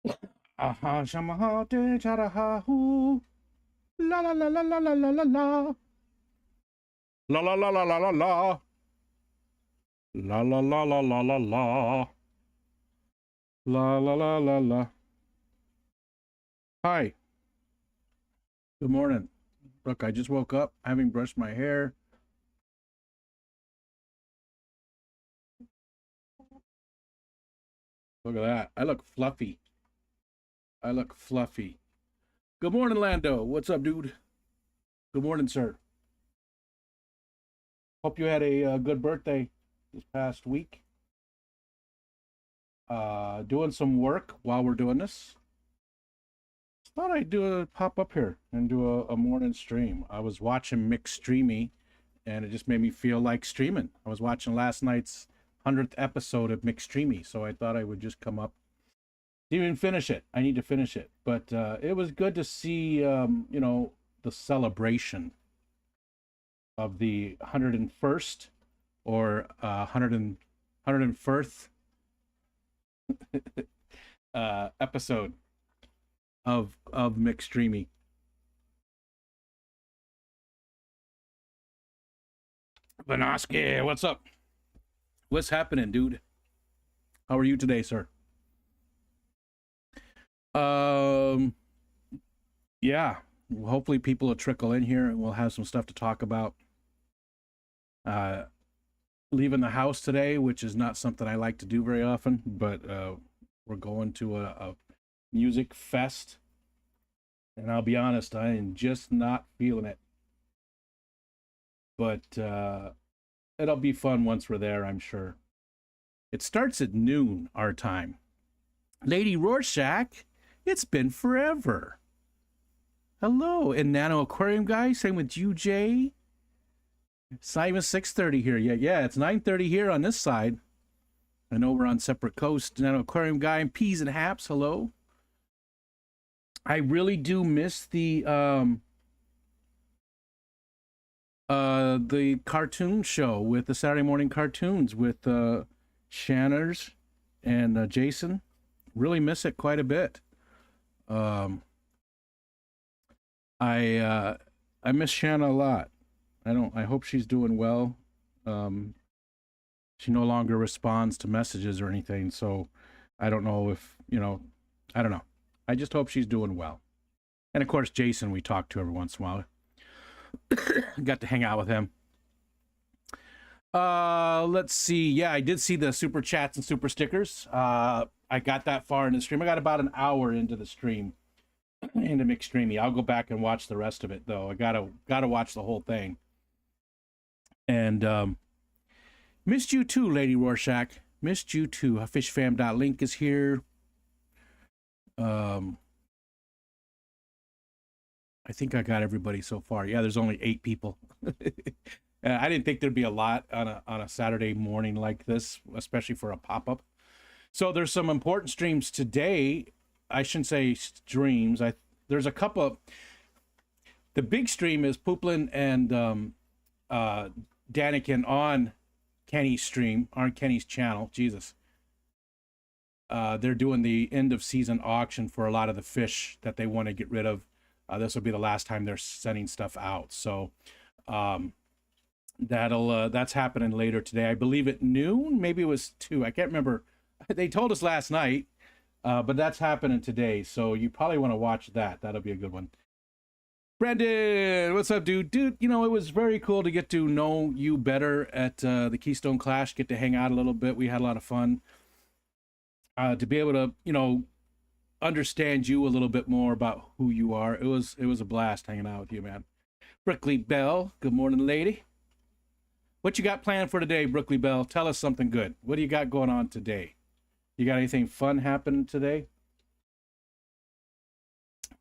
Aha, shamaha, de charaha, hoo. La la la la la la la la la. La la la la la la la. La la la la la la la. La la la la la. Hi. Good morning. Look, I just woke up, having brushed my hair. Look at that. I look fluffy. I look fluffy. Good morning, Lando. What's up, dude? Good morning, sir. Hope you had a good birthday this past week. Doing some work while we're doing this. Thought I'd do a pop up here and do a morning stream. I was watching Mick Streamy, and it just made me feel like streaming. I was watching last night's 100th episode of Mick Streamy, so I thought I would just come up. Didn't even finish it. I need to finish it, but it was good to see, the celebration of the 101st or 101st episode of McStreamy. Vanoski, what's up? What's happening, dude? How are you today, sir? Yeah. Hopefully people will trickle in here and we'll have some stuff to talk about. Leaving the house today, which is not something I like to do very often, but we're going to a music fest, and I'll be honest, I am just not feeling it. But it'll be fun once we're there, I'm sure. It starts at noon our time. Lady Rorschach, it's been forever. Hello, and Nano Aquarium Guy, same with UJ. It's not even 6:30 here yet. Yeah, it's 9:30 here on this side. I know we're on separate coasts. Nano Aquarium Guy and Peas and Haps, hello. I really do miss the cartoon show with the Saturday morning cartoons with Shanners and Jason. Really miss it quite a bit. I miss Shanna a lot. I hope she's doing well. She no longer responds to messages or anything, so I don't know if, I don't know. I just hope she's doing well. And of course, Jason, we talk to every once in a while. Got to hang out with him. Let's see. Yeah, I did see the super chats and super stickers. I got that far in the stream. I got about an hour into the stream, into McStreamy. I'll go back and watch the rest of it, though. I gotta watch the whole thing. And missed you too, Lady Rorschach. Missed you too. Fishfam.link is here. I think I got everybody so far. Yeah, there's only 8 people. I didn't think there'd be a lot on a Saturday morning like this, especially for a pop-up. So there's some important streams today. I shouldn't say streams. There's a couple of... The big stream is Pooplin and Daniken on Kenny's stream, on Kenny's channel. Jesus. They're doing the end of season auction for a lot of the fish that they want to get rid of. This will be the last time they're sending stuff out. So that's happening later today. I believe at noon, maybe it was 2. I can't remember. They told us last night, but that's happening today. So you probably want to watch that. That'll be a good one. Brendan, what's up, dude? Dude, it was very cool to get to know you better at the Keystone Clash, get to hang out a little bit. We had a lot of fun. To be able to, understand you a little bit more about who you are. It was a blast hanging out with you, man. Brookley Bell, good morning, lady. What you got planned for today, Brookley Bell? Tell us something good. What do you got going on today? You got anything fun happening today?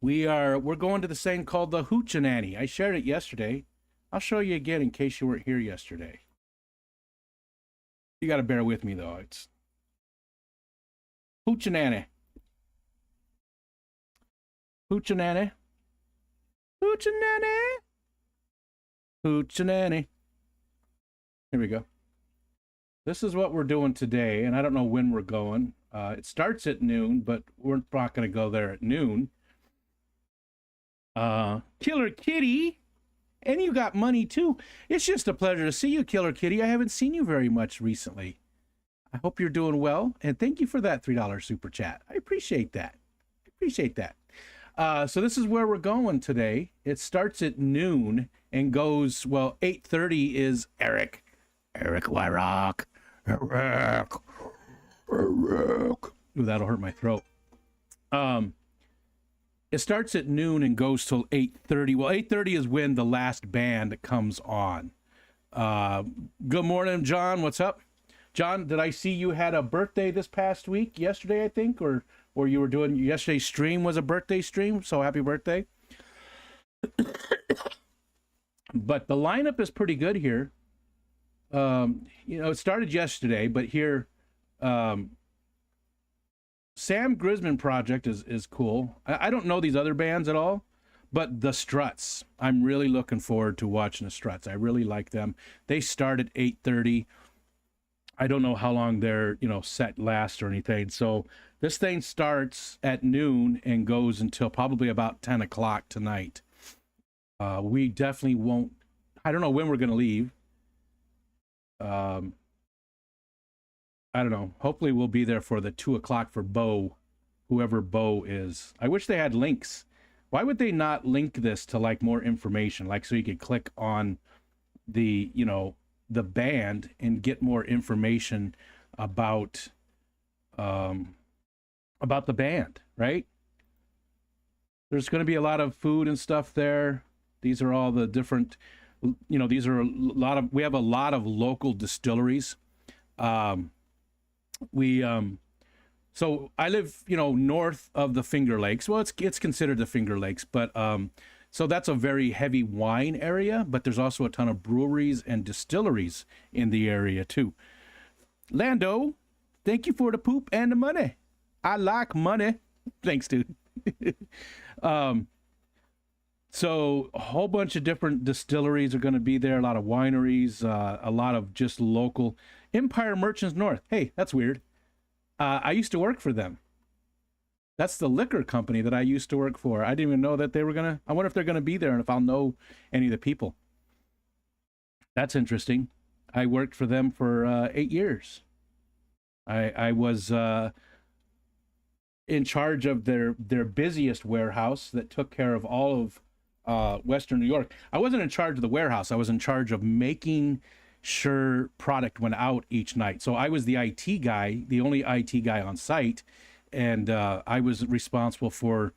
We're going to the thing called the Hoochie-Nanny. I shared it yesterday. I'll show you again in case you weren't here yesterday. You got to bear with me, though. It's Hoochie-Nanny. Hoochie-Nanny. Hoochie-Nanny. Hoochie-Nanny. Here we go. This is what we're doing today, and I don't know when we're going. It starts at noon, but we're not going to go there at noon. Killer Kitty, and you got money too. It's just a pleasure to see you, Killer Kitty. I haven't seen you very much recently. I hope you're doing well, and thank you for that $3 super chat. I appreciate that. So this is where we're going today. It starts at noon and goes, well, 8:30 is Eric Wyrock. Eric. Ooh, that'll hurt my throat. It starts at noon and goes till 8:30. Well, 8:30 is when the last band comes on. Good morning, John. What's up? John, did I see you had a birthday this past week? Yesterday, I think, or you were doing yesterday's stream was a birthday stream. So happy birthday. But the lineup is pretty good here. It started yesterday, but here, Sam Grisman Project is cool. I don't know these other bands at all, but the Struts, I'm really looking forward to watching the Struts. I really like them. They start at 8:30. I don't know how long their set lasts or anything. So this thing starts at noon and goes until probably about 10 o'clock tonight. We definitely won't. I don't know when we're going to leave. I don't know. Hopefully we'll be there for the 2 o'clock for Bo, whoever Bo is. I wish they had links. Why would they not link this to like more information? Like so you could click on the, the band and get more information about the band, right? There's going to be a lot of food and stuff there. These are all the different, these are we have a lot of local distilleries. So I live, north of the Finger Lakes. Well, it's considered the Finger Lakes, but so that's a very heavy wine area, but there's also a ton of breweries and distilleries in the area too. Lando, thank you for the poop and the money. I like money. Thanks, dude. So a whole bunch of different distilleries are going to be there. A lot of wineries, a lot of just local Empire Merchants North. Hey, that's weird. I used to work for them. That's the liquor company that I used to work for. I didn't even know that they were going to, I wonder if they're going to be there and if I'll know any of the people. That's interesting. I worked for them for 8 years. I was in charge of their busiest warehouse that took care of all of Western New York. I wasn't in charge of the warehouse. I was in charge of making sure product went out each night. So I was the IT guy, the only IT guy on site. And I was responsible for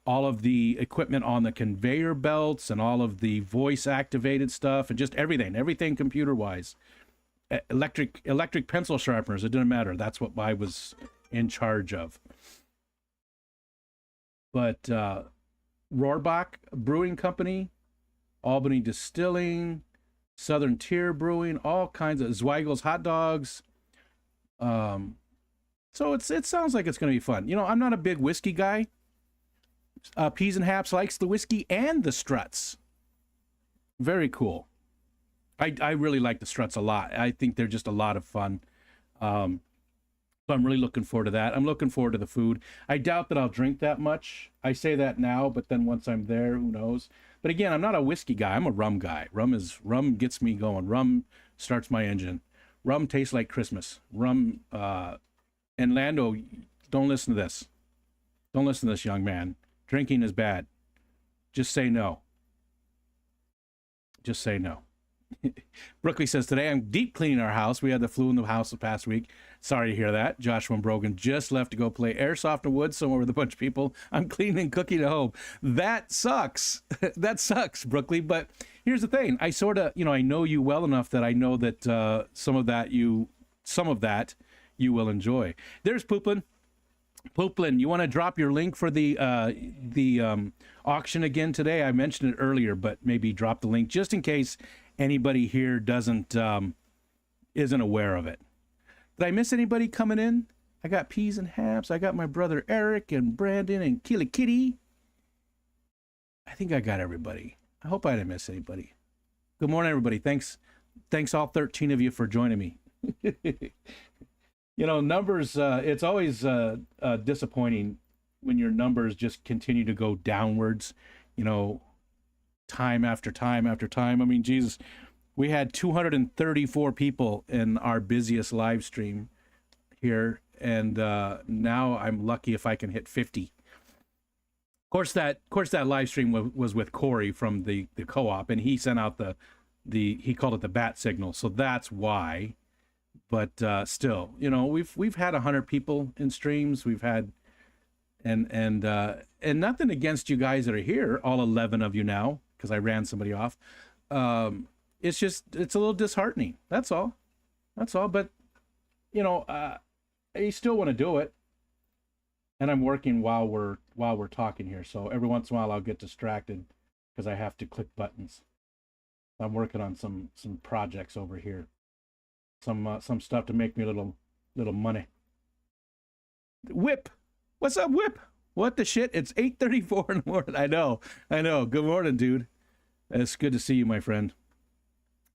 all of the equipment on the conveyor belts and all of the voice activated stuff and just everything computer wise. Electric pencil sharpeners, it didn't matter. That's what I was in charge of. But Rohrbach Brewing Company, Albany Distilling, Southern Tier Brewing, all kinds of Zweigel's hot dogs. So it sounds like it's going to be fun. I'm not a big whiskey guy. Peas and Haps likes the whiskey and the Struts. Very cool. I really like the Struts a lot. I think they're just a lot of fun. So I'm really looking forward to that. I'm looking forward to the food. I doubt that I'll drink that much. I say that now, but then once I'm there, who knows? But again, I'm not a whiskey guy. I'm a rum guy. Rum gets me going. Rum starts my engine. Rum tastes like Christmas. Rum, and Lando, don't listen to this. Don't listen to this, young man. Drinking is bad. Just say no. Just say no. Brookley says, today I'm deep cleaning our house. We had the flu in the house the past week. Sorry to hear that. Joshua and Brogan just left to go play airsoft in the woods somewhere with a bunch of people. I'm cleaning and cooking at home. That sucks. That sucks, Brookley. But here's the thing. I sort of, I know you well enough that I know that some of that you will enjoy. There's Pooplin. Pooplin, you want to drop your link for the auction again today? I mentioned it earlier, but maybe drop the link just in case anybody here isn't aware of it. Did I miss anybody coming in? I got Peas and Haps. I got my brother Eric and Brandon and Killer Kitty. I think I got everybody. I hope I didn't miss anybody. Good morning, everybody. Thanks all 13 of you for joining me. Numbers, it's always disappointing when your numbers just continue to go downwards, you know, time after time after time. I mean, Jesus, we had 234 people in our busiest live stream here, and now I'm lucky if I can hit 50. Of course that live stream was with Corey from the co-op, and he sent out he called it the bat signal, so that's why. But still, we've had 100 people in streams. We've had and nothing against you guys that are here, all 11 of you now, because I ran somebody off. It's a little disheartening. That's all. But you still want to do it, and I'm working while we're talking here. So every once in a while I'll get distracted because I have to click buttons. I'm working on some projects over here. Some stuff to make me a little money. Whip, what's up, Whip? What the shit? It's 8:34 in the morning. I know. Good morning, dude. It's good to see you, my friend.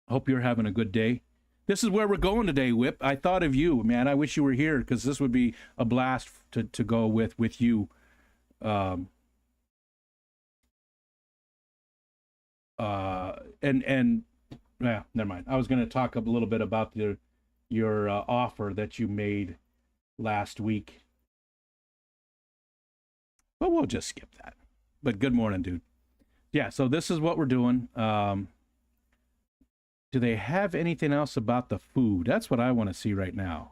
Hope you're having a good day. This is where we're going today, Whip. I thought of you, man. I wish you were here because this would be a blast to go with you. Yeah, never mind. I was going to talk a little bit about your offer that you made last week, but we'll just skip that. But good morning, dude. Yeah, so this is what we're doing. Do they have anything else about the food? That's what I want to see right now.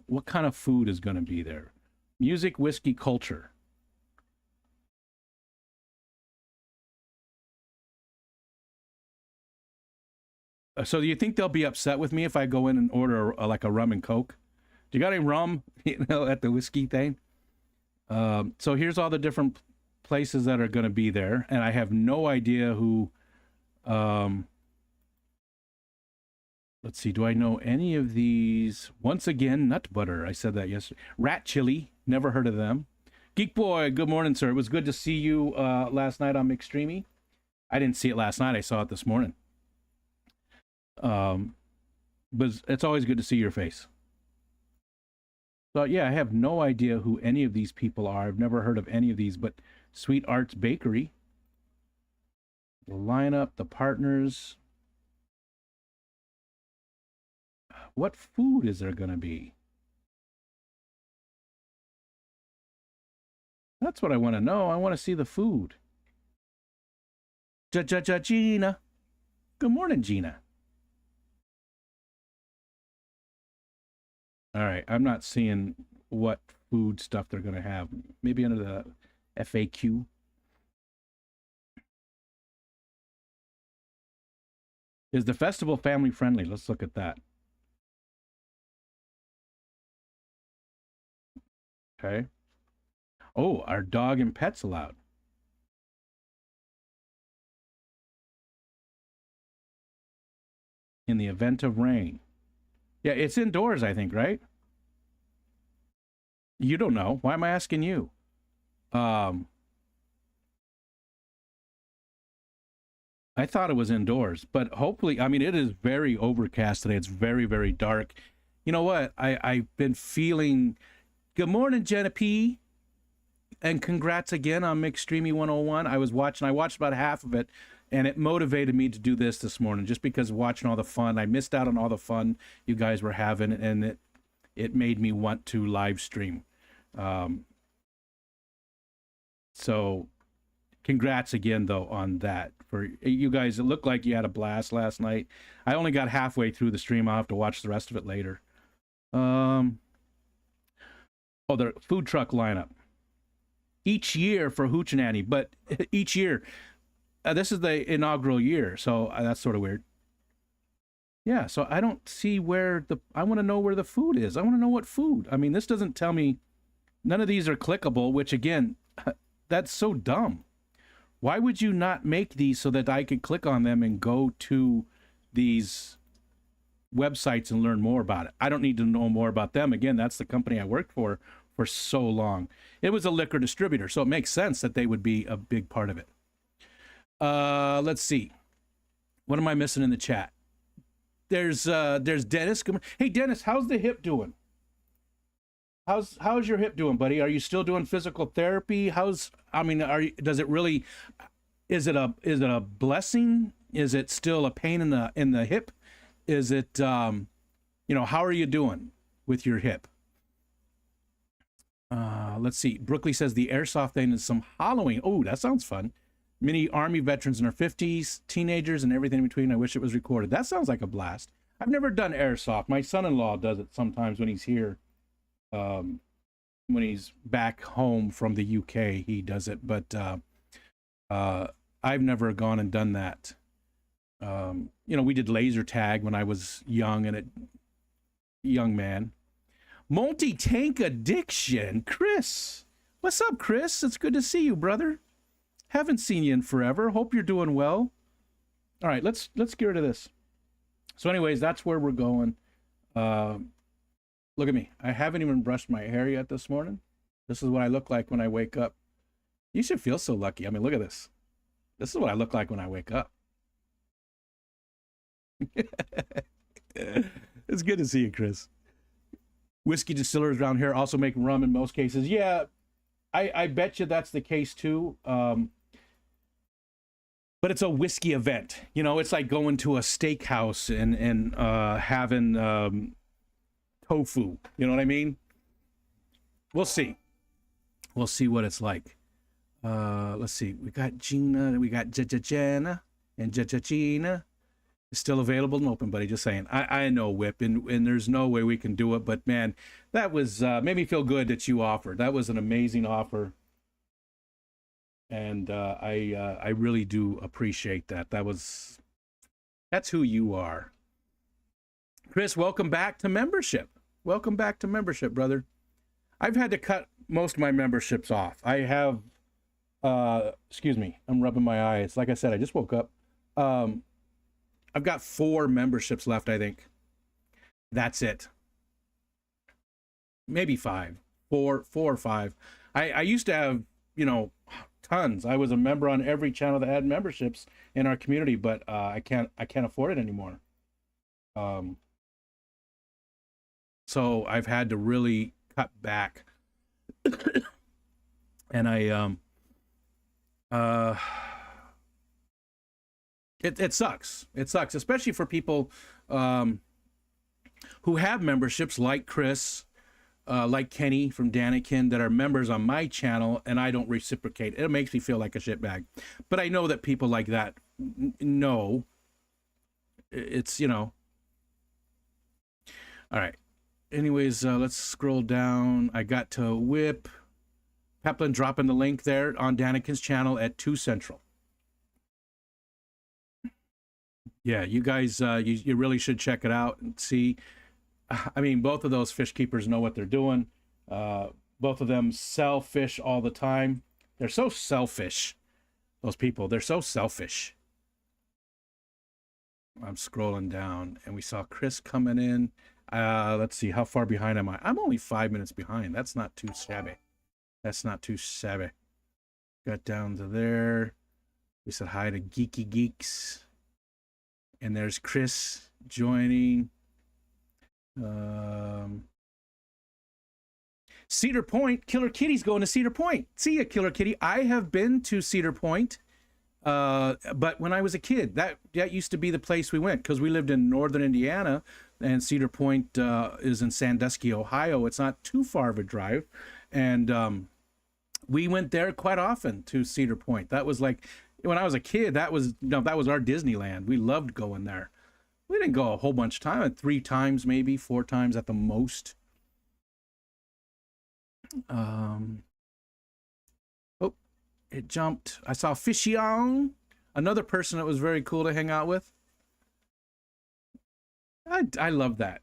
What kind of food is going to be there? Music, whiskey, culture. So do you think they'll be upset with me if I go in and order like a rum and coke? Do you got any rum, at the whiskey thing? So here's all the different places that are going to be there, and I have no idea who. Let's see. Do I know any of these? Once again, nut butter. I said that yesterday. Rat chili. Never heard of them. Geek Boy. Good morning, sir. It was good to see you last night on McStreamy. I didn't see it last night. I saw it this morning. But it's always good to see your face. So yeah, I have no idea who any of these people are. I've never heard of any of these, but Sweet Arts Bakery. The lineup, the partners. What food is there going to be? That's what I want to know. I want to see the food. Gina. Good morning, Gina. All right, I'm not seeing what food stuff they're going to have. Maybe under the FAQ. Is the festival family friendly? Let's look at that. Okay. Oh, are dog and pets allowed? In the event of rain. Yeah, it's indoors, I think, right? You don't know. Why am I asking you? I thought it was indoors, but hopefully, I mean, it is very overcast today. It's very, very dark. You know what? I've been feeling... Good morning, Jenna P. And congrats again on McStreamy 101. I watched about half of it, and it motivated me to do this morning just because of watching all the fun. I missed out on all the fun you guys were having, and it made me want to live stream. So congrats again, though, on that. For you guys, it looked like you had a blast last night. I only got halfway through the stream. I'll have to watch the rest of it later. Oh, the food truck lineup. Each year for Hoochie, but each year... this is the inaugural year, so that's sort of weird. Yeah, so I don't see where I want to know where the food is. I want to know what food. I mean, this doesn't tell me... None of these are clickable, which, again, that's so dumb. Why would you not make these so that I could click on them and go to these websites and learn more about it? I don't need to know more about them. Again, that's the company I worked for so long. It was a liquor distributor, so it makes sense that they would be a big part of it. Let's see. What am I missing in the chat? There's Dennis. Hey Dennis, how's the hip doing? How's your hip doing, buddy? Are you still doing physical therapy? Does it really, is it a blessing? Is it still a pain in the hip? Is it how are you doing with your hip? Let's see. Brookley says the airsoft thing is some Halloween. Oh, that sounds fun. Many Army veterans in their 50s, teenagers, and everything in between. I wish it was recorded. That sounds like a blast. I've never done airsoft. My son-in-law does it sometimes when he's here. When he's back home from the UK, he does it. But I've never gone and done that. We did laser tag when I was young and a young man. Multi-tank addiction. Chris. What's up, Chris? It's good to see you, brother. Haven't seen you in forever. Hope you're doing well. All right, let's get rid of this. So anyways, that's where we're going. Look at me. I haven't even brushed my hair yet this morning. This is what I look like when I wake up. You should feel so lucky. I mean, look at this. This is what I look like when I wake up. It's good to see you, Chris. Whiskey distillers around here also make rum in most cases. Yeah, I bet you that's the case too. But it's a whiskey event. It's like going to a steakhouse and having tofu. You know what I mean? We'll see. We'll see what it's like. Let's see. We got Gina. We got Jana and Gina. It's still available and open, buddy. Just saying. I know, Whip, and there's no way we can do it. But man, that was made me feel good that you offered. That was an amazing offer, and I really do appreciate that. That's who you are, Chris. Welcome back to membership. Welcome back to membership, brother. I've had to cut most of my memberships off. I have. Excuse me. I'm rubbing my eyes. Like I said, I just woke up. I've got 4 memberships left, I think. That's it. Maybe 5. 4 or 5. I used to have, tons. I was a member on every channel that had memberships in our community, but I can't afford it anymore. So I've had to really cut back. And It sucks. It sucks, especially for people who have memberships like Chris, like Kenny from Danikin, that are members on my channel, and I don't reciprocate. It makes me feel like a shitbag. But I know that people like that know. It's, All right. Anyways, let's scroll down. I got to Whip. Peplin dropping the link there on Danikin's channel at 2 Central. Yeah, you guys, you really should check it out and see. I mean, both of those fish keepers know what they're doing. Both of them sell fish all the time. They're so selfish. Those people, they're so selfish. I'm scrolling down, and we saw Chris coming in. Let's see, how far behind am I? I'm only 5 minutes behind. That's not too shabby. That's not too shabby. Got down to there. We said hi to Geeky Geeks. And there's Chris joining. Cedar Point. Killer Kitty's going to Cedar Point. See ya, Killer Kitty. I have been to Cedar Point, but when I was a kid, that used to be the place we went, because we lived in northern Indiana, and Cedar Point is in Sandusky, Ohio. It's not too far of a drive, and we went there quite often to Cedar Point. That was like, when I was a kid, that was our Disneyland. We loved going there. We didn't go a whole bunch of time, 3 times, maybe 4 times at the most. Oh, it jumped. I saw Fishion, another person that was very cool to hang out with. I love that,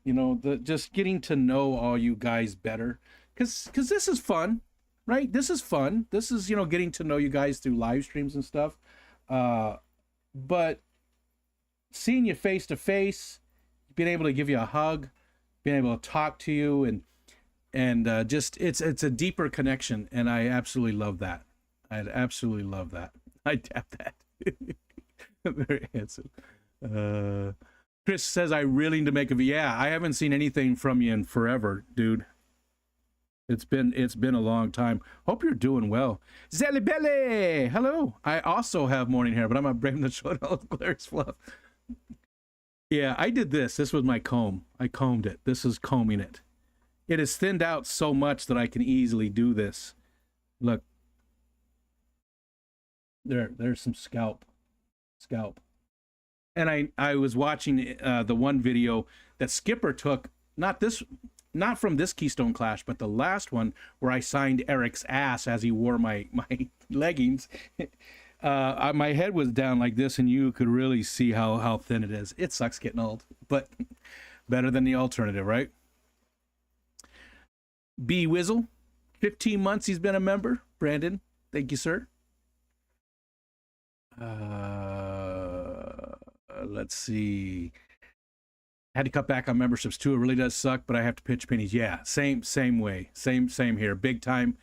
just getting to know all you guys better, because this is fun. Right? This is fun. This is, getting to know you guys through live streams and stuff. But seeing you face to face, being able to give you a hug, being able to talk to you, and just it's a deeper connection, and I absolutely love that. I absolutely love that. I tap that. Very handsome. Chris says I really need to make a video. Yeah, I haven't seen anything from you in forever, dude. It's been a long time. Hope you're doing well. Zelly Belly, hello. I also have morning hair, but I'm not braving the show all Claire's fluff. Yeah, I did this. This was my comb. I combed it. This is combing it. It is thinned out so much that I can easily do this. Look. There's some scalp. And I was watching the one video that Skipper took, not from this Keystone Clash, but the last one where I signed Eric's ass as he wore my leggings. My head was down like this, and you could really see how thin it is. It sucks getting old, but better than the alternative, right? B Wizzle, 15 months he's been a member. Brandon, thank you, sir. Let's see. Had to cut back on memberships too. It really does suck, but I have to pitch pennies. Yeah, same way. Same here. Big time.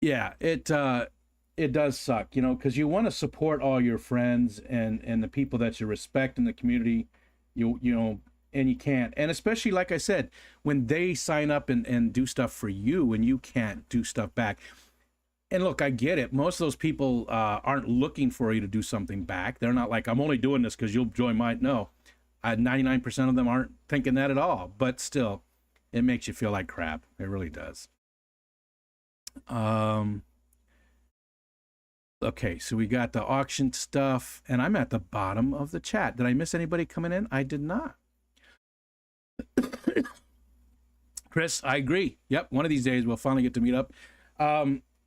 Yeah, it does suck, you know, because you want to support all your friends and the people that you respect in the community, you know, and you can't. And especially, like I said, when they sign up and do stuff for you and you can't do stuff back. And look, I get it. Most of those people aren't looking for you to do something back. They're not like, I'm only doing this because you'll join mine. No, 99% of them aren't thinking that at all. But still, it makes you feel like crap. It really does. Okay, so we got the auction stuff. And I'm at the bottom of the chat. Did I miss anybody coming in? I did not. Chris, I agree. Yep, one of these days we'll finally get to meet up.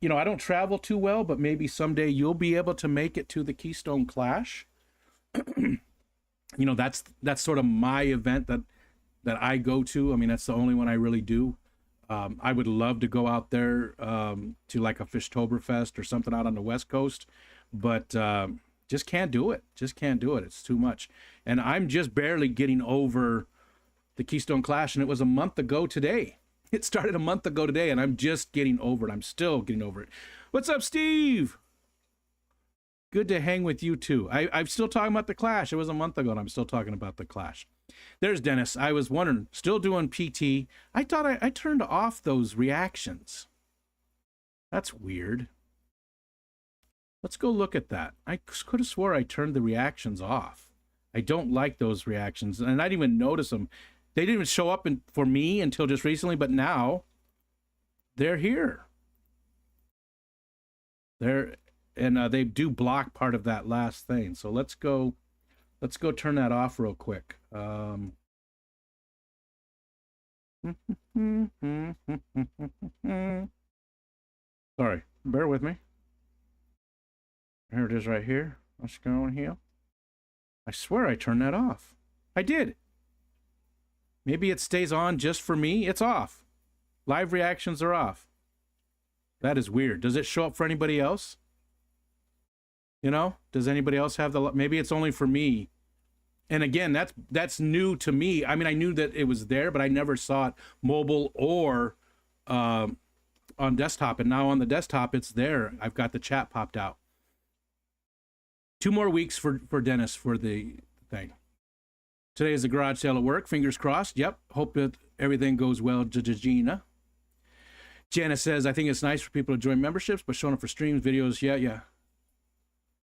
You know, I don't travel too well, but maybe someday you'll be able to make it to the Keystone Clash. You know, that's sort of my event that I go to. I mean, that's the only one I really do. I would love to go out there to like a Fishtoberfest or something out on the West Coast, but just can't do it. Just can't do it. It's too much. And I'm just barely getting over the Keystone Clash, and it was a month ago today. It started a month ago today, and I'm just getting over it. I'm still getting over it. What's up, Steve? Good to hang with you, too. I'm still talking about the Clash. It was a month ago, and I'm still talking about the Clash. There's Dennis. I was wondering, still doing PT. I thought I turned off those reactions. That's weird. Let's go look at that. I could have swore I turned the reactions off. I don't like those reactions, and I didn't even notice them. They didn't even show up for me until just recently, but now they're here. They do block part of that last thing. So let's go turn that off real quick. Sorry, bear with me. Here it is right here. Let's go in here. I swear I turned that off. I did. Maybe it stays on just for me. It's off. Live reactions are off. That is weird. Does it show up for anybody else? You know, does anybody else have maybe it's only for me. And again, that's new to me. I mean, I knew that it was there, but I never saw it mobile or on desktop. And now on the desktop, it's there. I've got the chat popped out. 2 more weeks for Dennis for the thing. Today is the garage sale at work. Fingers crossed. Yep. Hope that everything goes well, Gina. Janice says, I think it's nice for people to join memberships, but showing up for streams, videos, yeah.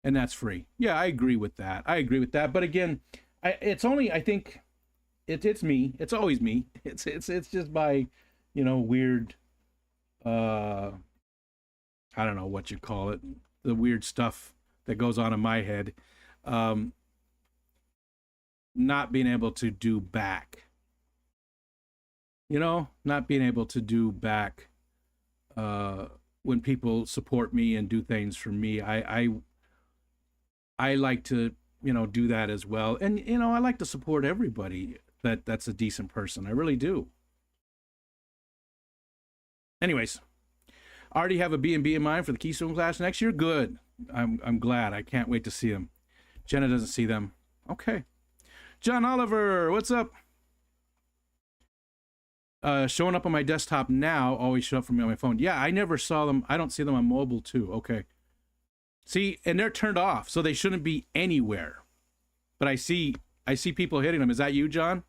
And that's free. Yeah, I agree with that. But again, it's only, I think, it's me. It's always me. It's just by, you know, weird, I don't know what you call it, the weird stuff that goes on in my head. Not being able to do back. You know, not being able to do back when people support me and do things for me. I like to, you know, do that as well. And, you know, I like to support everybody that's a decent person. I really do. Anyways, I already have a B&B in mind for the Keystone Clash next year. Good. I'm glad. I can't wait to see them. Jenna doesn't see them. Okay. John Oliver, what's up? Showing up on my desktop now, always show up for me on my phone. Yeah, I never saw them. I don't see them on mobile too. Okay. See, and they're turned off, so they shouldn't be anywhere. But I see people hitting them. Is that you, John?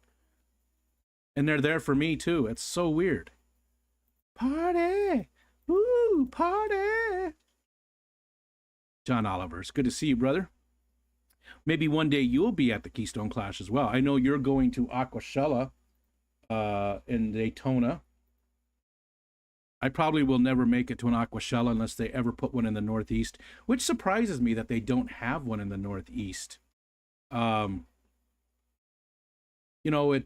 And they're there for me too. It's so weird. Party! Woo! Party! John Oliver, it's good to see you, brother. Maybe one day you'll be at the Keystone Clash as well. I know you're going to Aquashella in Daytona. I probably will never make it to an Aquashella unless they ever put one in the Northeast, which surprises me that they don't have one in the Northeast. You know,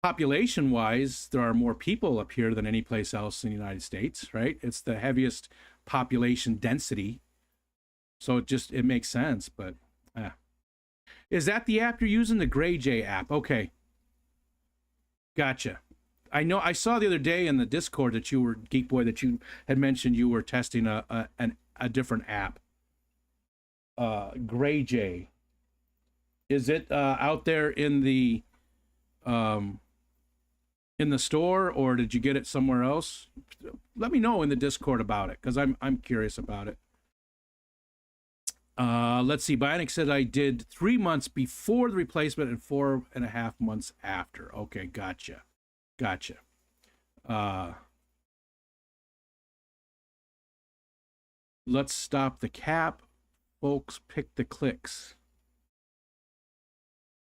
population-wise, there are more people up here than any place else in the United States, right? It's the heaviest population density, so it makes sense. But is that the app you're using, the Gray J app? Okay, gotcha. I know I saw the other day in the Discord that you were Geek Boy, that you had mentioned you were testing a different app. Gray J. Is it out there in the store, or did you get it somewhere else? Let me know in the Discord about it, because I'm curious about it. Let's see. Bionic said I did 3 months before the replacement and 4.5 months after. Okay, gotcha. Let's stop the cap. Folks, pick the clicks.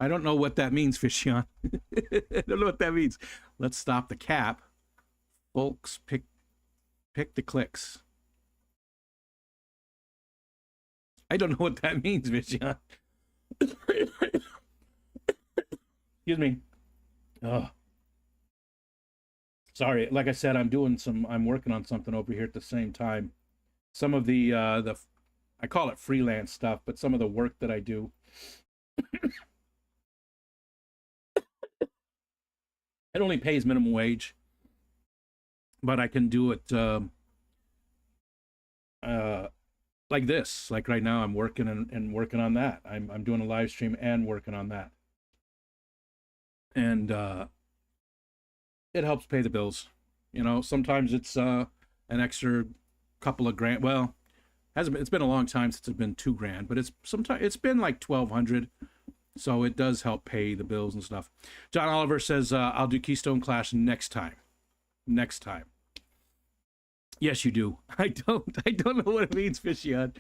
I don't know what that means, Fishion. I don't know what that means. Let's stop the cap. Folks, pick the clicks. I don't know what that means, Fishion. Excuse me. Oh. Sorry, like I said, I'm working on something over here at the same time. Some of the I call it freelance stuff, but some of the work that I do. It only pays minimum wage, but I can do it like this. Like right now, I'm working and working on that. I'm doing a live stream and working on that, and it helps pay the bills. You know, sometimes it's an extra couple of grand. Well, it's been a long time since it's been $2,000, but it's been like $1,200. So it does help pay the bills and stuff. John Oliver says, I'll do Keystone Clash next time. Next time. Yes, you do. I don't know what it means, Fishion.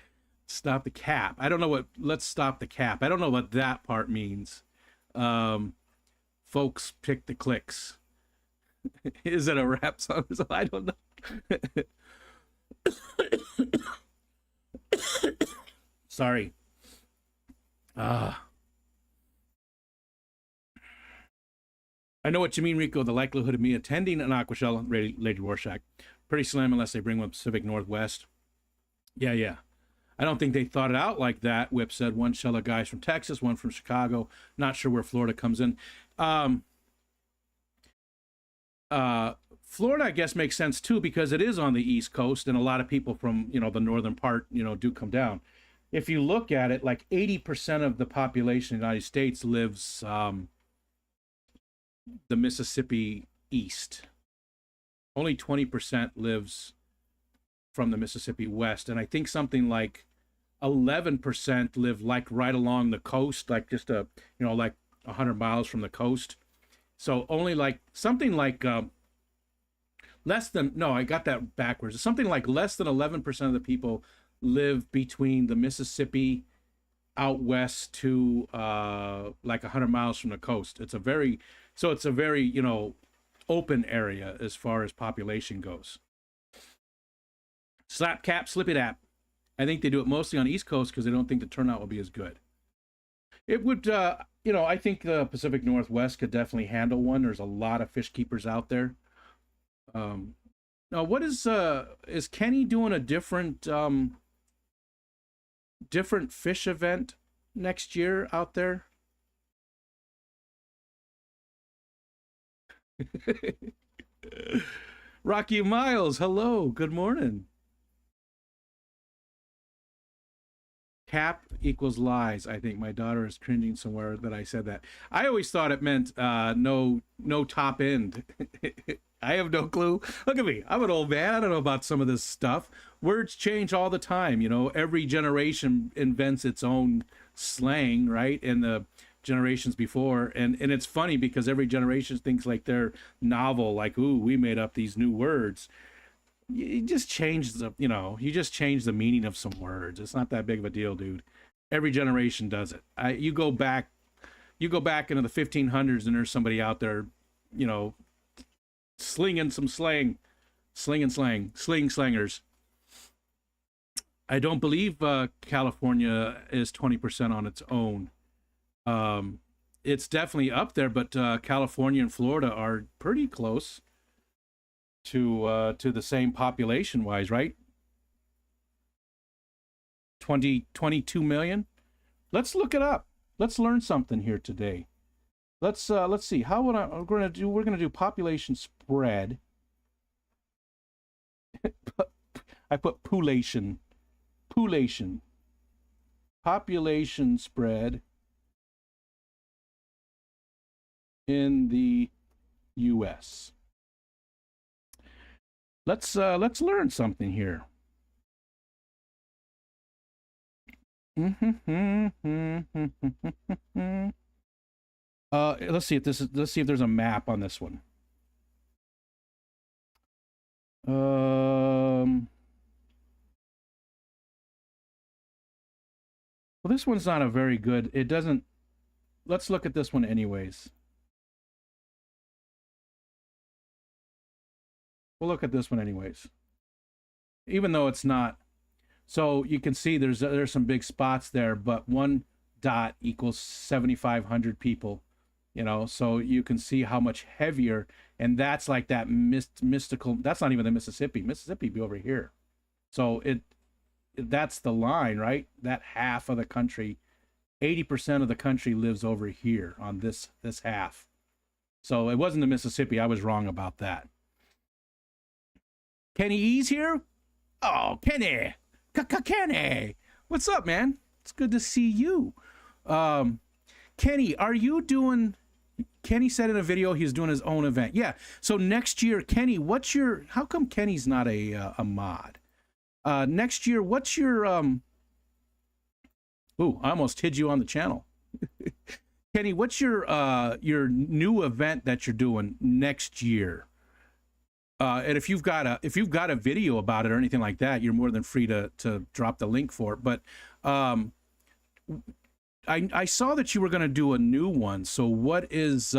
Stop the cap. I don't know what, let's stop the cap. I don't know what that part means. Folks, pick the clicks. Is it a rap song? I don't know. Sorry. I know what you mean, Rico. The likelihood of me attending an Aquashella, Lady Rorschach, pretty slim unless they bring one Pacific Northwest. Yeah. I don't think they thought it out like that. Whip said one Shella guys from Texas, one from Chicago. Not sure where Florida comes in. Florida, I guess, makes sense too, because it is on the East Coast, and a lot of people from, the northern part, do come down. If you look at it, like 80% of the population in the United States lives the Mississippi east. Only 20% lives from the Mississippi west, and I think something like 11% live like right along the coast, like just like 100 miles from the coast. So only like something like less than, no, I got that backwards. Something like less than 11% of the people live between the Mississippi out west to like 100 miles from the coast. It's a very open area as far as population goes. Slap cap, slip it app. I think they do it mostly on the East Coast because they don't think the turnout will be as good. It would, I think the Pacific Northwest could definitely handle one. There's a lot of fish keepers out there. Now, what is Kenny doing a different fish event next year out there? Rocky Miles, hello, good morning. Cap equals lies. I think my daughter is cringing somewhere that I said that. I always thought it meant no top end. I have no clue. Look at me. I'm an old man. I don't know about some of this stuff. Words change all the time. You know, every generation invents its own slang, right? And the generations before. And it's funny because every generation thinks like they're novel, like, ooh, we made up these new words. You just change the, you know, you just change the meaning of some words. It's not that big of a deal, dude. Every generation does it. You go back into the 1500s and there's somebody out there, you know, slinging some slang, sling slangers. I don't believe California is 20% on its own. It's definitely up there, but California and Florida are pretty close to the same population wise, right? 22 million. Let's look it up. Let's learn something here today. Let's see. How would we're gonna do population spread. I put population spread in the US. Let's learn something here. Let's see if there's a map on this one. Well, this one's not a very good. It doesn't. Let's look at this one anyways. We'll look at this one anyways. Even though it's not. So you can see there's some big spots there, but one dot equals 7,500 people, you know, so you can see how much heavier, and that's like that mystical, that's not even the Mississippi be over here. So that's the line, right? That half of the country, 80% of the country lives over here on this half. So it wasn't the Mississippi. I was wrong about that. Kenny E's here? Oh, Kenny. Kenny. What's up, man? It's good to see you. Kenny, are you doing... Kenny said in a video he's doing his own event. Yeah. So next year, Kenny, what's your... How come Kenny's not a mod? Next year, what's your... Ooh, I almost hid you on the channel. Kenny, what's your new event that you're doing next year? And if you've got a video about it or anything like that, you're more than free to drop the link for it. But I saw that you were going to do a new one. So what is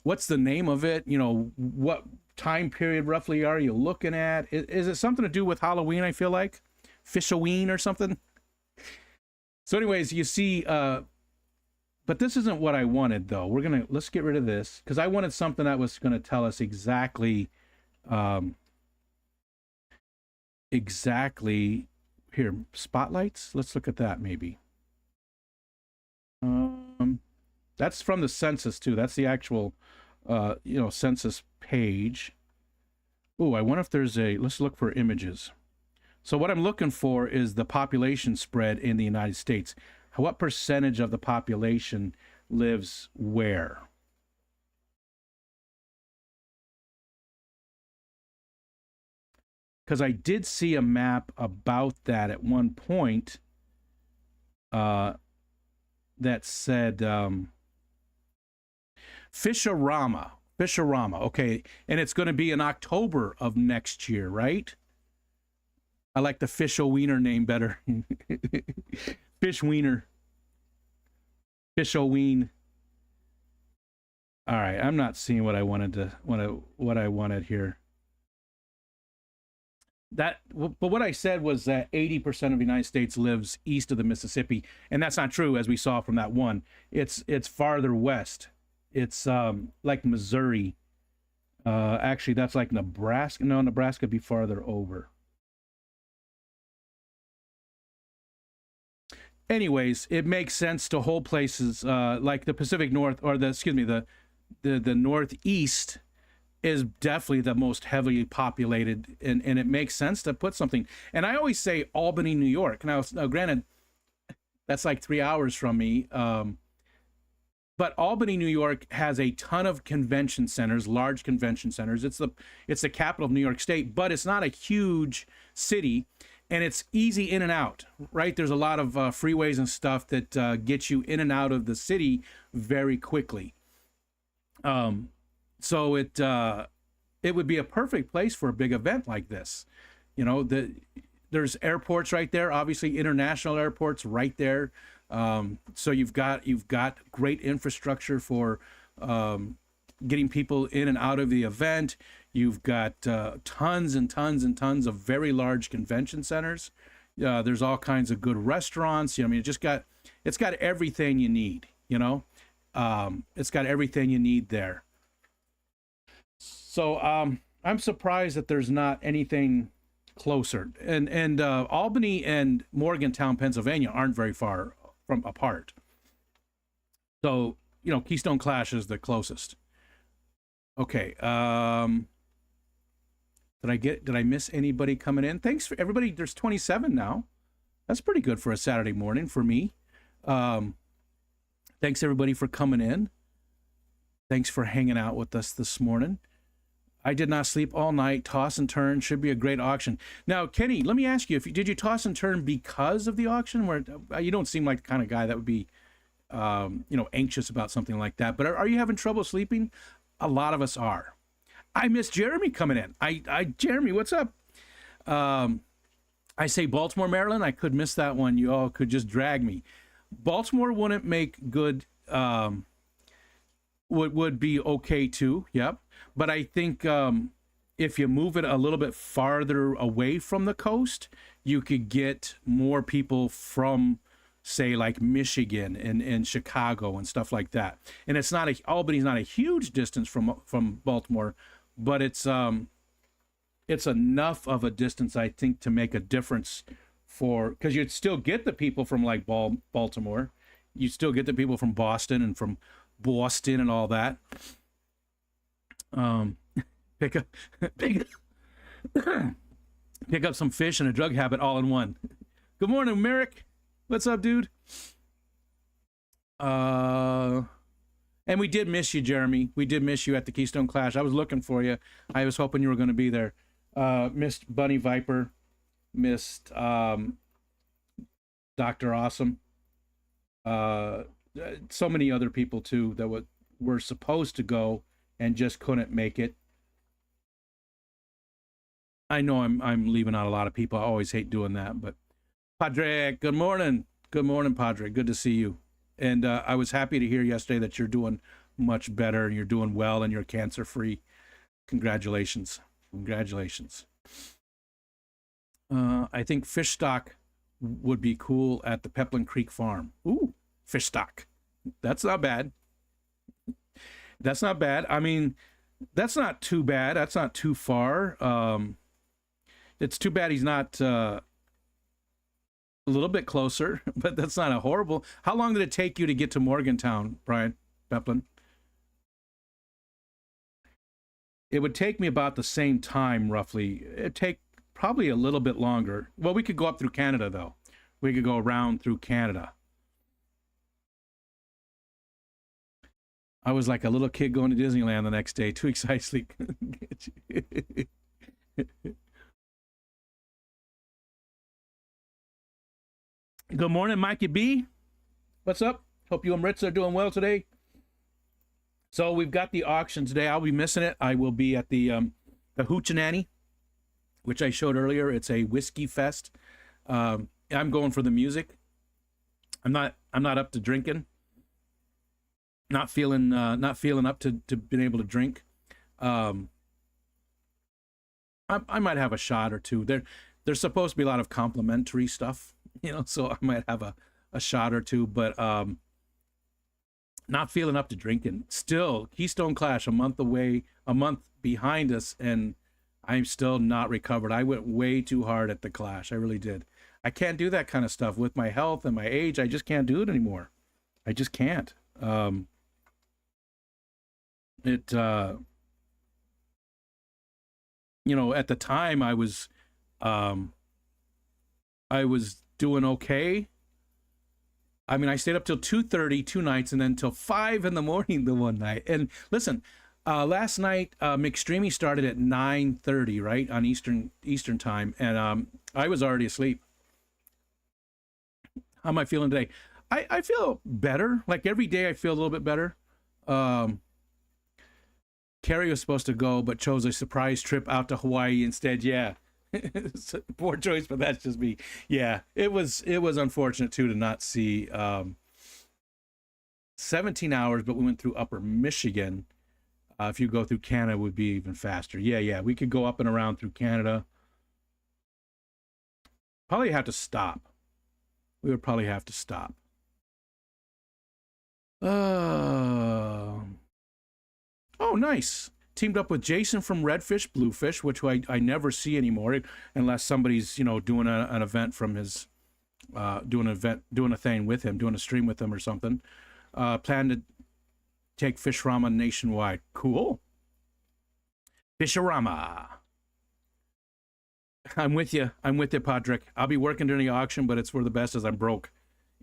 what's the name of it? You know, what time period roughly are you looking at? Is it something to do with Halloween? I feel like Fishoween or something. So, anyways, you see. But this isn't what I wanted, though. Let's get rid of this, because I wanted something that was going to tell us exactly, here, spotlights. Let's look at that, maybe. That's from the census, too. That's the actual, census page. Ooh, I wonder if there's let's look for images. So what I'm looking for is the population spread in the United States. What percentage of the population lives where? Because I did see a map about that at one point that said Fisherama. Okay, and it's going to be in October of next year, right? I like the Fishoweener name better. Fishweener. Fishoween. All right, I'm not seeing what I wanted here. But what I said was that 80% of the United States lives east of the Mississippi, and that's not true, as we saw from that one. It's farther west. It's like Missouri. Actually, that's like Nebraska. No, Nebraska would be farther over. Anyways, it makes sense to hold places like the Pacific North, or the Northeast is definitely the most heavily populated, and it makes sense to put something. And I always say Albany, New York. Now granted, that's like 3 hours from me. but Albany, New York has a ton of convention centers, large convention centers. It's the capital of New York State, but it's not a huge city, and it's easy in and out. Right? There's a lot of freeways and stuff that get you in and out of the city very quickly. So it would be a perfect place for a big event like this. You know, there's airports right there, obviously international airports right there. So you've got great infrastructure for getting people in and out of the event. You've got tons and tons and tons of very large convention centers. There's all kinds of good restaurants. I mean, it's got everything you need. You know, it's got everything you need there. So I'm surprised that there's not anything closer. And Albany and Morgantown, Pennsylvania, aren't very far from apart. So Keystone Clash is the closest. Okay. Did I miss anybody coming in? Thanks for everybody. There's 27 now. That's pretty good for a Saturday morning for me. Thanks everybody for coming in. Thanks for hanging out with us this morning. I did not sleep all night. Toss and turn should be a great auction. Now, Kenny, let me ask you: did you toss and turn because of the auction? Where you don't seem like the kind of guy that would be, anxious about something like that. But are you having trouble sleeping? A lot of us are. I miss Jeremy coming in. Jeremy, what's up? I say Baltimore, Maryland. I could miss that one. You all could just drag me. Baltimore wouldn't make good. Would be okay too. Yep. But I think if you move it a little bit farther away from the coast, you could get more people from, say, like Michigan and Chicago and stuff like that. And Albany's not a huge distance from Baltimore, but it's enough of a distance, I think, to make a difference because you'd still get the people from like Baltimore, you still get the people from Boston and from Boston and all that. Pick up some fish and a drug habit all in one. Good morning, Merrick. What's up, dude? And we did miss you, Jeremy. We did miss you at the Keystone Clash. I was looking for you. I was hoping you were going to be there. Missed Bunny Viper. Missed Dr. Awesome. So many other people too that were supposed to go and just couldn't make it. I know I'm leaving out a lot of people. I always hate doing that, but Padre, good morning. Good morning, Padre. Good to see you. And I was happy to hear yesterday that you're doing much better and you're doing well and you're cancer free. Congratulations. Congratulations. I think fish stock would be cool at the Peplin Creek Farm. Ooh, fish stock. That's not bad. That's not bad. I mean, that's not too bad. That's not too far. It's too bad he's not a little bit closer, but that's not a horrible. How long did it take you to get to Morgantown, Brian Peplin? It would take me about the same time, roughly. It'd take probably a little bit longer. Well, we could go up through Canada, though. We could go around through Canada. I was like a little kid going to Disneyland the next day, too excited to sleep. Good morning, Mikey B. What's up? Hope you and Ritz are doing well today. So we've got the auction today. I'll be missing it. I will be at the Hoochie, which I showed earlier. It's a whiskey fest. I'm going for the music. I'm not up to drinking. Not feeling up to being able to drink. I might have a shot or two. There's supposed to be a lot of complimentary stuff, so I might have a shot or two, but not feeling up to drinking. Still, Keystone Clash a month behind us, and I'm still not recovered. I went way too hard at the Clash. I really did. I can't do that kind of stuff with my health and my age. I just can't do it anymore. I just can't. At the time I was doing okay, I mean, I stayed up till 2:30 two nights, and then till 5 in the morning the one night. And listen, last night McStreamy started at 9:30, right, on Eastern time, and I was already asleep. How am I feeling today? I feel better. Like every day, I feel a little bit better. Um, Carrie was supposed to go, but chose a surprise trip out to Hawaii instead. Yeah, poor choice, but that's just me. Yeah, it was unfortunate too to not see 17 hours, but we went through Upper Michigan. If you go through Canada, it would be even faster. Yeah, yeah, we could go up and around through Canada. Probably have to stop. We would probably have to stop. Uh, oh, nice. Teamed up with Jason from Redfish Bluefish, which I never see anymore unless somebody's doing an event from his doing a thing with him, doing a stream with him or something. Plan to take Fishorama nationwide. Cool. Fishorama. I'm with you. I'm with you, Patrick. I'll be working during the auction, but it's for the best as I'm broke.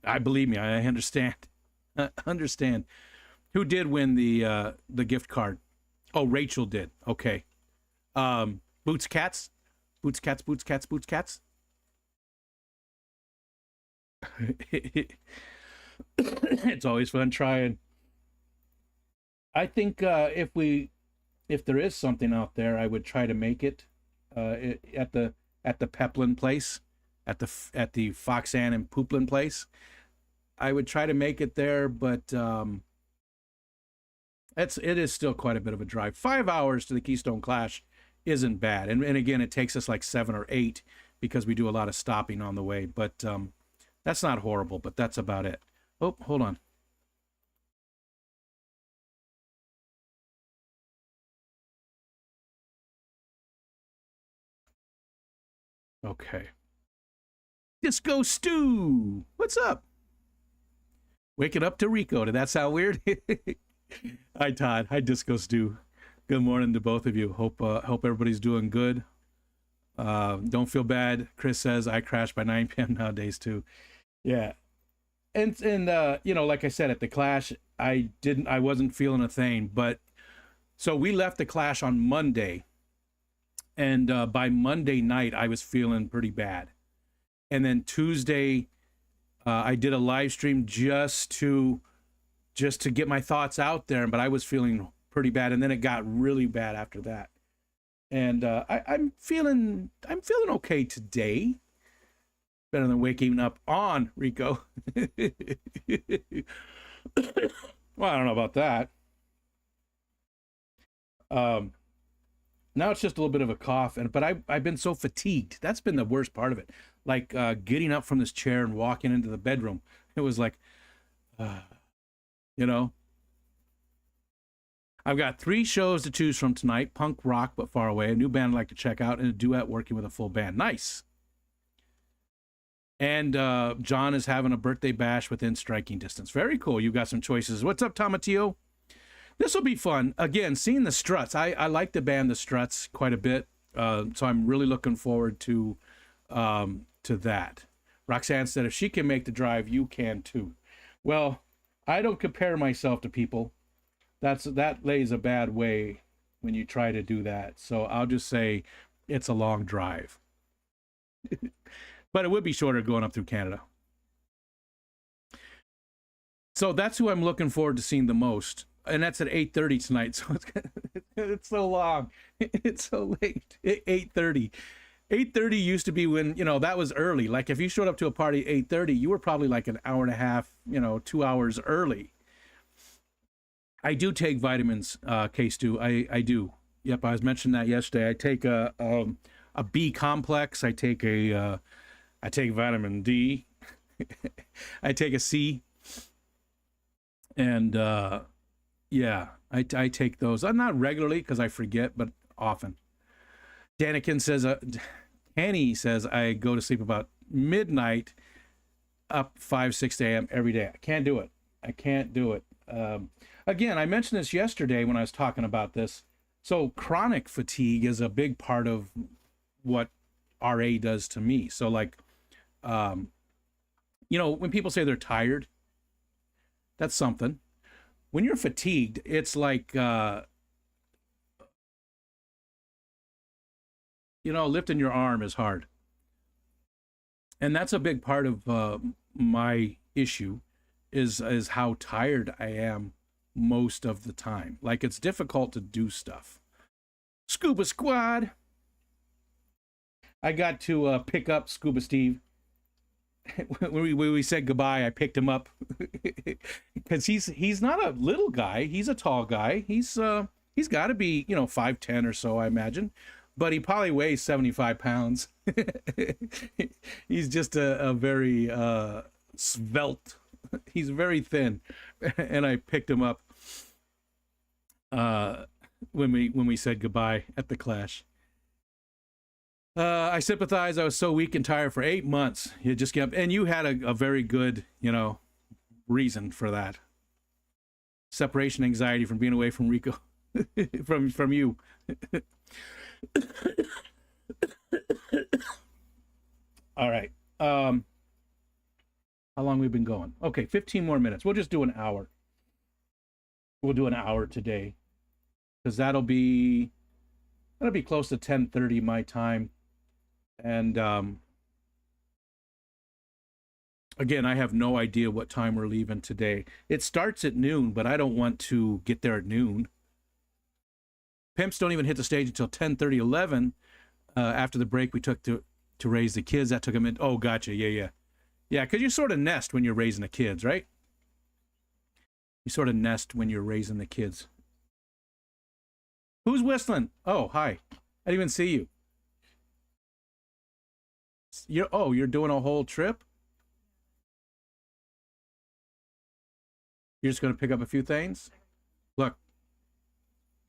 I believe me. I understand. Understand. Who did win the gift card? Oh, Rachel did. Okay. Bootscats, bootscats. It's always fun trying. I think if there is something out there, I would try to make it at the Peplin place, at the Foxann and Pouplin place. I would try to make it there, but it is still quite a bit of a drive. 5 hours to the Keystone Clash isn't bad, and again, it takes us like 7 or 8 because we do a lot of stopping on the way. But that's not horrible. But that's about it. Oh, hold on. Okay. Disco Stew, what's up? Waking up to Rico. Did that sound weird? Hi, Todd. Hi, Disco Stew. Good morning to both of you. Hope everybody's doing good. Don't feel bad. Chris says I crash by 9 p.m. nowadays too. Yeah, and like I said at the Clash, I wasn't feeling a thing. But so we left the Clash on Monday, and by Monday night I was feeling pretty bad. And then Tuesday, I did a live stream just to get my thoughts out there, but I was feeling pretty bad, and then it got really bad after that. And I'm feeling okay today, better than waking up on Rico. Well, I don't know about that. Now it's just a little bit of a cough, but I've been so fatigued. That's been the worst part of it. Like getting up from this chair and walking into the bedroom. It was like, you know. I've got 3 shows to choose from tonight: punk rock but far away, a new band I'd like to check out, and a duet working with a full band. Nice. And John is having a birthday bash within striking distance. Very cool. You got some choices. What's up, Tomatillo? This will be fun. Again, seeing the Struts. I like the band The Struts quite a bit, so I'm really looking forward to that. Roxanne said, if she can make the drive, you can too. Well, I don't compare myself to people. That lays a bad way when you try to do that. So I'll just say it's a long drive. But it would be shorter going up through Canada. So that's who I'm looking forward to seeing the most. And that's at 8:30 tonight. So it's so long. It's so late. 8:30. 8:30 used to be when, that was early. Like if you showed up to a party at 8:30, you were probably like an hour and a half, 2 hours early. I do take vitamins, K-Stu. I do. Yep, I was mentioning that yesterday. I take a B complex. I take vitamin D. I take a C. And yeah, I take those. Not regularly because I forget, but often. Danikin says, Annie says, I go to sleep about midnight, up 5-6 a.m. every day. I can't do it. Again, I mentioned this yesterday when I was talking about this. So chronic fatigue is a big part of what RA does to me. So like, when people say they're tired, That's something. When you're fatigued, it's like, lifting your arm is hard. And that's a big part of my issue is how tired I am most of the time. Like, it's difficult to do stuff. Scuba Squad. I got to pick up Scuba Steve. when we said goodbye, I picked him up because he's not a little guy. He's a tall guy. He's got to be 5'10" or so, I imagine, but he probably weighs 75 pounds. He's just a very svelte. He's very thin, and I picked him up when we said goodbye at the Clash. I sympathize. I was so weak and tired for 8 months. You just kept, and you had a very good, reason for that. Separation anxiety from being away from Rico, from you. All right. How long we've been going? Okay, 15 more minutes. We'll just do an hour. We'll do an hour today, because that'll be close to 10:30 my time. And again, I have no idea what time we're leaving today. It starts at noon, but I don't want to get there at noon. Pimps don't even hit the stage until 10:30, 11. After the break we took to raise the kids, that took them in. Oh, gotcha. Yeah, because you sort of nest when you're raising the kids, right? You sort of nest when you're raising the kids. Who's whistling? Oh, hi. I didn't even see you. You're doing a whole trip? You're just going to pick up a few things? Look.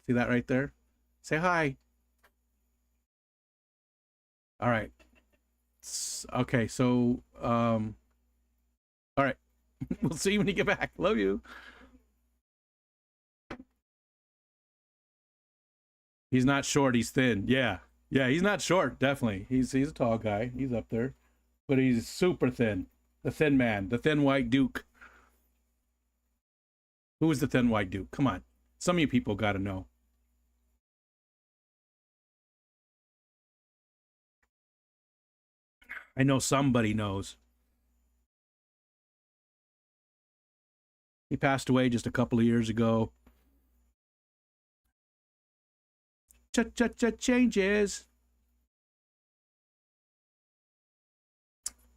See that right there? Say hi. All right. Okay, so, all right. We'll see you when you get back. Love you. He's not short, he's thin. Yeah, he's not short, definitely. He's a tall guy. He's up there. But he's super thin. The thin man. The thin white duke. Who is the thin white duke? Come on. Some of you people got to know. I know somebody knows. He passed away just a couple of years ago. Changes.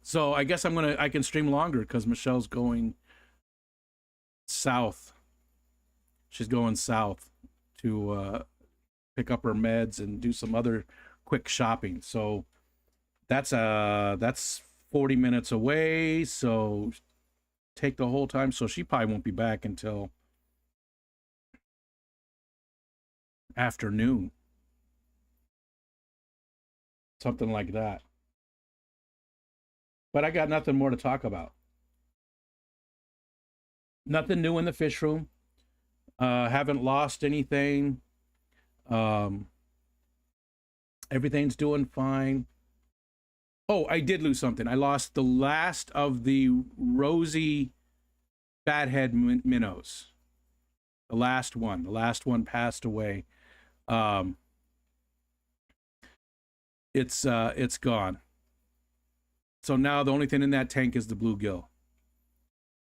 So I guess I can stream longer because Michelle's going south. She's going south to pick up her meds and do some other quick shopping. So that's 40 minutes away. So take the whole time. So she probably won't be back until afternoon. Something like that. But I got nothing more to talk about. Nothing new in the fish room. Haven't lost anything. Everything's doing fine. Oh, I did lose something. I lost the last of the rosy fathead minnows. The last one. The last one passed away. It's gone. So now the only thing in that tank is the bluegill.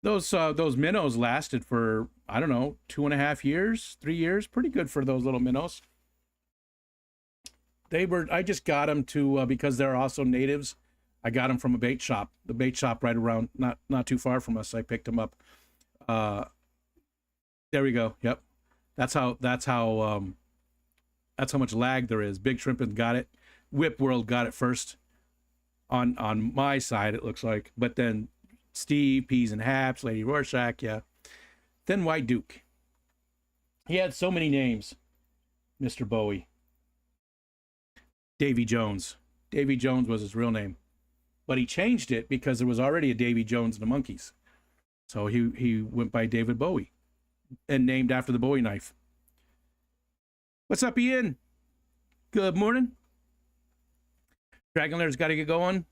Those minnows lasted for, I don't know, 2.5 years, 3 years. Pretty good for those little minnows. I just got them to because they're also natives. I got them from a bait shop. The bait shop right around, not too far from us. I picked them up. There we go. Yep. That's how much lag there is. Big Shrimpin' got it. Whip World got it first on my side, it looks like. But then Steve, Peas and Haps, Lady Rorschach, yeah. Then White Duke. He had so many names, Mr. Bowie. Davy Jones. Davy Jones was his real name. But he changed it because there was already a Davy Jones in the Monkees. So he went by David Bowie and named after the Bowie knife. What's up, Ian? Good morning. Dragon Laird's got to get going.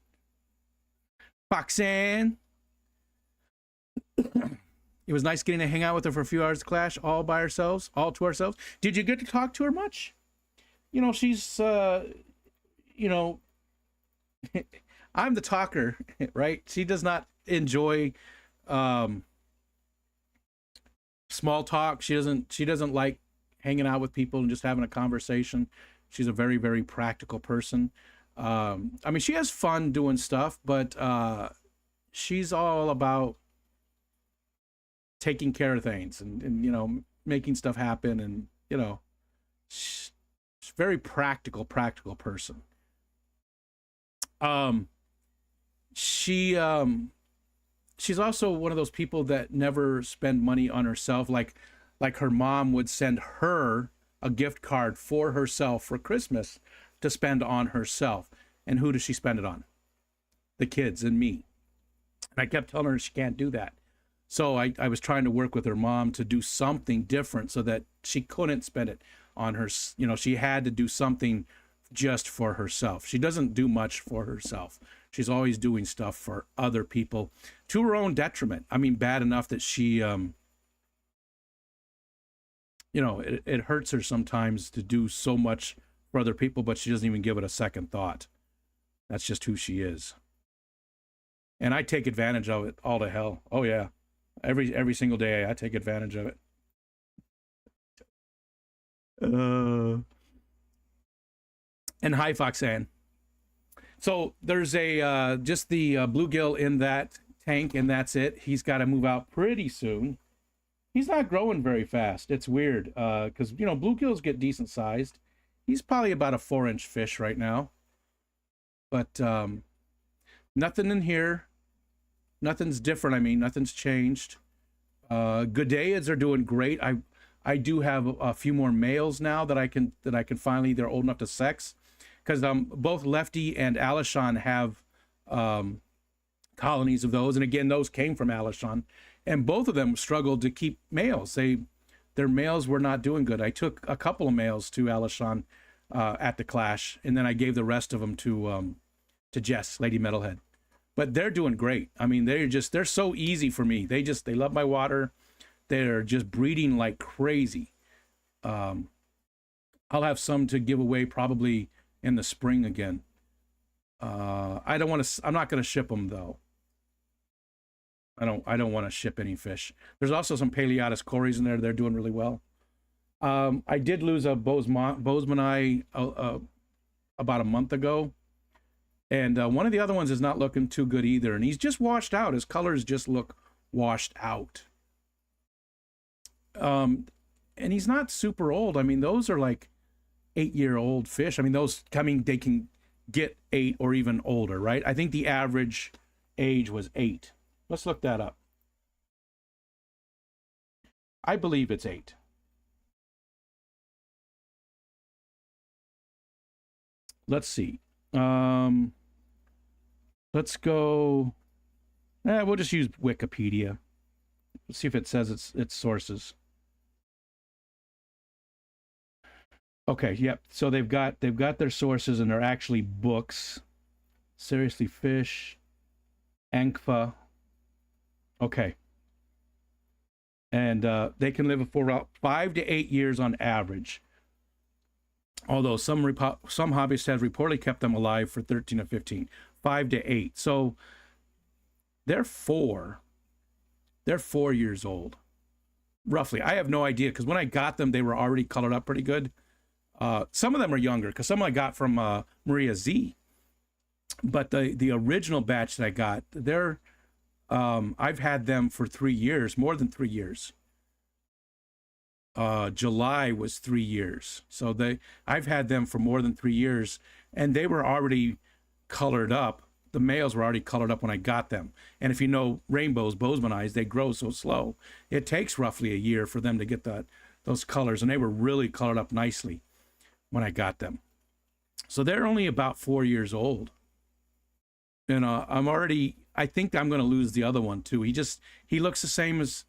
Foxanne. It was nice getting to hang out with her for a few hours of clash, all by ourselves, all to ourselves. Did you get to talk to her much? You know, she's, you know, I'm the talker, right? She does not enjoy um, small talk. She doesn't like hanging out with people and just having a conversation. She's a very, very practical person. I mean, she has fun doing stuff, but she's all about taking care of things and you know, making stuff happen, and you know, she's a very practical person. Um, she she's also one of those people that never spend money on herself. Like her mom would send her a gift card for herself for Christmas to spend on herself. And who does she spend it on? The kids and me. And I kept telling her she can't do that. So I was trying to work with her mom to do something different so that she couldn't spend it on her. You know, she had to do something just for herself. She doesn't do much for herself. She's always doing stuff for other people to her own detriment. I mean, bad enough that she, you know, it hurts her sometimes to do so much for other people, but she doesn't even give it a second thought. That's just who she is. And I take advantage of it all to hell. Oh yeah. Every single day I take advantage of it. And hi, Foxanne. So there's a just the bluegill in that tank, and that's it. He's got to move out pretty soon. He's not growing very fast. It's weird because you know, bluegills get decent sized. He's probably about a 4-inch fish right now, but nothing in here. Nothing's different. I mean, nothing's changed. Goodeids are doing great. I do have a few more males now that I can finally, they're old enough to sex, because both Lefty and Alishon have colonies of those, and again, those came from Alishon, and both of them struggled to keep males. Their males were not doing good. I took a couple of males to Alishon at the clash, and then I gave the rest of them to Jess, Lady Metalhead. But they're doing great. I mean, they're so easy for me. They love my water. They're just breeding like crazy. I'll have some to give away probably in the spring again. I don't want to. I'm not going to ship them though. I don't want to ship any fish. There's also some Paleatus cories in there. They're doing really well. I did lose a Bozemanai about a month ago. And one of the other ones is not looking too good either. And he's just washed out. His colors just look washed out. And he's not super old. I mean, those are like 8-year-old fish. I mean, they can get 8 or even older, right? I think the average age was 8. Let's look that up. I believe it's 8. Let's see. Let's go. We'll just use Wikipedia. Let's see if it says its sources. Okay, yep. So they've got their sources, and they're actually books. Seriously, fish, Ankfa. Okay. And they can live for about 5 to 8 years on average. Although some hobbyists have reportedly kept them alive for 13 or 15, 5 to 8. So they're 4 years old, roughly. I have no idea, because when I got them, they were already colored up pretty good. Some of them are younger, because some I got from Maria Z. But the original batch that I got, I've had them for 3 years, more than 3 years. July was 3 years. So I've had them for more than 3 years, and they were already colored up. The males were already colored up when I got them. And if you know rainbows, Bozemanais, they grow so slow. It takes roughly a year for them to get those colors, and they were really colored up nicely when I got them. So they're only about 4 years old. And I think I'm going to lose the other one too. He looks the same as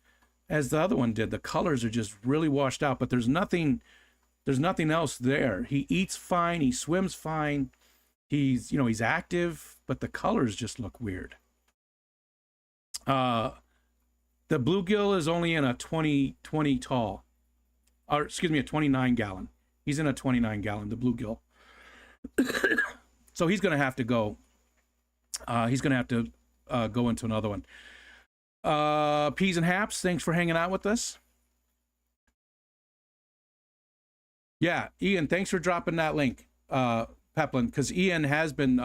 the other one did. The colors are just really washed out, but there's nothing else there. He eats fine, he swims fine, he's active, but the colors just look weird. The bluegill is only in a 20 tall, or excuse me, a 29 gallon. He's in a 29 gallon, the bluegill. So he's going to have to go. He's going to have to go into another one. Peas and Haps, thanks for hanging out with us. Yeah, Ian, thanks for dropping that link, Peplin, because Ian has been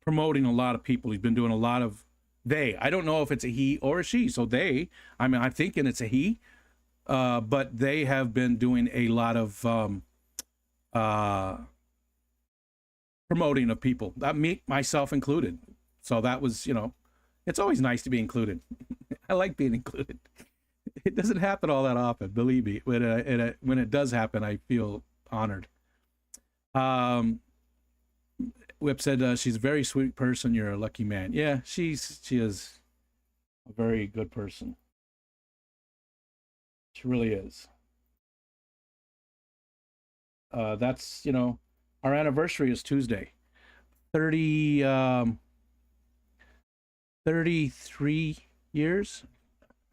promoting a lot of people. He's been doing a lot of I don't know if it's a he or a she. So I mean, I'm thinking it's a he, but they have been doing a lot of promoting of people, myself included. So that was, it's always nice to be included. I like being included. It doesn't happen all that often, believe me. When it does happen, I feel honored. Whip said she's a very sweet person. You're a lucky man. Yeah, she is a very good person. She really is. That's, our anniversary is Tuesday. 33 years.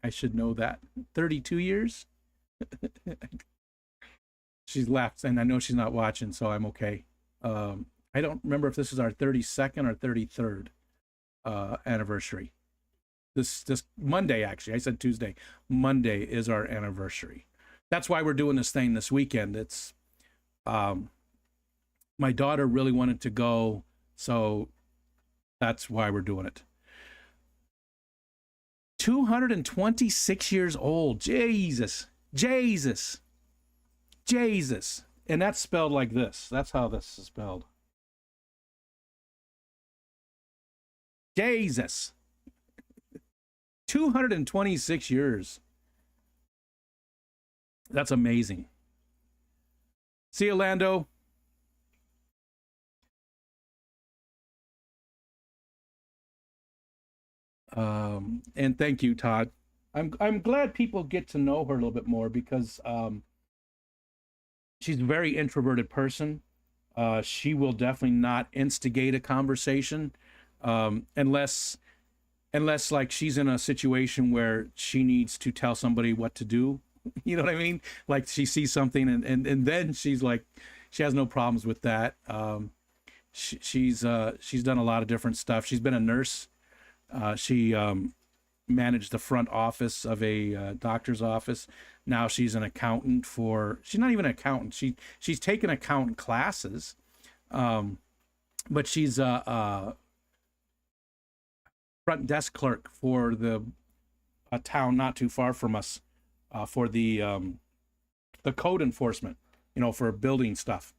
I should know that. 32 years. She's left, and I know she's not watching, so I'm okay. I don't remember if this is our 32nd or 33rd anniversary. This Monday, actually. I said Tuesday. Monday is our anniversary. That's why we're doing this thing this weekend. It's my daughter really wanted to go, so that's why we're doing it. 226 years old. Jesus. And that's spelled like this. That's how this is spelled. Jesus. 226 years. That's amazing. See you, Lando. And thank you, Todd. I'm glad people get to know her a little bit more, because she's a very introverted person. She will definitely not instigate a conversation unless like she's in a situation where she needs to tell somebody what to do. You know what I mean? Like she sees something and then she's like, she has no problems with that. She's done a lot of different stuff. She's been a nurse. She managed the front office of a doctor's office. Now she's an accountant she's not even an accountant. She's taken accountant classes, but she's a front desk clerk for a town not too far from us, for the code enforcement, for building stuff.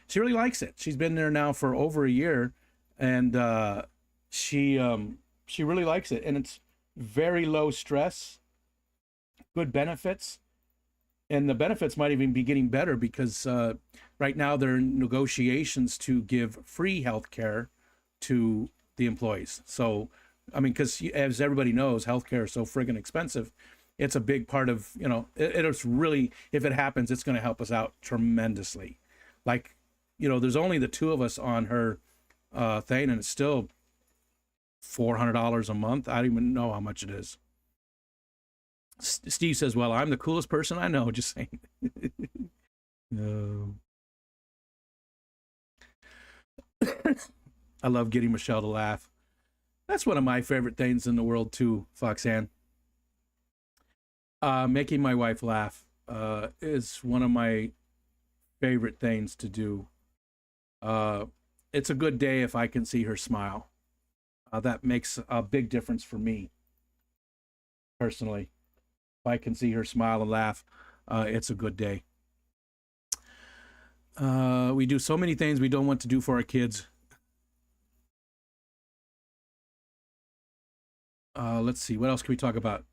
She really likes it. She's been there now for over a year, and she really likes it, and it's very low stress, good benefits, and the benefits might even be getting better, because right now there are negotiations to give free health care to the employees. So, I mean, because as everybody knows, healthcare is so friggin' expensive. It's a big part of, it's really, if it happens, it's going to help us out tremendously. Like, there's only the two of us on her thing, and it's still $400 a month. I don't even know how much it is. Steve says, well, I'm the coolest person I know. Just saying. No. I love getting Michelle to laugh. That's one of my favorite things in the world too, Foxanne. Making my wife laugh is one of my favorite things to do. It's a good day if I can see her smile. That makes a big difference for me, personally. If I can see her smile and laugh, it's a good day. We do so many things we don't want to do for our kids. Let's see, what else can we talk about?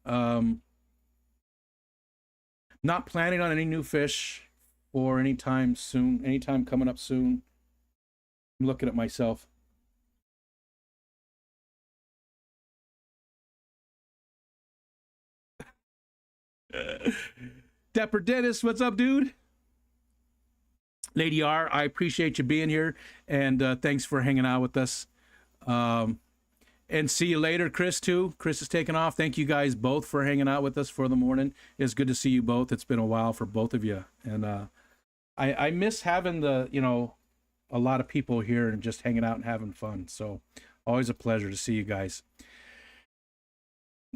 Not planning on any new fish for anytime soon, anytime coming up soon. I'm looking at myself. Dapper Dennis, what's up, dude? Lady R, I appreciate you being here, and thanks for hanging out with us. And see you later, Chris, too. Chris is taking off. Thank you guys both for hanging out with us for the morning. It's good to see you both. It's been a while for both of you. And I miss having a lot of people here and just hanging out and having fun. So always a pleasure to see you guys.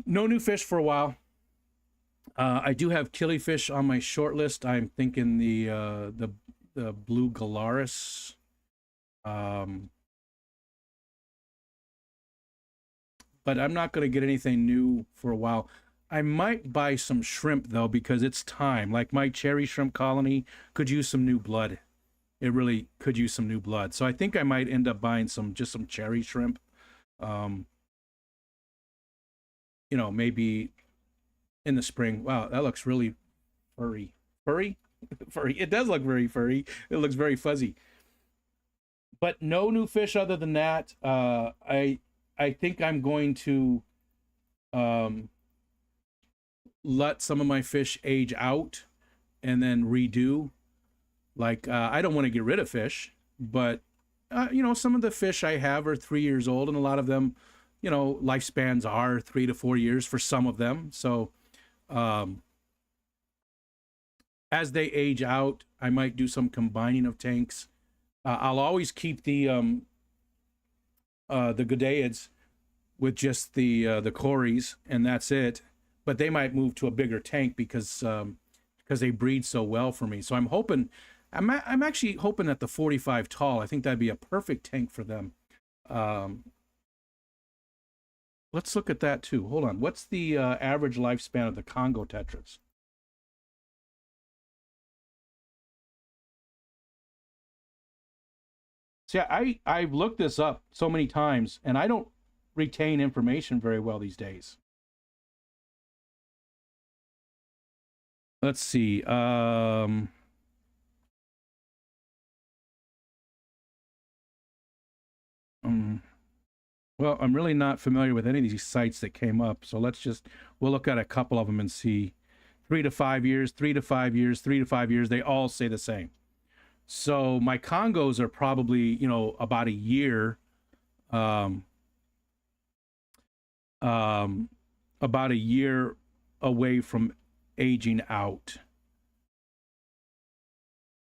No new fish for a while. I do have killifish on my short list. I'm thinking the blue Galaris. But I'm not going to get anything new for a while. I might buy some shrimp, though, because it's time. Like my cherry shrimp colony could use some new blood. It really could use some new blood. So I think I might end up buying just some cherry shrimp. Maybe in the spring. Wow, that looks really furry. Furry? Furry. It does look very furry. It looks very fuzzy. But no new fish other than that. I think I'm going to let some of my fish age out and then redo. Like, I don't want to get rid of fish, but, some of the fish I have are 3 years old, and a lot of them, lifespans are 3 to 4 years for some of them. So as they age out, I might do some combining of tanks. I'll always keep the Gudaids with just the Cories, and that's it. But they might move to a bigger tank because they breed so well for me. So I'm actually hoping at the 45 tall. I think that'd be a perfect tank for them. Let's look at that too. Hold on. What's the average lifespan of the Congo tetras? See, I've looked this up so many times, and I don't retain information very well these days. Let's see. Well, I'm really not familiar with any of these sites that came up, so we'll look at a couple of them and see. 3 to 5 years, 3 to 5 years, 3 to 5 years, they all say the same. So my Congos are probably, about a year, about a year away from aging out.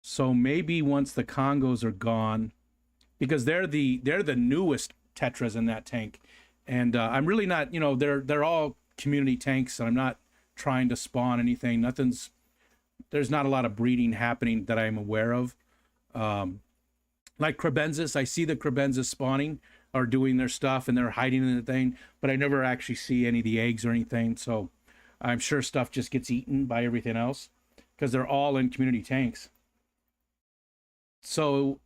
So maybe once the Congos are gone, because they're the newest tetras in that tank, and I'm really not, they're all community tanks, and I'm not trying to spawn anything. There's not a lot of breeding happening that I'm aware of. Like Crebensis, I see the Crebensis spawning or doing their stuff, and they're hiding in the thing, but I never actually see any of the eggs or anything. So I'm sure stuff just gets eaten by everything else because they're all in community tanks. So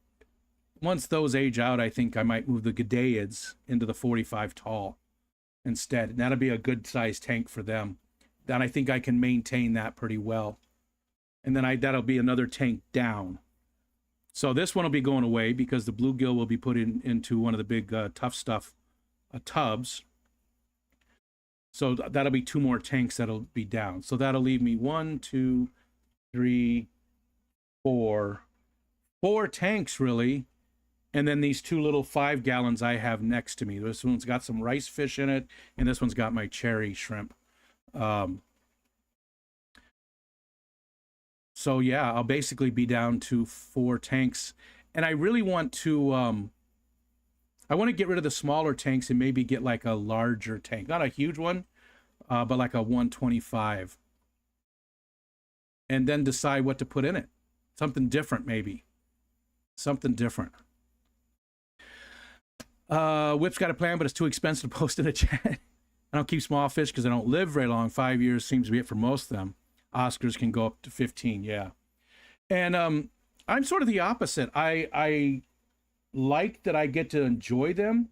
once those age out, I think I might move the Gudaids into the 45 tall instead. And that'll be a good sized tank for them. Then I think I can maintain that pretty well. And then that'll be another tank down. So this one will be going away because the bluegill will be put into one of the big tough stuff tubs. So that'll be 2 more tanks that'll be down. So that'll leave me 1, 2, 3, 4 tanks really. And then these 2 little 5 gallons I have next to me. This one's got some rice fish in it, and this one's got my cherry shrimp. So yeah, I'll basically be down to 4 tanks. And I really want to, I want to get rid of the smaller tanks and maybe get like a larger tank. Not a huge one, but like a 125. And then decide what to put in it. Something different maybe. Something different. Whip's got a plan, but it's too expensive to post in the chat. I don't keep small fish because I don't live very long. 5 years seems to be it for most of them. Oscars can go up to 15, yeah. And I'm sort of the opposite. I like that I get to enjoy them,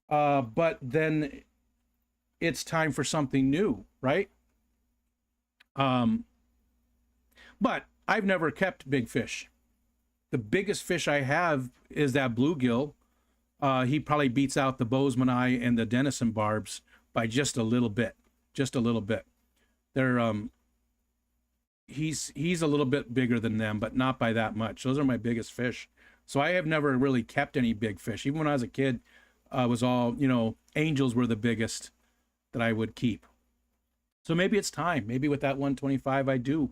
but then it's time for something new, right? But I've never kept big fish. The biggest fish I have is that bluegill. He probably beats out the Bozeman and the Denison barbs by just a little bit. Just a little bit. They're he's a little bit bigger than them, but not by that much. Those are my biggest fish. So I have never really kept any big fish. Even when I was a kid, was all, you know, angels were the biggest that I would keep. So maybe it's time. Maybe with that 125, I do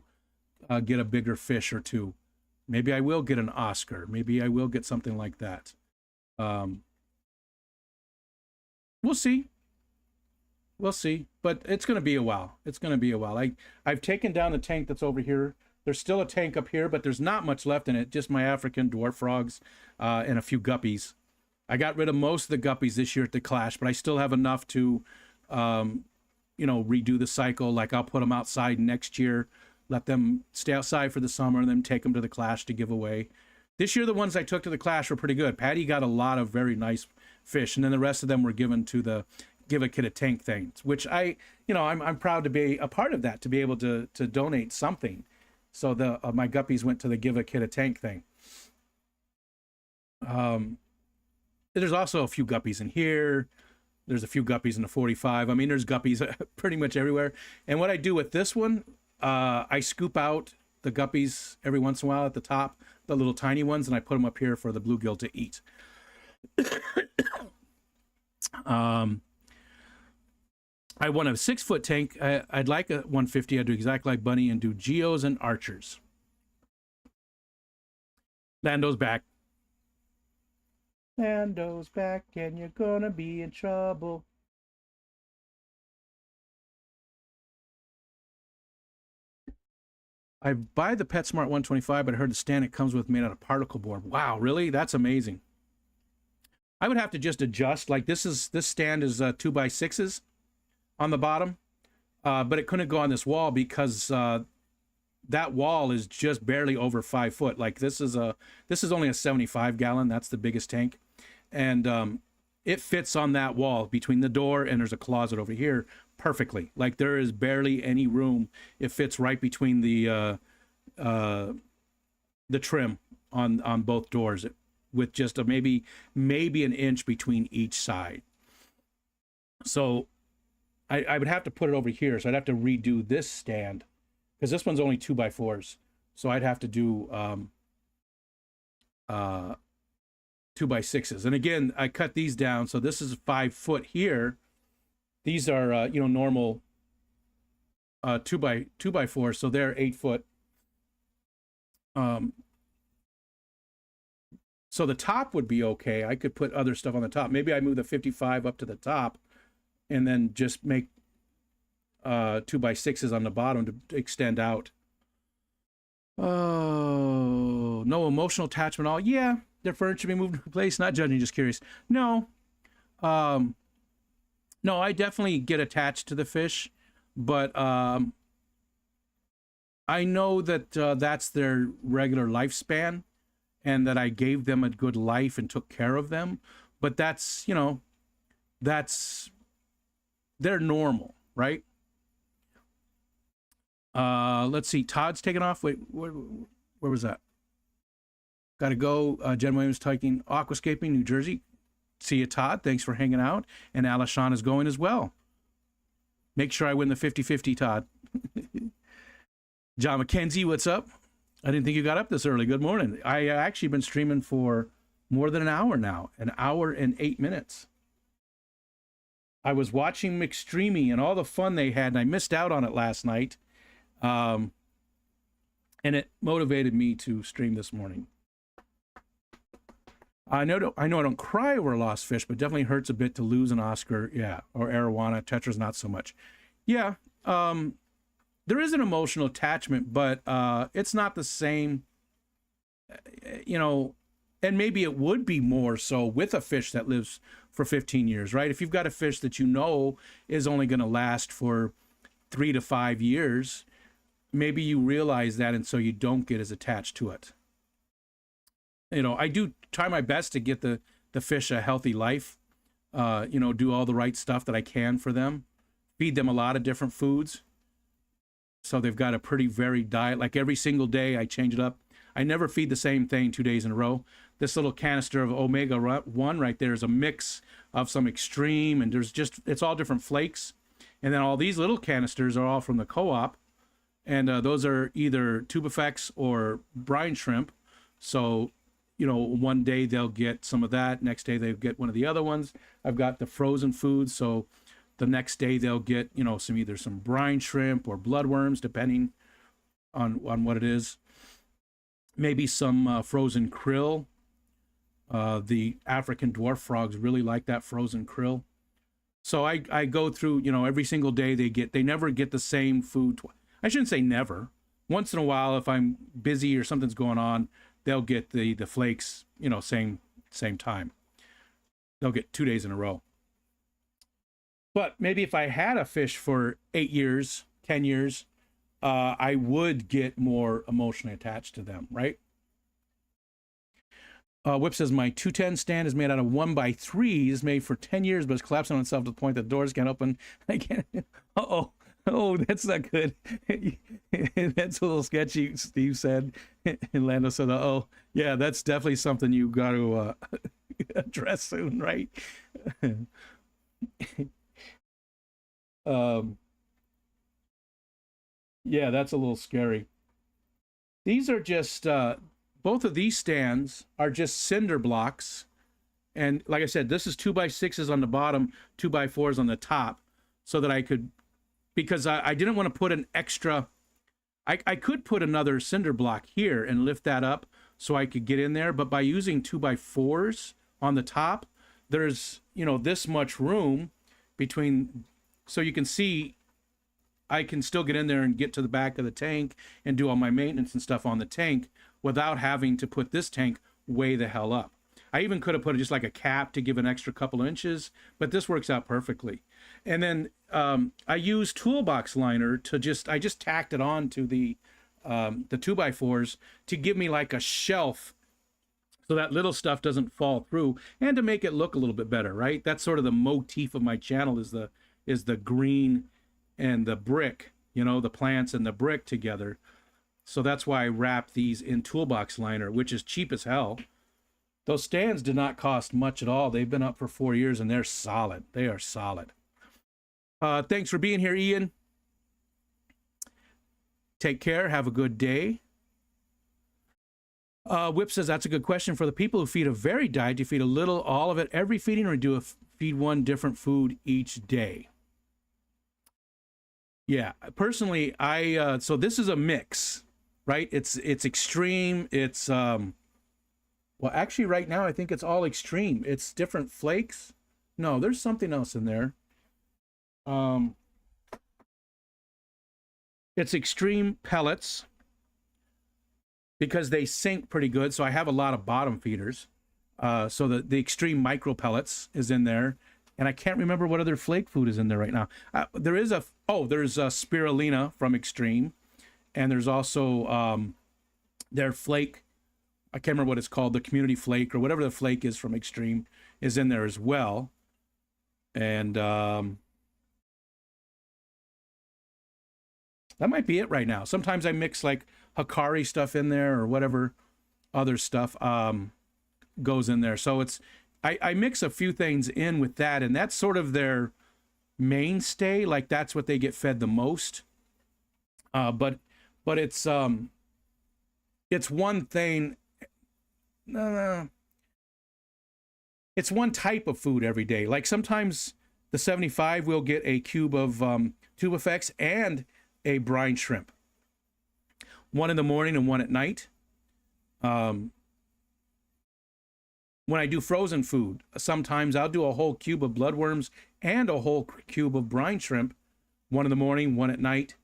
get a bigger fish or two. Maybe I will get an Oscar. Maybe I will get something like that. We'll see. We'll see. But it's going to be a while. It's going to be a while. I've taken down the tank that's over here. There's still a tank up here, but there's not much left in it. Just my African dwarf frogs and a few guppies. I got rid of most of the guppies this year at the Clash, but I still have enough to, you know, redo the cycle. Like I'll put them outside next year, let them stay outside for the summer, and then take them to the Clash to give away. This year, the ones I took to the Clash were pretty good. Patty got a lot of very nice fish, and then the rest of them were given to the Give a Kid a Tank things, which I'm proud to be a part of that, to be able to donate something. So my guppies went to the Give a Kid a Tank thing. There's also a few guppies in here. There's a few guppies in the 45. I mean, there's guppies pretty much everywhere. And what I do with this one, I scoop out the guppies every once in a while at the top, the little tiny ones, and I put them up here for the bluegill to eat. I want a 6-foot tank. I'd like a 150. I'd do exactly like Bunny and do geos and archers. Lando's back. Lando's back, and you're gonna be in trouble. I buy the PetSmart 125, but I heard the stand it comes with made out of particle board. Wow, really? That's amazing. I would have to just adjust. Like this stand is 2x6s on the bottom, but it couldn't go on this wall because that wall is just barely over 5 foot. Like this is only a 75 gallon. That's the biggest tank, and it fits on that wall between the door and there's a closet over here perfectly. Like there is barely any room. It fits right between the trim on both doors, with just a maybe an inch between each side. So I would have to put it over here. So I'd have to redo this stand because this one's only 2x4s. So I'd have to do 2x6s. And again, I cut these down. So this is 5 foot here. These are, normal 2x4s. So they're 8 foot. So the top would be okay. I could put other stuff on the top. Maybe I move the 55 up to the top and then just make 2x6s on the bottom to extend out. Oh, no emotional attachment at all. Yeah, their furniture be moved to place. Not judging, just curious. No. No, I definitely get attached to the fish, but I know that that's their regular lifespan and that I gave them a good life and took care of them. But that's, they're normal, right? Let's see. Todd's taking off. Wait, where was that? Got to go. Jen Williams taking Aquascaping, New Jersey. See you, Todd. Thanks for hanging out. And Alishan is going as well. Make sure I win the 50-50, Todd. John McKenzie, what's up? I didn't think you got up this early. Good morning. I actually been streaming for more than an hour now. An hour and 8 minutes. I was watching McStreamy and all the fun they had, and I missed out on it last night. And it motivated me to stream this morning. I know I don't cry over a lost fish, but definitely hurts a bit to lose an Oscar, yeah, or arowana. Tetra's not so much. Yeah, there is an emotional attachment, but it's not the same, and maybe it would be more so with a fish that lives for 15 years, right? If you've got a fish that is only going to last for 3 to 5 years, maybe you realize that, and so you don't get as attached to it. I do try my best to get the fish a healthy life, do all the right stuff that I can for them, feed them a lot of different foods. So they've got a pretty varied diet. Like every single day I change it up. I never feed the same thing 2 days in a row. This little canister of omega-1 right there is a mix of some extreme, and it's all different flakes. And then all these little canisters are all from the co-op. And those are either tubifex or brine shrimp. So, you know, one day they'll get some of that, next day they'll get one of the other ones. I've got the frozen foods, so the next day they'll get, you know, either some brine shrimp or bloodworms, depending on what it is. Maybe some frozen krill. The African dwarf frogs really like that frozen krill. So I go through, you know, every single day they never get the same food. I shouldn't say never. Once in a while, if I'm busy or something's going on, they'll get the flakes, you know, same time. They'll get 2 days in a row. But maybe if I had a fish for 8 years, 10 years, I would get more emotionally attached to them, right? Whip says, my 210 stand is made out of 1x3s, made for 10 years, but it's collapsing on itself to the point that the doors can't open. I can't. Uh-oh. Oh, that's not good. That's a little sketchy, Steve said. And Lando said, uh-oh. Yeah, that's definitely something you got to address soon, right? Yeah, that's a little scary. These are just... both of these stands are just cinder blocks. And like I said, this is 2x6s on the bottom, 2x4s on the top, so that I could, because I didn't want to put an extra, I could put another cinder block here and lift that up so I could get in there. But by using 2x4s on the top, there's, you know, this much room between, so you can see I can still get in there and get to the back of the tank and do all my maintenance and stuff on the tank without having to put this tank way the hell up. I even could have put it just like a cap to give an extra couple of inches, but this works out perfectly. And then I used toolbox liner to I just tacked it on to the 2x4s to give me like a shelf so that little stuff doesn't fall through, and to make it look a little bit better, right? That's sort of the motif of my channel, is the green and the brick, you know, the plants and the brick together. So that's why I wrap these in toolbox liner, which is cheap as hell. Those stands did not cost much at all. They've been up for 4 years and they're solid. They are solid. Thanks for being here, Ian. Take care. Have a good day. Whip says, that's a good question. For the people who feed a varied diet, do you feed a little, all of it, every feeding, or do you feed one different food each day? Yeah, personally, so this is a mix. Right? It's extreme. It's, well, actually right now, I think it's all extreme. It's different flakes. No, there's something else in there. It's extreme pellets because they sink pretty good. So I have a lot of bottom feeders. So the extreme micro pellets is in there. And I can't remember what other flake food is in there right now. There's a spirulina from Extreme. And there's also their flake, I can't remember what it's called, the community flake or whatever the flake is from Extreme is in there as well. And that might be it right now. Sometimes I mix like Hikari stuff in there or whatever other stuff goes in there. So I mix a few things in with that, and that's sort of their mainstay. Like that's what they get fed the most. But it's one thing. It's one type of food every day. Like sometimes the 75 will get a cube of tube effects and a brine shrimp. One in the morning and one at night. When I do frozen food, sometimes I'll do a whole cube of bloodworms and a whole cube of brine shrimp. One in the morning, one at night.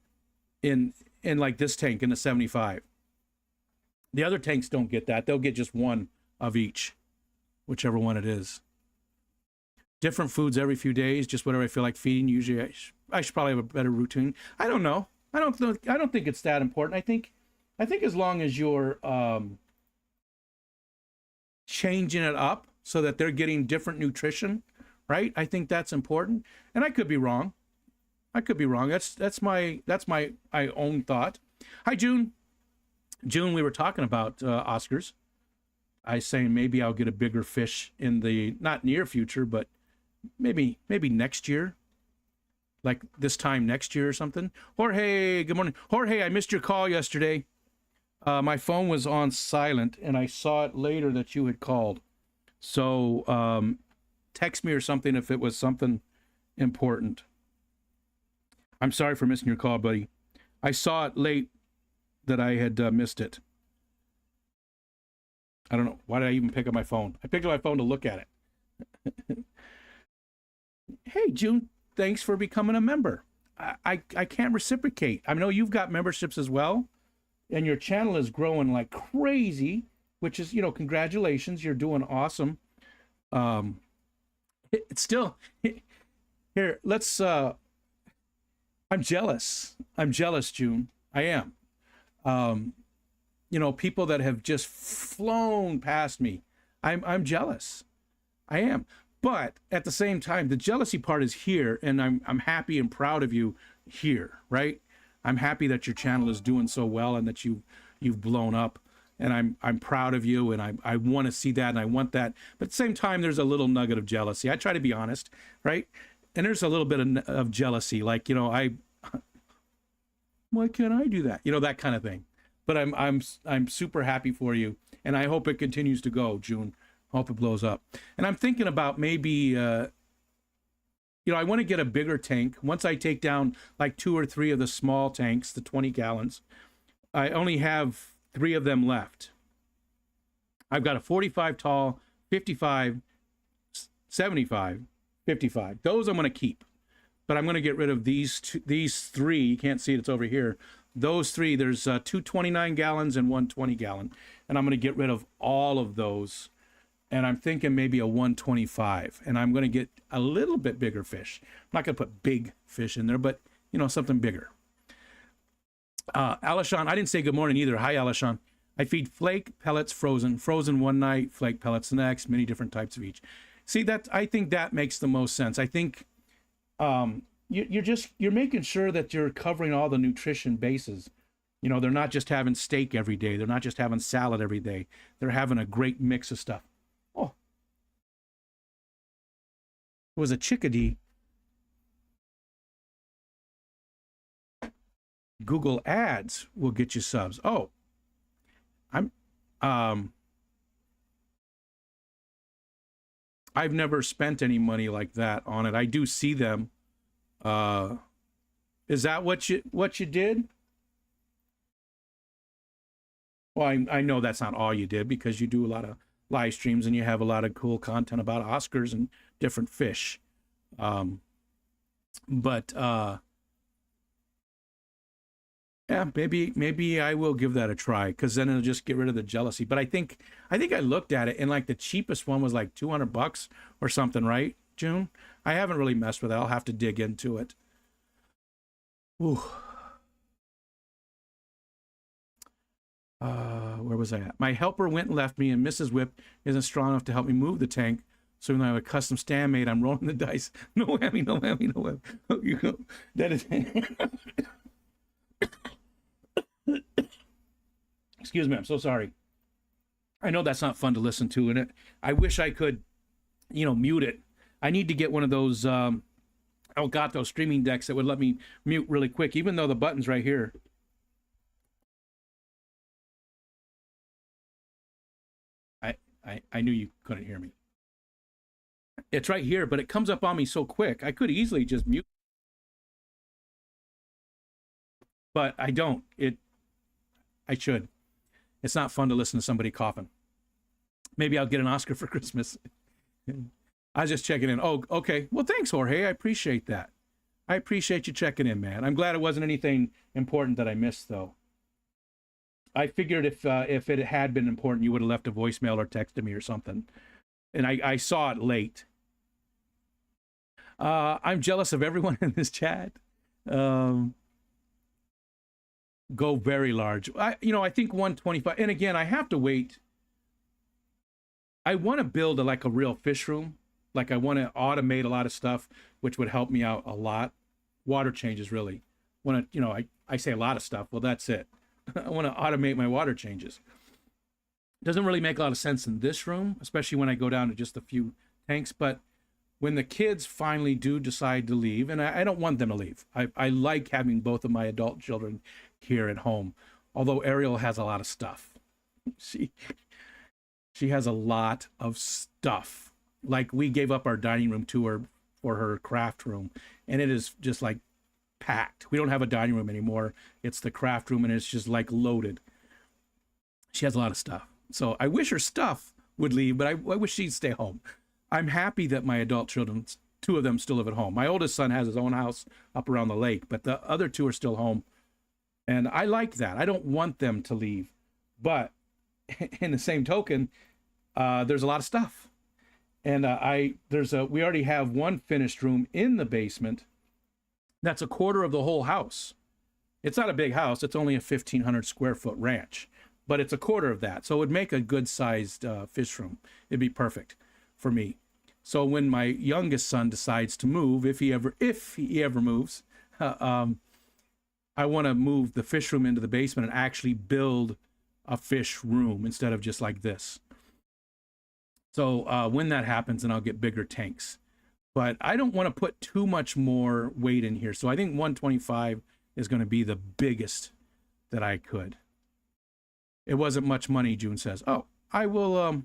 In like this tank in the 75. The other tanks don't get that. They'll get just one of each, whichever one it is. Different foods every few days, just whatever I feel like feeding. Usually I should probably have a better routine. I don't know. I don't think it's that important. I think as long as you're changing it up so that they're getting different nutrition, right? I think that's important. And I could be wrong. That's my own thought. Hi, June. June, we were talking about Oscars. I saying maybe I'll get a bigger fish in the not near future, but maybe next year, like this time next year or something. Jorge, good morning. Jorge, I missed your call yesterday. My phone was on silent, and I saw it later that you had called. So text me or something if it was something important. I'm sorry for missing your call, buddy. I saw it late that I had missed it. I don't know. Why did I even pick up my phone? I picked up my phone to look at it. Hey, June, thanks for becoming a member. I can't reciprocate. I know you've got memberships as well, and your channel is growing like crazy, which is, congratulations. You're doing awesome. It's still, here, let's, I'm jealous. I'm jealous, June. I am. People that have just flown past me. I'm jealous. I am. But at the same time, the jealousy part is here, and I'm happy and proud of you here, right? I'm happy that your channel is doing so well and that you've blown up, and I'm proud of you, and I want to see that, and I want that. But at the same time, there's a little nugget of jealousy. I try to be honest, right? And there's a little bit of jealousy, like, why can't I do that? That kind of thing. But I'm super happy for you, and I hope it continues to go, June. Hope it blows up. And I'm thinking about maybe, I want to get a bigger tank. Once I take down like 2 or 3 of the small tanks, the 20 gallons, I only have 3 of them left. I've got a 45 tall, 55, 75, 55. Those I'm going to keep. But I'm going to get rid of these 3. You can't see it. It's over here. Those 3, there's 2 29 gallons and 1 20 gallon. And I'm going to get rid of all of those. And I'm thinking maybe a 125. And I'm going to get a little bit bigger fish. I'm not going to put big fish in there, but, something bigger. Alishon, I didn't say good morning either. Hi, Alishon. I feed flake, pellets, frozen. Frozen one night, flake pellets the next, many different types of each. See, I think that makes the most sense. I think you're making sure that you're covering all the nutrition bases. They're not just having steak every day. They're not just having salad every day. They're having a great mix of stuff. Oh, it was a chickadee. Google Ads will get you subs. Oh, I've never spent any money like that on it. I do see them. Is that what you did? Well, I know that's not all you did, because you do a lot of live streams and you have a lot of cool content about Oscars and different fish. Yeah, maybe I will give that a try, because then it'll just get rid of the jealousy. But I think I looked at it, and like the cheapest one was like $200 or something, right, June? I haven't really messed with it. I'll have to dig into it. Ooh. Where was I at? My helper went and left me, and Mrs. Whip isn't strong enough to help me move the tank. So when I have a custom stand made, I'm rolling the dice. No whammy, no whammy, no whammy. That is... Excuse me, I'm so sorry. I know that's not fun to listen to, and I wish I could, mute it. I need to get one of those Elgato streaming decks that would let me mute really quick, even though the button's right here. I knew you couldn't hear me. It's right here, but it comes up on me so quick. I could easily just mute, but I don't. I should. It's not fun to listen to somebody coughing. Maybe I'll get an Oscar for Christmas. I was just checking in. Oh, okay. Well, thanks, Jorge. I appreciate that. I appreciate you checking in, man. I'm glad it wasn't anything important that I missed, though. I figured if it had been important, you would have left a voicemail or texted me or something. And I saw it late. I'm jealous of everyone in this chat. Go very large. I think 125. And again, I have to wait. I want to build a real fish room. Like, I want to automate a lot of stuff, which would help me out a lot. Water changes, really. I say a lot of stuff. Well, that's it. I want to automate my water changes. Doesn't really make a lot of sense in this room, especially when I go down to just a few tanks. But when the kids finally do decide to leave, and I don't want them to leave. I like having both of my adult children here at home. Although Ariel has a lot of stuff. She she has a lot of stuff. Like, we gave up our dining room to her for her craft room, and it is just like packed. We don't have a dining room anymore. It's the craft room, and it's just like loaded. She has a lot of stuff. So I wish her stuff would leave, but I wish she'd stay home. I'm happy that my adult children, two of them, still live at home. My oldest son has his own house up around the lake, but the other two are still home. And I like that. I don't want them to leave. But in the same token, there's a lot of stuff. And we already have one finished room in the basement. That's a quarter of the whole house. It's not a big house. It's only a 1,500 square foot ranch, but it's a quarter of that. So it would make a good sized fish room. It'd be perfect for me. So when my youngest son decides to move, if he ever moves, I want to move the fish room into the basement and actually build a fish room instead of just like this. So when that happens, then I'll get bigger tanks. But I don't want to put too much more weight in here. So I think 125 is going to be the biggest that I could. It wasn't much money, June says. Oh, I will,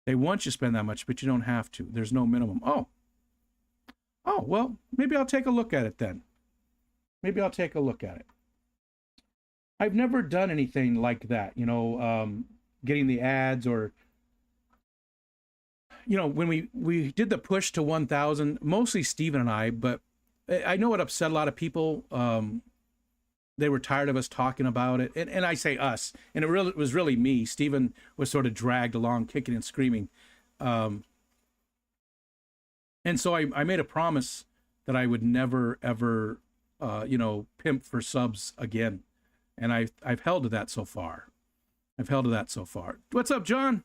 they want you to spend that much, but you don't have to. There's no minimum. Oh, well, maybe I'll take a look at it then. Maybe I'll take a look at it. I've never done anything like that, you know, getting the ads or, you know, when we did the push to 1,000, mostly Steven and I, but I know it upset a lot of people. They were tired of us talking about it. And I say us, and it was really me. Steven was sort of dragged along, kicking and screaming. And so I made a promise that I would never, ever, you know, pimp for subs again. And I've held to that so far. What's up, John?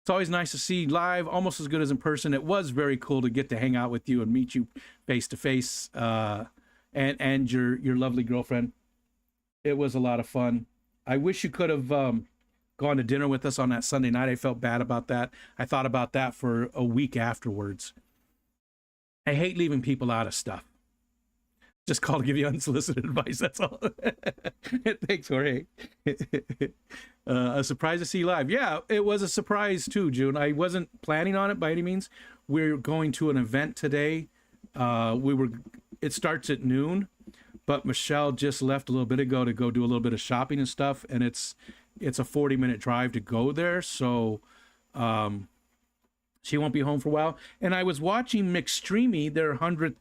It's always nice to see live, almost as good as in person. It was very cool to get to hang out with you and meet you face to face, and your lovely girlfriend. It was a lot of fun. I wish you could have gone to dinner with us on that Sunday night. I felt bad about that. I thought about that for a week afterwards. I hate leaving people out of stuff. Just call to give you unsolicited advice, that's all. Thanks, Jorge. A surprise to see you live. Yeah, it was a surprise too, June. I wasn't planning on it by any means. We're going to an event today. It starts at noon, but Michelle just left a little bit ago to go do a little bit of shopping and stuff, and it's a 40-minute drive to go there, so she won't be home for a while. And I was watching McStreamy, their 100th,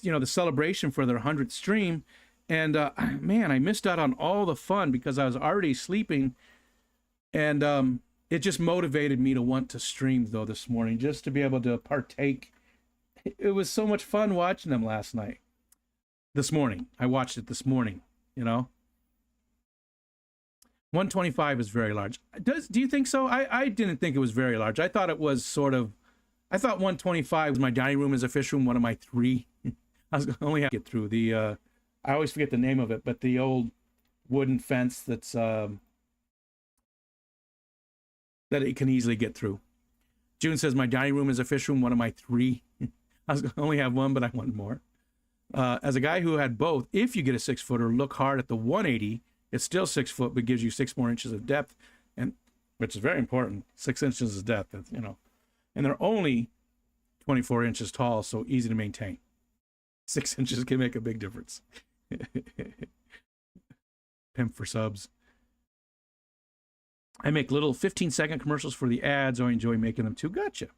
you know, the celebration for their 100th stream, and man, I missed out on all the fun because I was already sleeping, and it just motivated me to want to stream though this morning, just to be able to partake. It was so much fun watching them last night. This morning, I watched it this morning, you know. 125 is very large. Do you think so? I didn't think it was very large. I thought it was sort of, I thought 125 was my dining room as a fish room, one of my three. I was only have to get through the, I always forget the name of it, but the old wooden fence that's, that it can easily get through. June says, my dining room is a fish room, one of my three. I was only have one, but I want more. As a guy who had both, if you get a 6-footer, look hard at the 180. It's still 6 foot, but gives you 6 more inches of depth, and which is very important. 6 inches of depth, you know, and they're only 24 inches tall, so easy to maintain. 6 inches can make a big difference. Pimp for subs. I make little 15-second commercials for the ads. I enjoy making them too. Gotcha.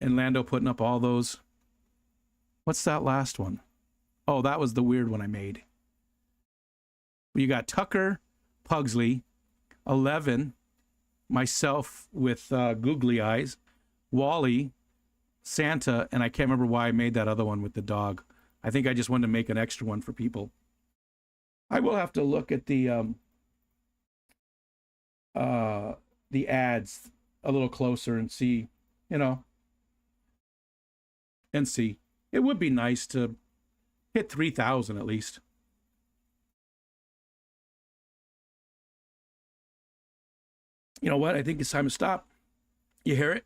And Lando putting up all those. What's that last one? Oh, that was the weird one I made. You got Tucker, Pugsley, 11, myself with googly eyes, Wally, Santa, and I can't remember why I made that other one with the dog. I think I just wanted to make an extra one for people. I will have to look at the ads a little closer and see, you know, and see. It would be nice to hit 3,000 at least. You know what? I think it's time to stop. You hear it?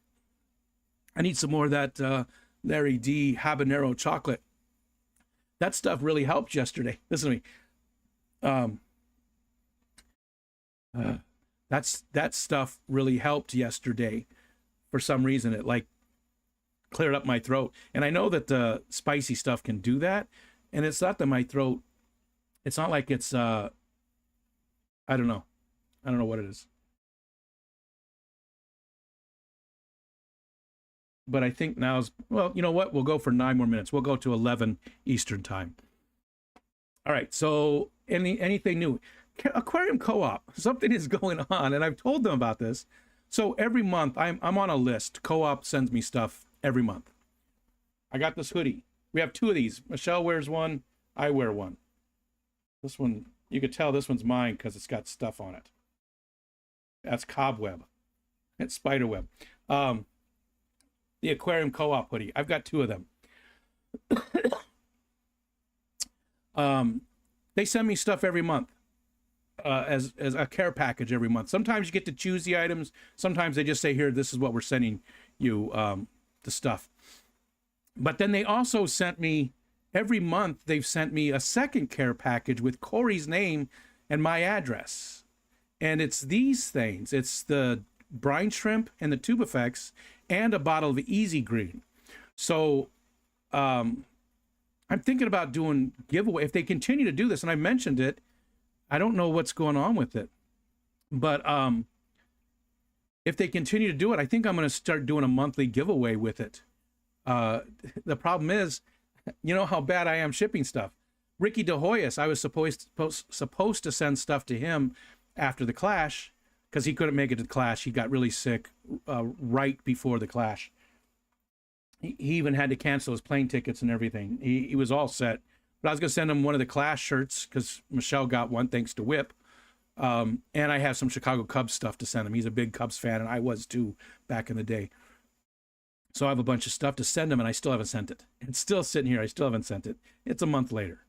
I need some more of that Larry D habanero chocolate. that stuff really helped yesterday. Listen to me. Um, that stuff really helped yesterday. For some reason, it like cleared up my throat. And I know that the spicy stuff can do that. And it's not that my throat, it's not like it's, I don't know. I don't know what it is. But I think now's, well, you know what? We'll go for 9 more minutes. We'll go to 11 Eastern time. All right. So anything new? Aquarium Co-op, something is going on. And I've told them about this. So every month I'm on a list. Co-op sends me stuff every month. I got this hoodie. We have 2 of these. Michelle wears one. I wear one. This one, you could tell this one's mine because it's got stuff on it. That's cobweb. It's spiderweb. The Aquarium Co-op hoodie. I've got 2 of them. They send me stuff every month. As a care package every month. Sometimes you get to choose the items. Sometimes they just say, here, this is what we're sending you, the stuff. But then they also sent me, every month, they've sent me a second care package with Corey's name and my address. And it's these things. It's the brine shrimp and the tube effects and a bottle of Easy Green. So I'm thinking about doing giveaway. If they continue to do this, and I mentioned it, I don't know what's going on with it, but if they continue to do it, I think I'm going to start doing a monthly giveaway with it. The problem is, you know how bad I am shipping stuff. Ricky DeHoyas, I was supposed to send stuff to him after the Clash because he couldn't make it to the Clash. He got really sick right before the Clash. He even had to cancel his plane tickets and everything. He was all set. But I was going to send him one of the Clash shirts because Michelle got one thanks to Whip. And I have some Chicago Cubs stuff to send him. He's a big Cubs fan, and I was too back in the day. So I have a bunch of stuff to send him, and I still haven't sent it. It's still sitting here. I still haven't sent it. It's a month later.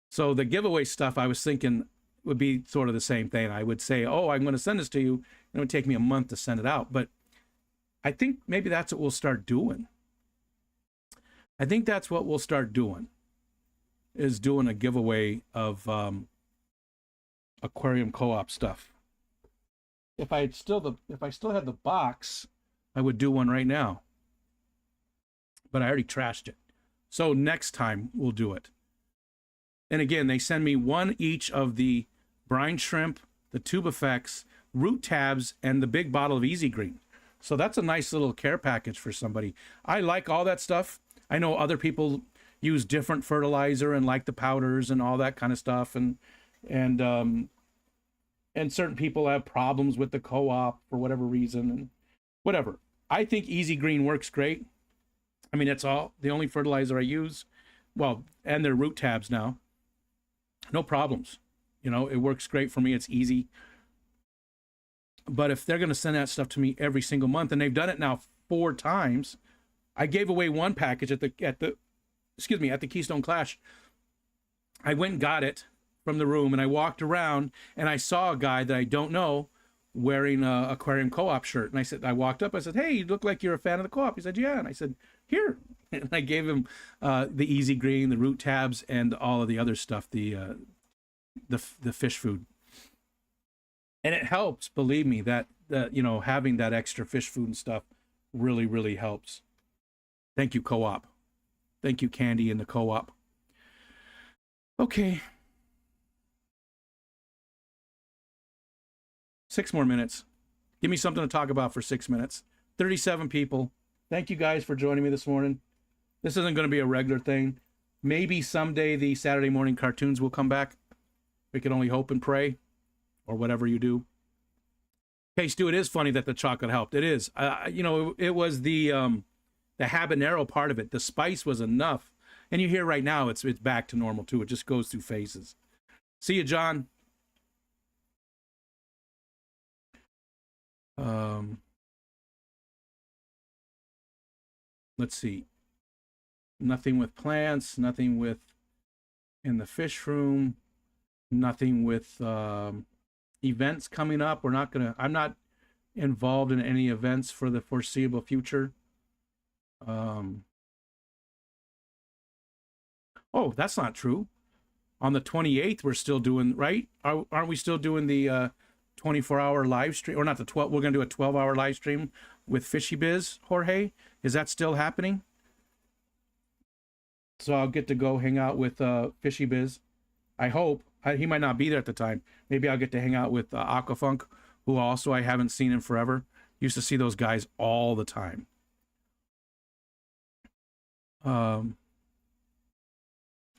So the giveaway stuff, I was thinking would be sort of the same thing. I would say, oh, I'm going to send this to you. It would take me a month to send it out. But I think maybe that's what we'll start doing. I think that's what we'll start doing. Is doing a giveaway of Aquarium Co-op stuff. If I still had the box, I would do one right now. But I already trashed it. So next time we'll do it. And again, they send me one each of the brine shrimp, the tube effects, root tabs, and the big bottle of Easy Green. So that's a nice little care package for somebody. I like all that stuff. I know other people use different fertilizer and like the powders and all that kind of stuff, and certain people have problems with the Co-op for whatever reason, and whatever. I think Easy Green works great. I mean, it's the only fertilizer I use. Well, and their root tabs now. No problems. You know, it works great for me. It's easy. But if they're going to send that stuff to me every single month, and they've done it now 4 times, I gave away one package at the Keystone Clash. I went and got it from the room, and I walked around, and I saw a guy that I don't know wearing a Aquarium Co-op shirt. And I walked up, I said, hey, you look like you're a fan of the Co-op. He said, yeah. And I said, here. And I gave him the Easy Green, the root tabs, and all of the other stuff, the fish food. And it helps, believe me, that you know, having that extra fish food and stuff really, really helps. Thank you, Co-op. Thank you, Candy and the Co-op. Okay. 6 more minutes. Give me something to talk about for 6 minutes. 37 people. Thank you guys for joining me this morning. This isn't going to be a regular thing. Maybe someday the Saturday morning cartoons will come back. We can only hope and pray, or whatever you do. Hey, Stu, it is funny that the chocolate helped. It is. You know, it was the habanero part of it. The spice was enough. And you hear right now it's back to normal too. It just goes through phases. See you, John. Let's see. Nothing with plants, nothing with in the fish room, nothing with events coming up. I'm not involved in any events for the foreseeable future. Oh, that's not true. On the 28th, we're still doing, right? Aren't we still doing the 24-hour live stream? Or not the 12, we're going to do a 12-hour live stream with Fishy Biz, Jorge? Is that still happening? So I'll get to go hang out with Fishy Biz. I hope. He might not be there at the time. Maybe I'll get to hang out with Aquafunk, who also I haven't seen in forever. Used to see those guys all the time.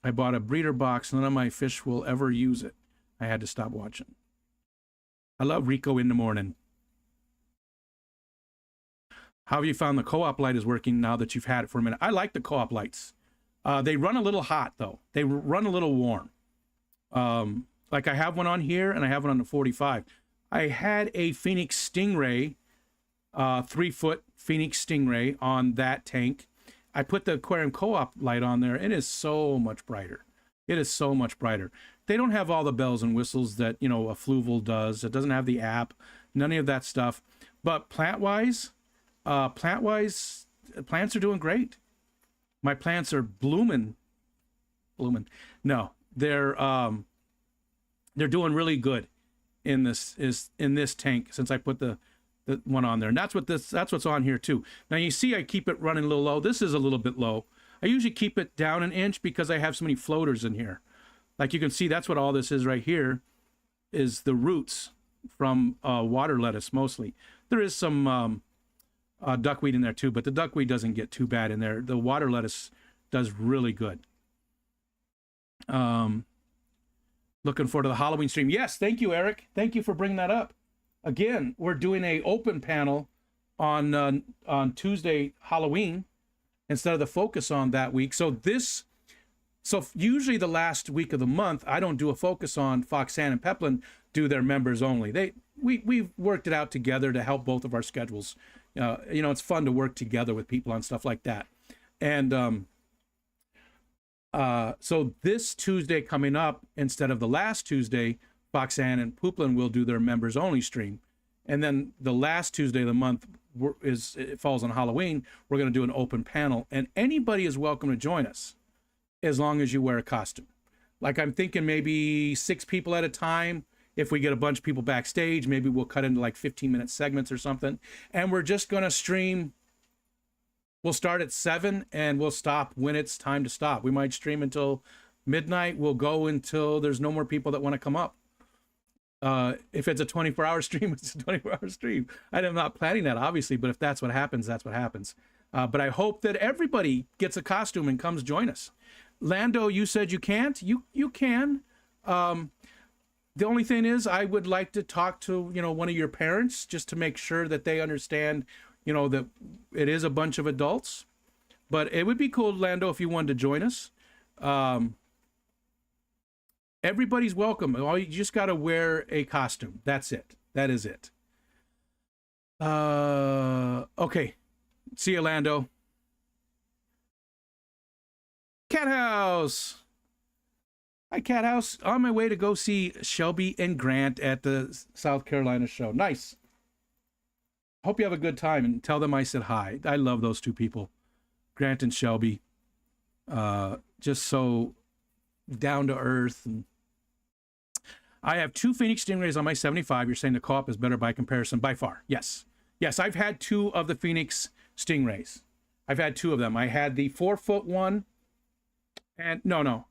I bought a breeder box. None of my fish will ever use it. I had to stop watching. I love Rico in the morning. How have you found the co-op light is working now that you've had it for a minute? I like the co-op lights. They run a little hot, though. They run a little warm. Like I have one on here, and I have one on the 45. I had a Phoenix Stingray, 3-foot Phoenix Stingray on that tank. I put the aquarium co-op light on there. It is so much brighter. It is so much brighter. They don't have all the bells and whistles that, you know, a Fluval does. It doesn't have the app, none of that stuff. But plant-wise, plants are doing great. My plants are blooming. No, they're doing really good in this tank since I put the one on there. And that's what's on here too. Now you see I keep it running a little low. This is a little bit low. I usually keep it down an inch because I have so many floaters in here. Like you can see, that's what all this is right here, is the roots from water lettuce mostly. There is some duckweed in there too, but the duckweed doesn't get too bad in there. The water lettuce does really good. Looking forward to the Halloween stream. Yes, thank you, Eric. Thank you for bringing that up. Again, we're doing a open panel on Tuesday, Halloween, instead of the focus on that week. So usually the last week of the month, I don't do a focus on. Foxanne and Peplin do their members only. We've worked it out together to help both of our schedules. You know, it's fun to work together with people on stuff like that. And so this Tuesday coming up, instead of the last Tuesday, Foxanne and Pooplin will do their members only stream. And then the last Tuesday of the month it falls on Halloween. We're going to do an open panel, and anybody is welcome to join us as long as you wear a costume. Like I'm thinking maybe 6 people at a time. If we get a bunch of people backstage, maybe we'll cut into like 15-minute segments or something. And we're just going to stream. We'll start at 7 and we'll stop when it's time to stop. We might stream until midnight. We'll go until there's no more people that want to come up. If it's a 24-hour stream, it's a 24-hour stream. I'm not planning that, obviously, but if that's what happens, that's what happens. But I hope that everybody gets a costume and comes join us. Lando, you said you can't. You can. The only thing is, I would like to talk to, you know, one of your parents just to make sure that they understand, you know, that it is a bunch of adults. But it would be cool, Lando, if you wanted to join us. Everybody's welcome. You just got to wear a costume. That's it. That is it. Okay. See you, Lando. Cat House. Hi, Cat House. On my way to go see Shelby and Grant at the South Carolina show. Nice. Hope you have a good time, and tell them I said hi. I love those two people, Grant and Shelby. Just so down to earth. And I have 2 Phoenix Stingrays on my 75. You're saying the co-op is better by comparison? By far, yes. Yes, I've had 2 of the Phoenix Stingrays. I've had 2 of them. I had the 4-foot one, and no.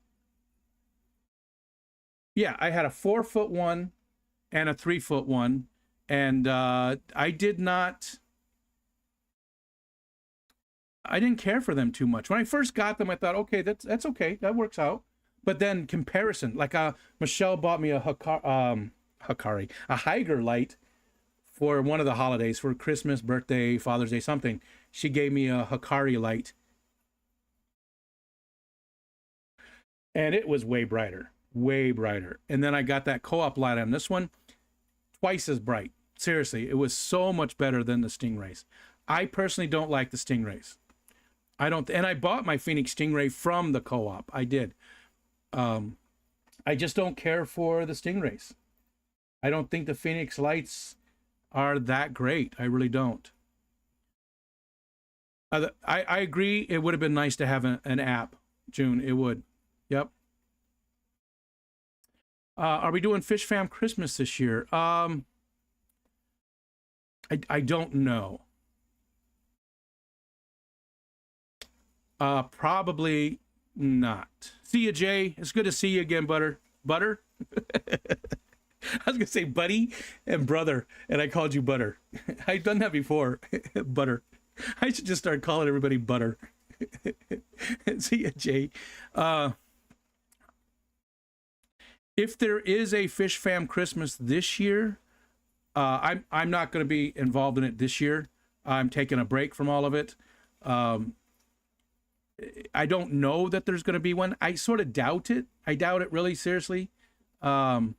Yeah, I had a 4-foot one and a 3-foot one, and I didn't care for them too much. When I first got them, I thought, okay, that's okay, that works out. But then comparison, like Michelle bought me a Higer light for one of the holidays, for Christmas, birthday, Father's Day, something. She gave me a Hikari light, and it was way brighter. And then I got that co-op light on this one, twice as bright. Seriously, it was so much better than the Stingrays. I personally don't like the Stingrays. And I bought my Phoenix Stingray from the co-op. I did. I just don't care for the Stingrays. I don't think the Phoenix lights are that great. I really don't. I agree. It would have been nice to have an app, June. It would. Yep. Are we doing Fish Fam Christmas this year? I don't know. Probably not. See you, Jay. It's good to see you again, Butter. Butter? I was gonna say buddy and brother, and I called you Butter. I've done that before. Butter. I should just start calling everybody Butter. See ya, Jay. If there is a Fish Fam Christmas this year, I'm not going to be involved in it this year. I'm taking a break from all of it. I don't know that there's going to be one. I sort of doubt it. I doubt it really seriously. But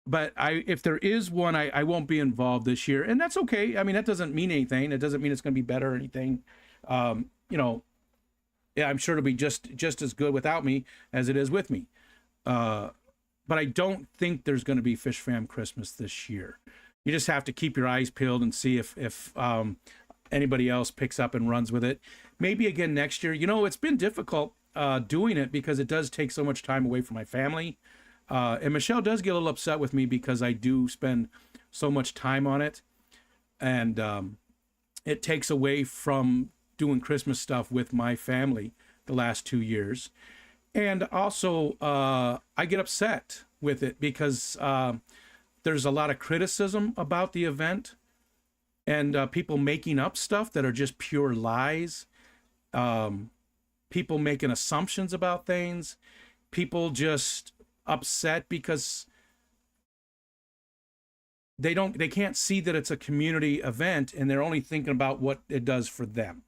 if there is one, I won't be involved this year, and that's okay. I mean, that doesn't mean anything. It doesn't mean it's going to be better or anything. You know, yeah, I'm sure it'll be just as good without me as it is with me. But I don't think there's going to be Fish Fam Christmas this year. You just have to keep your eyes peeled and see if anybody else picks up and runs with it. Maybe again next year. You know, it's been difficult doing it because it does take so much time away from my family. And Michelle does get a little upset with me because I do spend so much time on it. And it takes away from doing Christmas stuff with my family the last 2 years. And also, I get upset with it because there's a lot of criticism about the event and people making up stuff that are just pure lies. People making assumptions about things. People just upset because they can't see that it's a community event and they're only thinking about what it does for them.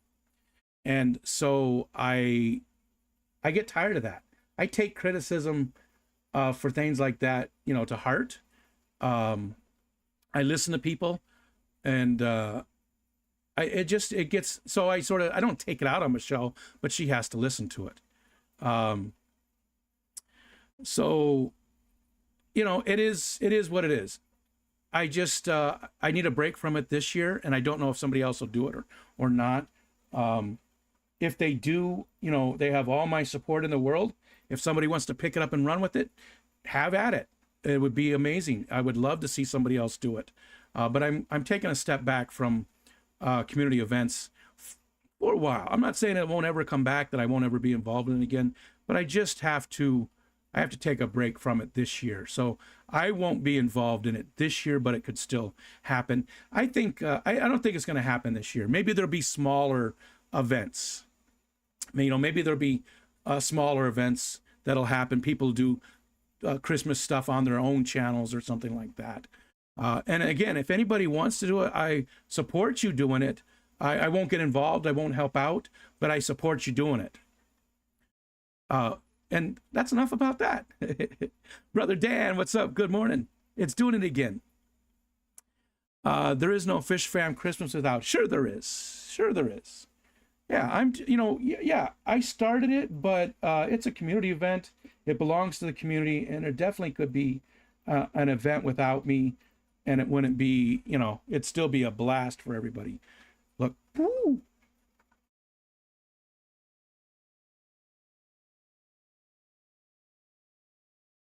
And so I get tired of that. I take criticism for things like that, you know, to heart. I listen to people, and it gets so I don't take it out on Michelle, but she has to listen to it. So, you know, it is what it is. I just I need a break from it this year, and I don't know if somebody else will do it or not. If they do, you know, they have all my support in the world. If somebody wants to pick it up and run with it, have at it. It would be amazing. I would love to see somebody else do it. But I'm taking a step back from community events for a while. I'm not saying it won't ever come back, that I won't ever be involved in it again, but I just have to take a break from it this year. So I won't be involved in it this year, but it could still happen. I think I don't think it's going to happen this year. Maybe there'll be smaller events. You know, maybe there'll be smaller events that'll happen. People do Christmas stuff on their own channels or something like that. And again, if anybody wants to do it, I support you doing it. I won't get involved. I won't help out, but I support you doing it. And that's enough about that. Brother Dan, what's up? Good morning. It's doing it again. There is no Fish Fam Christmas without. Sure there is. Sure there is. Yeah, yeah, I started it, but it's a community event. It belongs to the community, and it definitely could be an event without me, and it wouldn't be, you know, it'd still be a blast for everybody. Look, woo!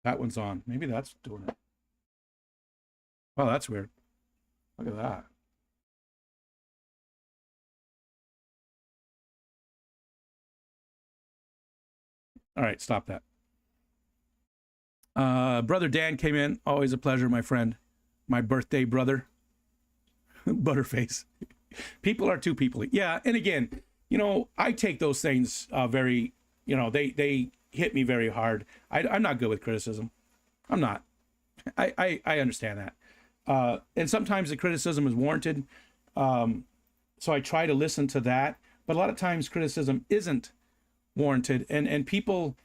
That one's on. Maybe that's doing it. Oh, that's weird. Look at that. All right, stop that. Brother Dan came in. Always a pleasure, my friend. My birthday brother. Butterface. People are too people. Yeah, and again, you know, I take those things very, you know, they hit me very hard. I'm not good with criticism. I'm not. I understand that. And sometimes the criticism is warranted. So I try to listen to that. But a lot of times criticism isn't warranted, and people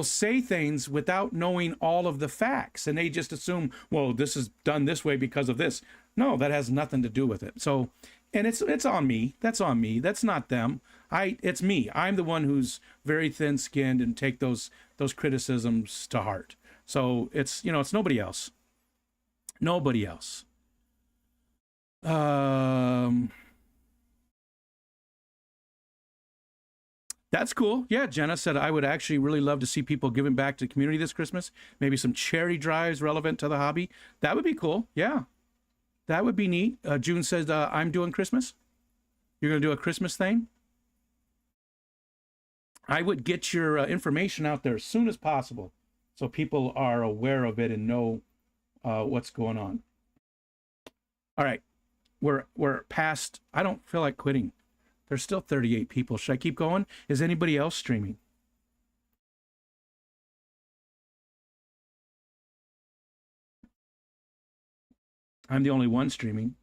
say things without knowing all of the facts, and they just assume, well, this is done this way because of this. No, that has nothing to do with it. So, and it's on me. That's on me. That's not them. It's me. I'm the one who's very thin-skinned and take those criticisms to heart. So it's, you know, it's nobody else. Nobody else. That's cool. Yeah, Jenna said, I would actually really love to see people giving back to the community this Christmas. Maybe some charity drives relevant to the hobby. That would be cool. Yeah, that would be neat. June says, I'm doing Christmas. You're going to do a Christmas thing? I would get your information out there as soon as possible so people are aware of it and know what's going on. All right, we're past. I don't feel like quitting. There's still 38 people. Should I keep going? Is anybody else streaming? I'm the only one streaming.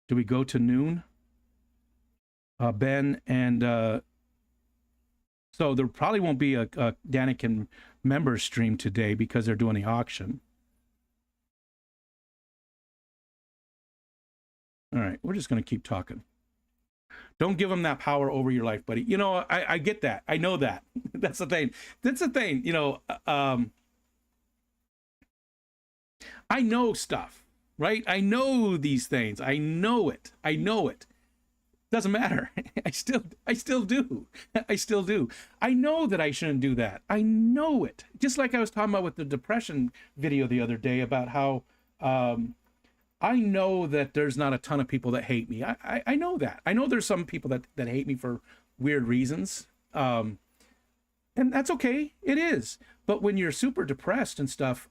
Do we go to noon? Ben and so there probably won't be a Daniken members stream today because they're doing the auction. All right, we're just going to keep talking. Don't give them that power over your life, buddy. You know, I get that. I know that. That's the thing. That's the thing. You know, I know stuff, right? I know these things. I know it. I know it. Doesn't matter. I still do. I still do. I know that I shouldn't do that. I know it. Just like I was talking about with the depression video the other day about how I know that there's not a ton of people that hate me. I know that. I know there's some people that hate me for weird reasons. And that's okay. It is. But when you're super depressed and stuff,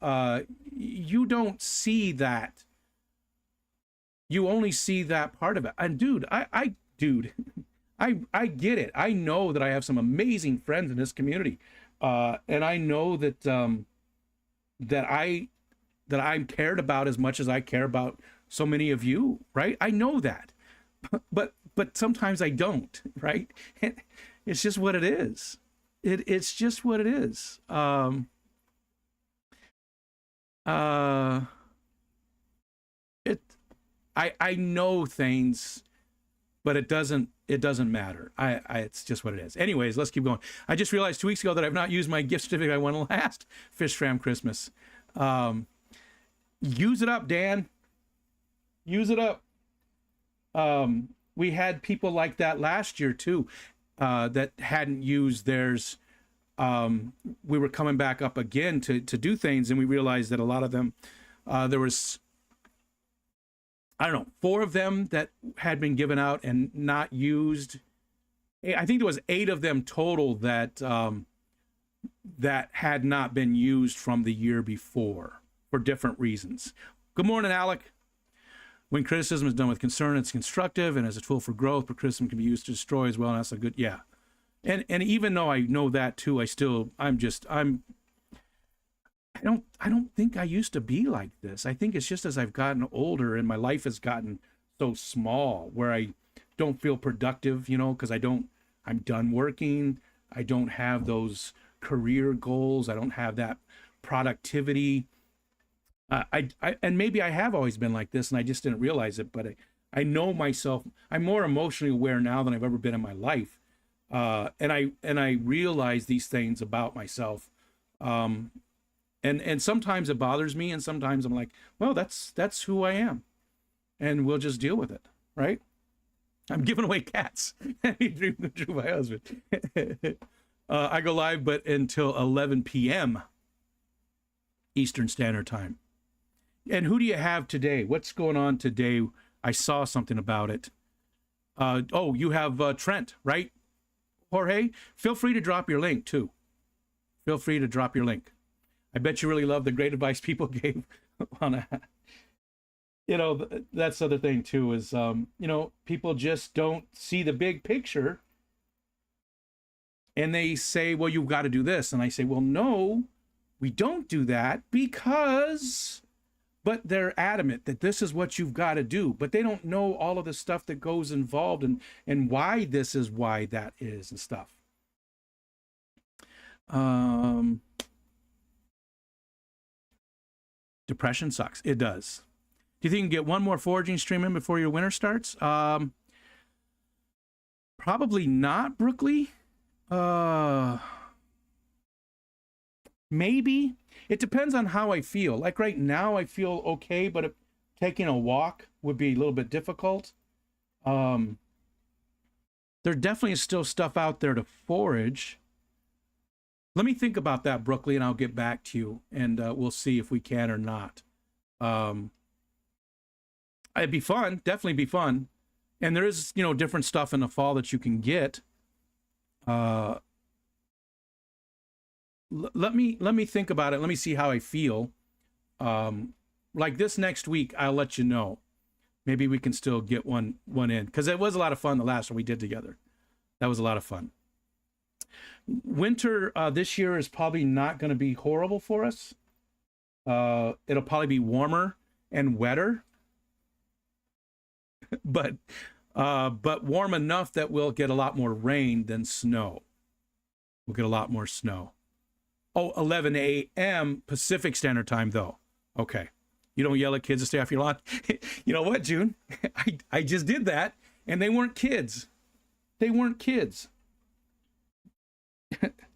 you don't see that. You only see that part of it. And dude, I get it. I know that I have some amazing friends in this community. And I know that that I'm cared about as much as I care about so many of you, right? I know that, but sometimes I don't, right? It's just what it is. It's just what it is. I know things, but it doesn't matter. It's just what it is. Anyways, let's keep going. I just realized 2 weeks ago that I've not used my gift certificate I won last Fish Fram Christmas. Use it up, Dan. Use it up. We had people like that last year too, that hadn't used theirs. We were coming back up again to do things, and we realized that a lot of them, there was, I don't know, 4 of them that had been given out and not used. I think there was 8 of them total that that had not been used from the year before for different reasons. Good morning, Alec. When criticism is done with concern, it's constructive and as a tool for growth, but criticism can be used to destroy as well. And that's a good, yeah. And even though I know that too, I don't think I used to be like this. I think it's just as I've gotten older and my life has gotten so small where I don't feel productive, you know, because I'm done working. I don't have those career goals. I don't have that productivity. And maybe I have always been like this and I just didn't realize it, but I know myself. I'm more emotionally aware now than I've ever been in my life. And I realize these things about myself. And sometimes it bothers me, and sometimes I'm like, well, that's who I am, and we'll just deal with it, right? I'm giving away cats. Drew, my husband. I go live, but until 11 p.m. Eastern Standard Time. And who do you have today? What's going on today? I saw something about it. Oh, you have Trent, right? Jorge, feel free to drop your link too. Feel free to drop your link. I bet you really love the great advice people gave on that. You know, that's the other thing too is, you know, people just don't see the big picture. And they say, well, you've got to do this. And I say, well, no, we don't do that because, but they're adamant that this is what you've got to do. But they don't know all of the stuff that goes involved and why this is why that is and stuff. Depression sucks. It does. Do you think you can get one more foraging stream in before your winter starts? Probably not, Brookley. Maybe. It depends on how I feel. Like right now, I feel okay, but taking a walk would be a little bit difficult. There definitely is still stuff out there to forage. Let me think about that, Brooklyn, and I'll get back to you, and we'll see if we can or not. It'd be fun, definitely be fun. And there is, you know, different stuff in the fall that you can get. Let me think about it. Let me see how I feel. Like this next week, I'll let you know. Maybe we can still get one in, because it was a lot of fun the last one we did together. That was a lot of fun. Winter this year is probably not going to be horrible for us. It'll probably be warmer and wetter, but warm enough that we'll get a lot more rain than snow. We'll get a lot more snow. Oh, 11 a.m. Pacific Standard Time, though. Okay. You don't yell at kids to stay off your lawn. You know what, June? I just did that, and they weren't kids. They weren't kids.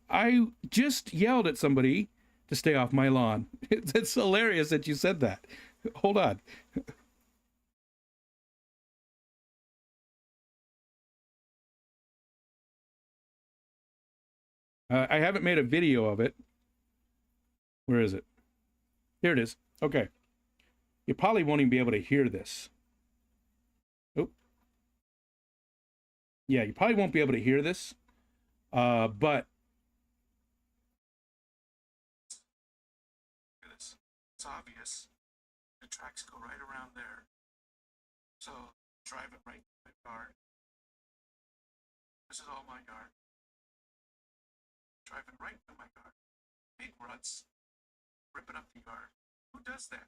I just yelled at somebody to stay off my lawn. It's hilarious that you said that. Hold on. I haven't made a video of it. Where is it? Here it is. Okay. You probably won't even be able to hear this. Oh. Yeah, you probably won't be able to hear this. But look at this. It's obvious. The tracks go right around there. So drive it right to my yard. This is all my yard. Driving right to my yard. Big ruts. Ripping up the yard. Who does that?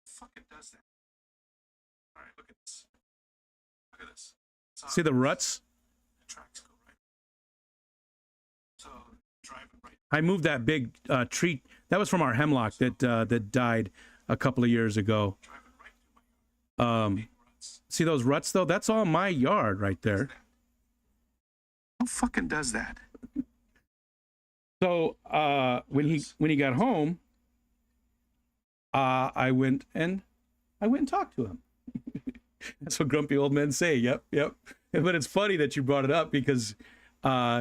Who fucking does that? All right, look at this. Look at this. See the ruts? The tracks go right. So driving right. I moved that big tree. That was from our hemlock that died a couple of years ago. Driving right to my yard. See those ruts though? That's all my yard right there. Who fucking does that? So when he got home, I went and talked to him. That's what grumpy old men say. Yep. But it's funny that you brought it up, because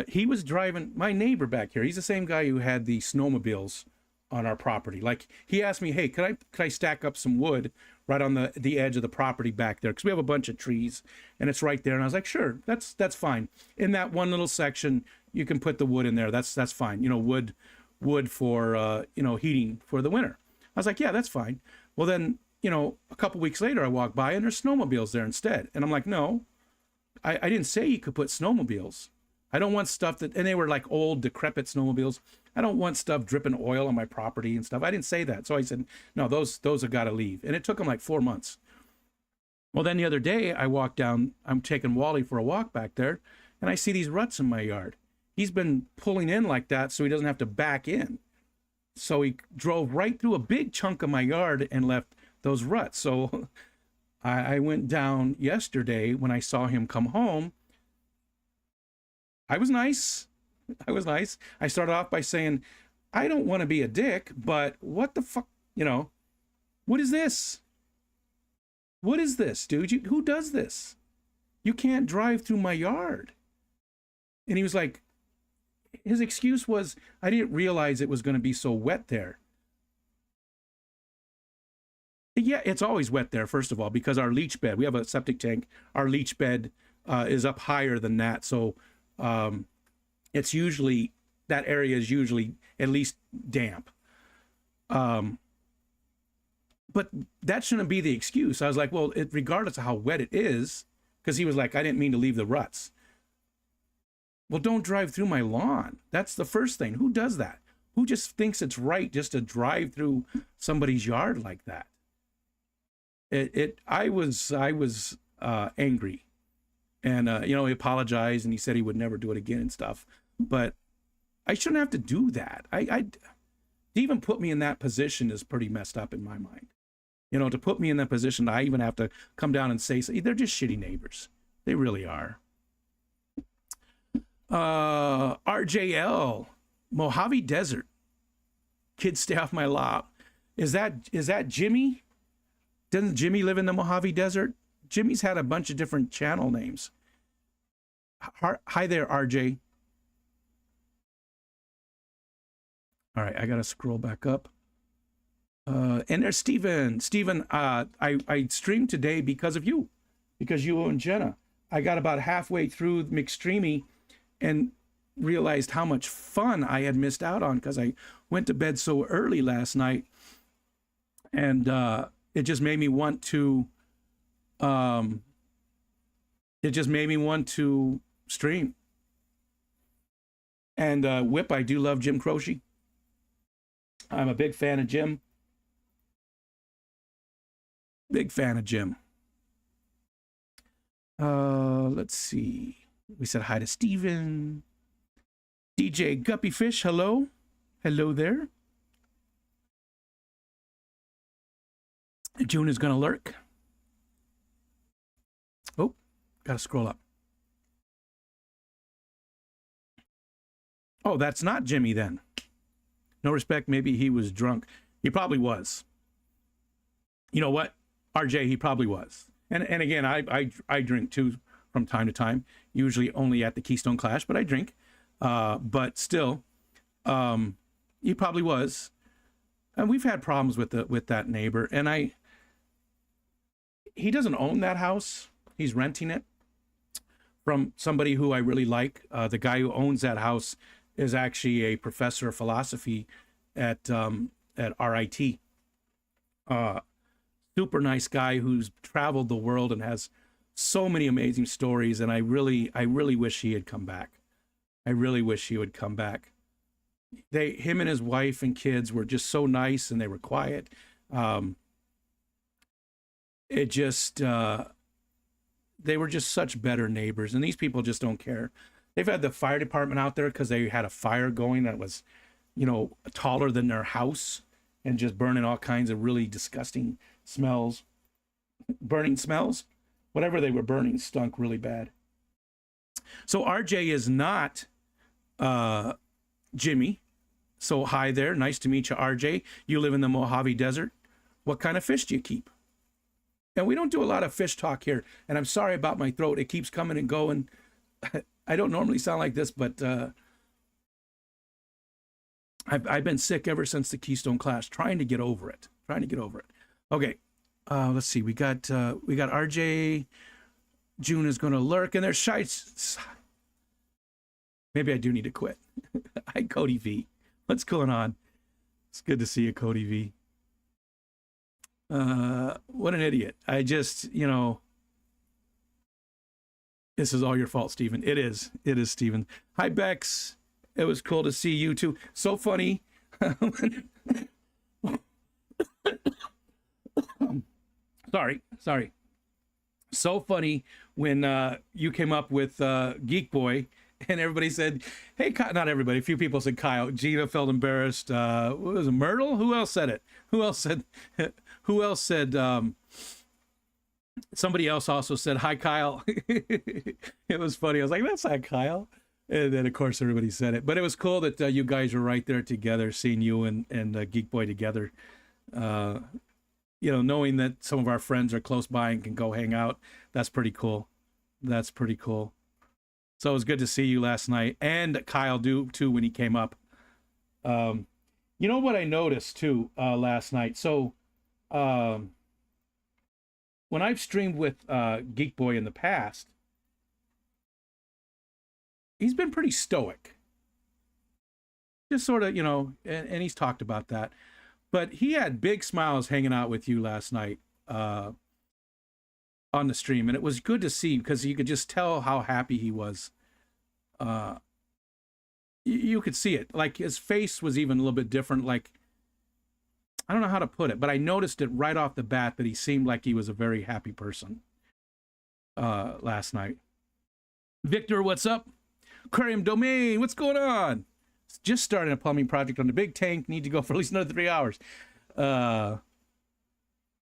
he was driving my neighbor back here. He's the same guy who had the snowmobiles on our property. Like, he asked me, hey, could I stack up some wood right on the edge of the property back there? Because we have a bunch of trees and it's right there. And I was like, sure, that's fine. In that one little section, you can put the wood in there. That's fine. You know, wood for, heating for the winter. I was like, yeah, that's fine. Well, then, a couple weeks later, I walked by and there's snowmobiles there instead. And I'm like, no, I didn't say you could put snowmobiles. I don't want stuff and they were like old, decrepit snowmobiles. I don't want stuff dripping oil on my property and stuff. I didn't say that. So I said, no, those have got to leave. And it took them like 4 months. Well, then the other day I walked down, I'm taking Wally for a walk back there, and I see these ruts in my yard. He's been pulling in like that so he doesn't have to back in. So he drove right through a big chunk of my yard and left those ruts. So I went down yesterday when I saw him come home. I was nice. I started off by saying, I don't want to be a dick, but what the fuck, what is this? What is this, dude? Who does this? You can't drive through my yard. And he was like, his excuse was, I didn't realize it was going to be so wet there. Yeah, it's always wet there, first of all, because our leach bed, we have a septic tank. Our leach bed is up higher than that. So it's usually, that area is usually at least damp. But that shouldn't be the excuse. I was like, well, regardless of how wet it is, because he was like, I didn't mean to leave the ruts. Well, don't drive through my lawn. That's the first thing. Who does that? Who just thinks it's right just to drive through somebody's yard like that? I was angry. And, he apologized and he said he would never do it again and stuff. But I shouldn't have to do that. To even put me in that position is pretty messed up in my mind. To put me in that position, I even have to come down and say, they're just shitty neighbors. They really are. RJL, Mojave Desert. Kids stay off my lot. Is that Jimmy? Doesn't Jimmy live in the Mojave Desert? Jimmy's had a bunch of different channel names. Hi there, RJ. All right, I gotta scroll back up. And there's Steven. Steven, I streamed today because of you, because you and Jenna. I got about halfway through McStreamy and realized how much fun I had missed out on because I went to bed so early last night, and it just made me want to. It just made me want to stream. And Whip, I do love Jim Croce. I'm a big fan of Jim. Big fan of Jim. Let's see. We said hi to Steven. DJ Guppy Fish, hello. Hello there. June is going to lurk. Oh, got to scroll up. Oh, that's not Jimmy then. No respect, maybe he was drunk. He probably was. You know what? RJ, he probably was. And again, I drink too from time to time, usually only at the Keystone Clash, but I drink. But still, he probably was. And we've had problems with that neighbor. And he doesn't own that house. He's renting it from somebody who I really like. The guy who owns that house is actually a professor of philosophy at RIT. Super nice guy who's traveled the world and has so many amazing stories. And I really wish he had come back. I really wish he would come back. Him and his wife and kids were just so nice, and they were quiet. They were just such better neighbors, and these people just don't care. They've had the fire department out there because they had a fire going that was, taller than their house and just burning all kinds of really disgusting smells. Burning smells. Whatever they were burning stunk really bad. So RJ is not Jimmy. So hi there. Nice to meet you, RJ. You live in the Mojave Desert. What kind of fish do you keep? And we don't do a lot of fish talk here. And I'm sorry about my throat. It keeps coming and going. I don't normally sound like this, but I've been sick ever since the Keystone Clash, trying to get over it. Okay, let's see. We got RJ. June is going to lurk, and there's Shy. Maybe I do need to quit. Hi, Cody V. What's going on? It's good to see you, Cody V. What an idiot. I just, this is all your fault, Stephen. It is, Stephen. Hi, Bex. It was cool to see you too. So funny. Sorry. So funny when you came up with Geek Boy, and everybody said, hey, not everybody, a few people said Kyle. Gina felt embarrassed. What was it, Myrtle? Who else said it? Who else said somebody else also said, hi, Kyle. It was funny. I was like, that's not Kyle. And then, of course, everybody said it. But it was cool that you guys were right there together, seeing you and Geek Boy together. Knowing that some of our friends are close by and can go hang out. That's pretty cool. So it was good to see you last night. And Kyle, too, when he came up. You know what I noticed, too, last night? So when I've streamed with Geek Boy in the past, he's been pretty stoic. Just sort of, and he's talked about that. But he had big smiles hanging out with you last night on the stream. And it was good to see because you could just tell how happy he was. You could see it. Like his face was even a little bit different. Like, I don't know how to put it, but I noticed it right off the bat that he seemed like he was a very happy person last night. Victor, what's up? Aquarium Domain, what's going on? Just starting a plumbing project on the big tank. Need to go for at least another 3 hours.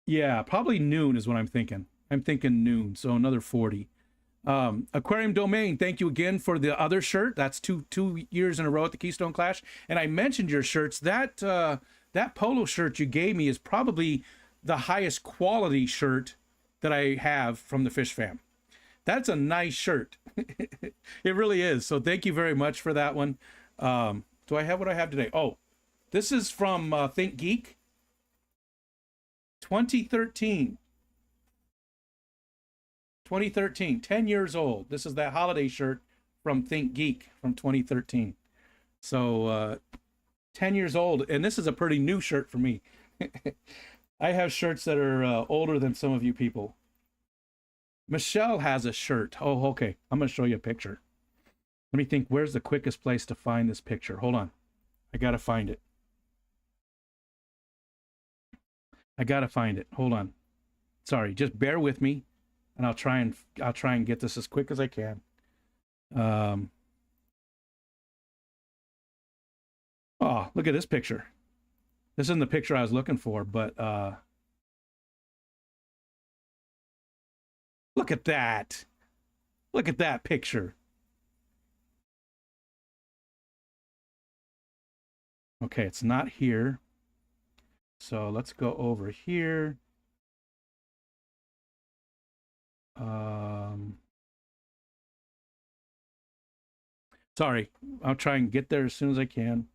Yeah, probably noon is what I'm thinking. I'm thinking noon, so another 40. Aquarium Domain, thank you again for the other shirt. That's two years in a row at the Keystone Clash. And I mentioned your shirts. That polo shirt you gave me is probably the highest quality shirt that I have from the Fish Fam. That's a nice shirt. It really is. So thank you very much for that one. Do I have what I have today? Oh, this is from Think Geek 2013. 2013, 10 years old. This is that holiday shirt from Think Geek from 2013. So 10 years old, and this is a pretty new shirt for me. I have shirts that are older than some of you people. Michelle has a shirt. Oh, okay. I'm going to show you a picture. Let me think, where's the quickest place to find this picture? Hold on. I got to find it. Hold on. Sorry, just bear with me, and I'll try and get this as quick as I can. Oh, look at this picture. This isn't the picture I was looking for, but look at that. Look at that picture. Okay, it's not here. So let's go over here. Sorry, I'll try and get there as soon as I can.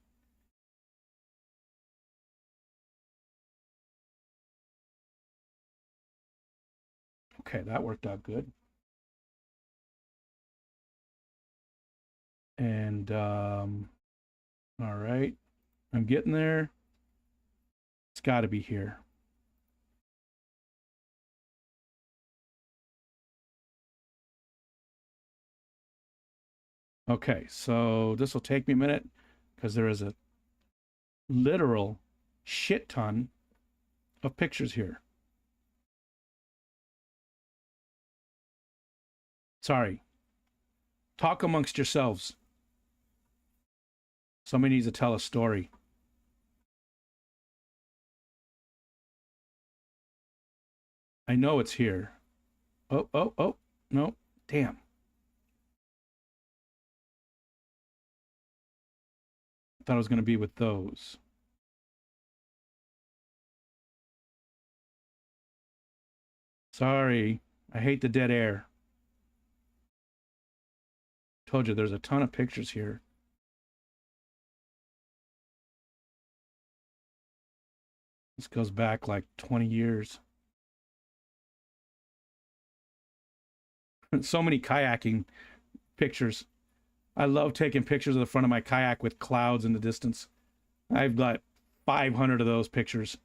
Okay, that worked out good. And all right, I'm getting there. It's got to be here. Okay, so this will take me a minute because there is a literal shit ton of pictures here. Sorry. Talk amongst yourselves. Somebody needs to tell a story. I know it's here. Oh, no, damn. I thought it was going to be with those. Sorry, I hate the dead air. Told you there's a ton of pictures here. This goes back like 20 years. So many kayaking pictures. I love taking pictures of the front of my kayak with clouds in the distance. I've got 500 of those pictures.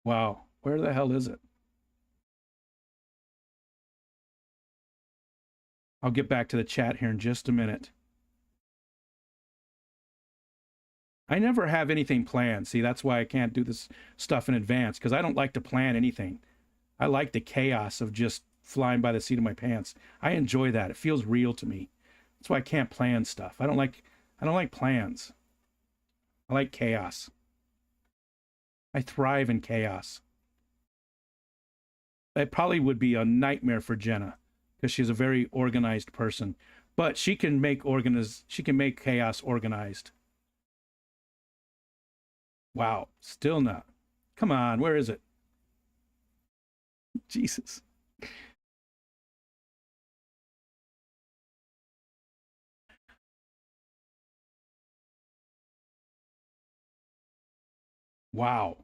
Wow, where the hell is it? I'll get back to the chat here in just a minute. I never have anything planned. See, that's why I can't do this stuff in advance, because I don't like to plan anything. I like the chaos of just flying by the seat of my pants. I enjoy that. It feels real to me. That's why I can't plan stuff. I don't like plans. I like chaos. I thrive in chaos. It probably would be a nightmare for Jenna because she's a very organized person, but she can make chaos organized. Wow, still not. Come on, where is it? Jesus. Wow.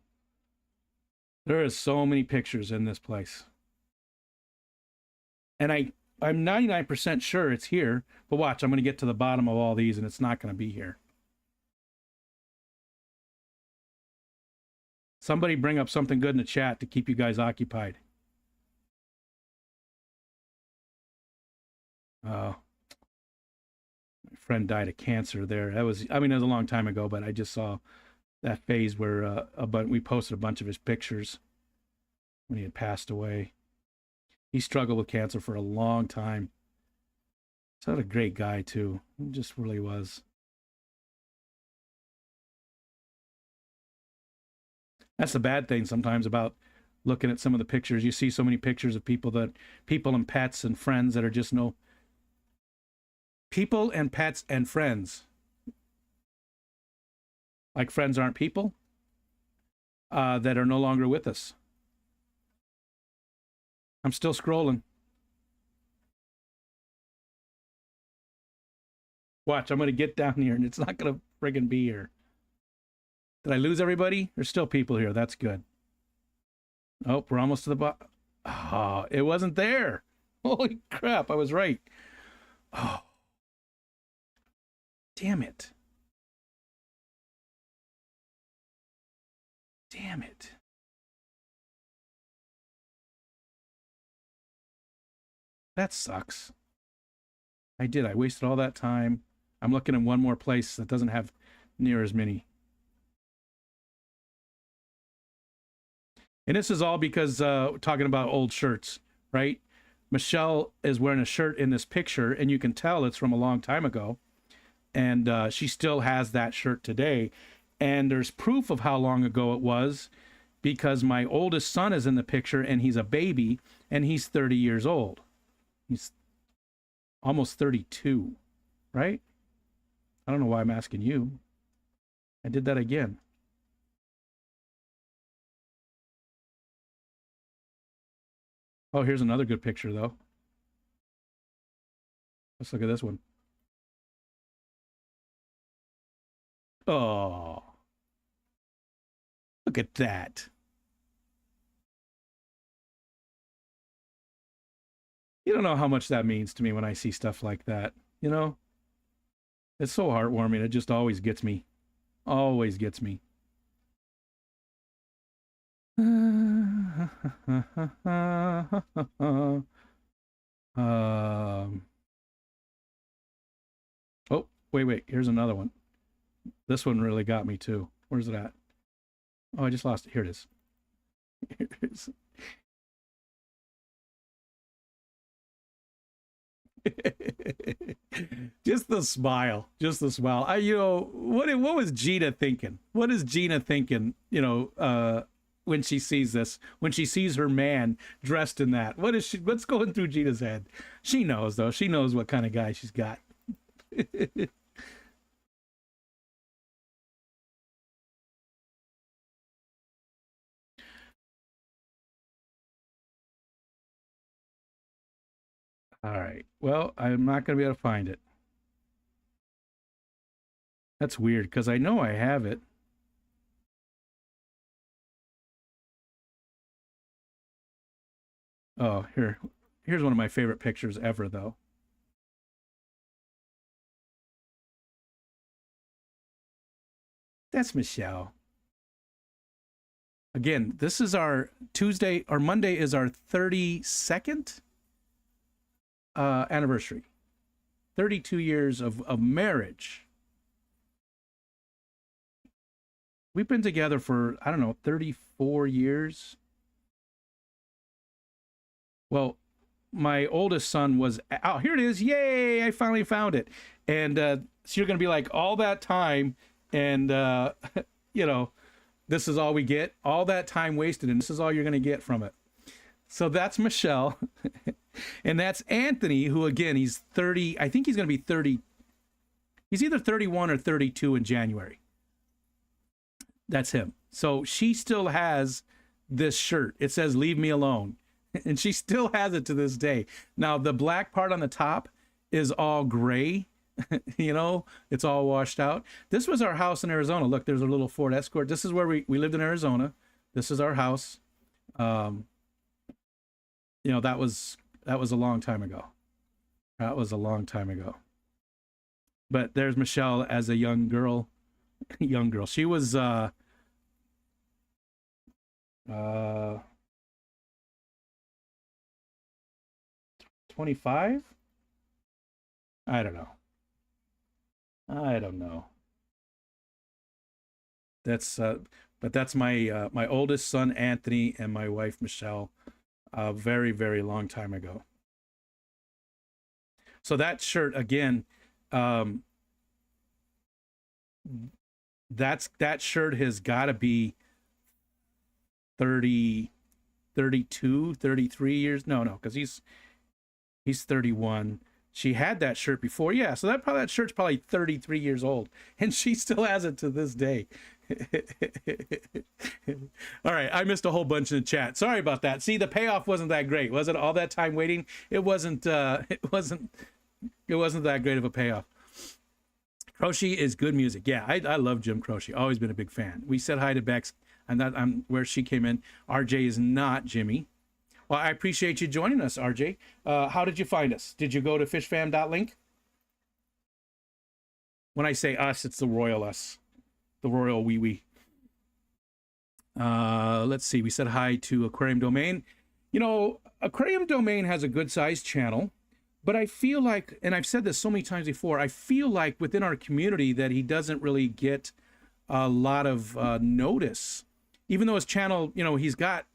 There is so many pictures in this place. And I'm 99% sure it's here, but watch, I'm going to get to the bottom of all these and it's not going to be here. Somebody bring up something good in the chat to keep you guys occupied. Oh, my friend died of cancer there. That was, I mean, it was a long time ago, but I just saw that phase where we posted a bunch of his pictures when he had passed away. He struggled with cancer for a long time. He's not a great guy, too. He just really was. That's the bad thing sometimes about looking at some of the pictures. You see so many pictures of people and pets and friends that are just no people and pets and friends. Like friends aren't people, that are no longer with us. I'm still scrolling. Watch, I'm going to get down here and it's not going to friggin' be here. Did I lose everybody? There's still people here. That's good. Oh, we're almost to the bottom. Oh, it wasn't there. Holy crap, I was right. Oh, damn it. Damn it. That sucks. I did. I wasted all that time. I'm looking in one more place that doesn't have near as many. And this is all because talking about old shirts, right? Michelle is wearing a shirt in this picture, and you can tell it's from a long time ago. And she still has that shirt today. And there's proof of how long ago it was because my oldest son is in the picture, and he's a baby, and he's 30 years old. He's almost 32, right? I don't know why I'm asking you. I did that again. Oh, here's another good picture, though. Let's look at this one. Oh, look at that. You don't know how much that means to me when I see stuff like that. You know, it's so heartwarming. It just always gets me. Always gets me. Oh, wait. Here's another one. This one really got me too. Where's it at? Oh, I just lost it. Here it is. Here it is. Just the smile. Just the smile. What was Gina thinking? What is Gina thinking, when she sees this, when she sees her man dressed in that? What's going through Gina's head? She knows, though. She knows what kind of guy she's got. All right. Well, I'm not going to be able to find it. That's weird because I know I have it. Oh, here's one of my favorite pictures ever, though. That's Michelle. Again, this is our Tuesday or Monday is our 32nd anniversary. 32 years of marriage. We've been together for, I don't know, 34 years. Well, my oldest son was, oh, here it is. Yay, I finally found it. And so you're going to be like, all that time, and, this is all we get. All that time wasted, and this is all you're going to get from it. So that's Michelle. And that's Anthony, who, again, he's 30. I think he's going to be 30. He's either 31 or 32 in January. That's him. So she still has this shirt. It says, "Leave me alone." And she still has it to this day. Now, the black part on the top is all gray. It's all washed out. This was our house in Arizona. Look, there's a little Ford Escort. This is where we lived in Arizona. This is our house. That was a long time ago. That was a long time ago. But there's Michelle as a young girl. She was 25? I don't know. That's but that's my oldest son Anthony and my wife Michelle, a very, very long time ago. So that shirt again, that shirt has got to be 30, 32, 33 years. No, because he's 31. She had that shirt before. Yeah, so that shirt's probably 33 years old, and she still has it to this day. All right, I missed a whole bunch in the chat. Sorry about that. See, the payoff wasn't that great, was it? All that time waiting, it wasn't that great of a payoff. Croce is good music. Yeah, I love Jim Croce. Always been a big fan. We said hi to Bex. I'm where she came in. RJ is not Jimmy. Well, I appreciate you joining us, RJ. How did you find us? Did you go to fishfam.link? When I say us, it's the royal us. The royal wee. Let's see. We said hi to Aquarium Domain. You know, Aquarium Domain has a good sized channel, but I feel like, and I've said this so many times before, I feel like within our community that he doesn't really get a lot of notice. Even though his channel, you know, he's got,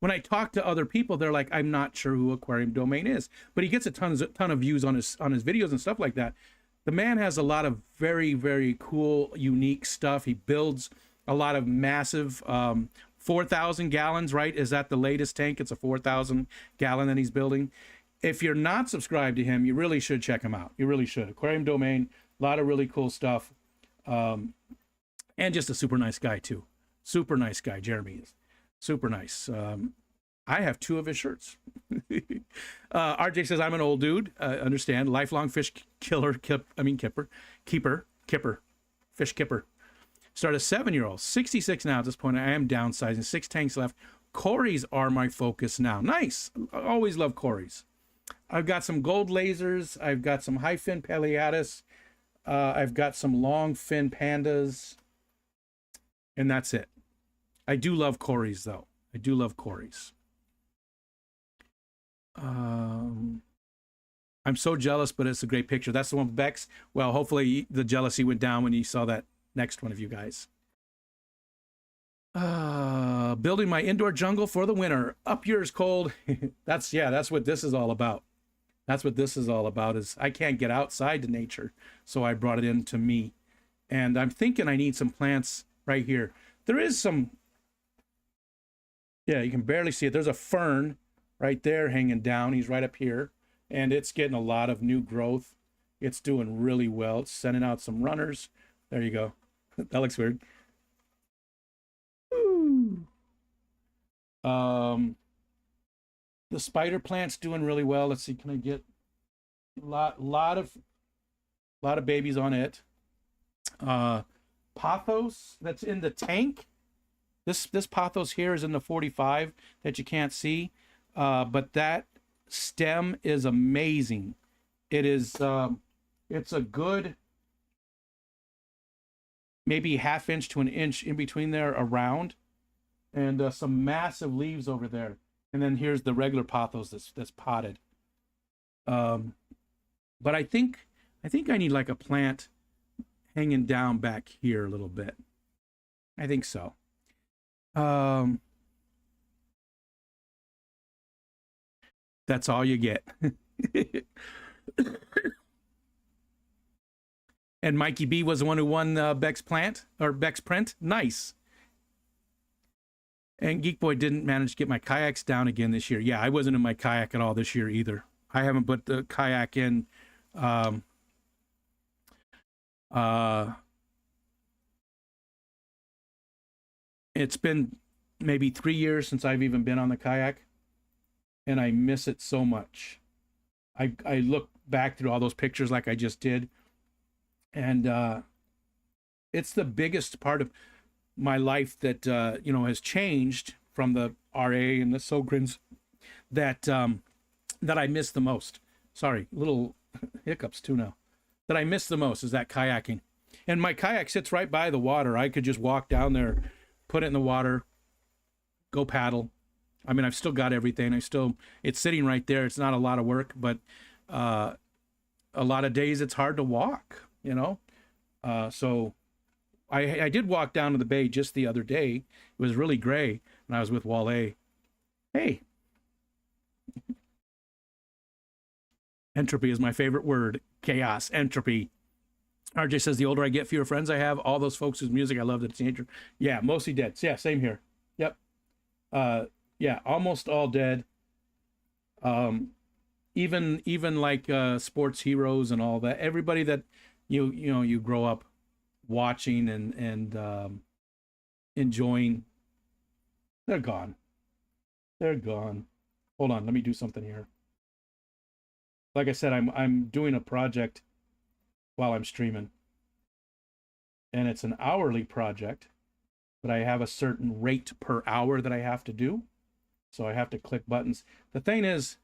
when I talk to other people, they're like, I'm not sure who Aquarium Domain is, but he gets a ton of views on his videos and stuff like that. The man has a lot of very, very cool, unique stuff. He builds a lot of massive 4,000 gallons, right? Is that the latest tank? It's a 4,000 gallon that he's building. If you're not subscribed to him, you really should check him out. You really should. Aquarium Domain, a lot of really cool stuff. And just a super nice guy, too. Super nice guy, Jeremy is. Super nice. I have 2 of his shirts. RJ says, I'm an old dude. Understand. Lifelong fish keeper. Fish kipper. Start a 7-year-old. 66 now at this point. I am downsizing. 6 tanks left. Corys are my focus now. Nice. I always love Corys. I've got some gold lasers. I've got some high fin Paleatus. I've got some long fin pandas. And that's it. I do love Corys, though. I do love Corys. I'm so jealous, but it's a great picture. That's the one with Bex. Well, hopefully the jealousy went down when you saw that next one of you guys. Building my indoor jungle for the winter. Up yours, cold. That's what this is all about. That's what this is all about, is I can't get outside to nature, so I brought it into me. And I'm thinking I need some plants right here. There is some, yeah, you can barely see it. There's a fern right there hanging down. He's right up here, and it's getting a lot of new growth. It's doing really well. It's sending out some runners. There you go. That looks weird. Woo. The spider plant's doing really well. Let's see, can I get a lot of babies on it. Pothos that's in the tank. This pothos here is in the 45 that you can't see, but that stem is amazing. It is it's a good maybe ½ inch to an inch in between there around, and some massive leaves over there. And then here's the regular pothos that's potted. But I think I need like a plant hanging down back here a little bit. I think so. That's all you get. And Mikey B was the one who won Beck's plant or Beck's print. Nice. And Geek Boy didn't manage to get my kayaks down again this year. Yeah, I wasn't in my kayak at all this year either. I haven't put the kayak in. It's been maybe 3 years since I've even been on the kayak, and I miss it so much. I look back through all those pictures like I just did, and it's the biggest part of my life that has changed from the RA and the Sogrins that I miss the most. Sorry, little hiccups too now. That I miss the most is that kayaking. And my kayak sits right by the water. I could just walk down there, put it in the water, go paddle. I mean, I've still got everything. It's sitting right there. It's not a lot of work, but a lot of days it's hard to walk, so I did walk down to the bay just the other day. It was really gray, and I was with Wale. Hey. Entropy is my favorite word. Chaos, entropy. RJ says, the older I get, fewer friends I have. All those folks whose music I love, that's nature. Yeah, mostly dead. Yeah, same here. Yep. Yeah, almost all dead. Even even like sports heroes and all that. Everybody that you grow up watching and enjoying, they're gone. They're gone. Hold on, let me do something here. Like I said, I'm doing a project while I'm streaming, and it's an hourly project, but I have a certain rate per hour that I have to do. So I have to click buttons. The thing is,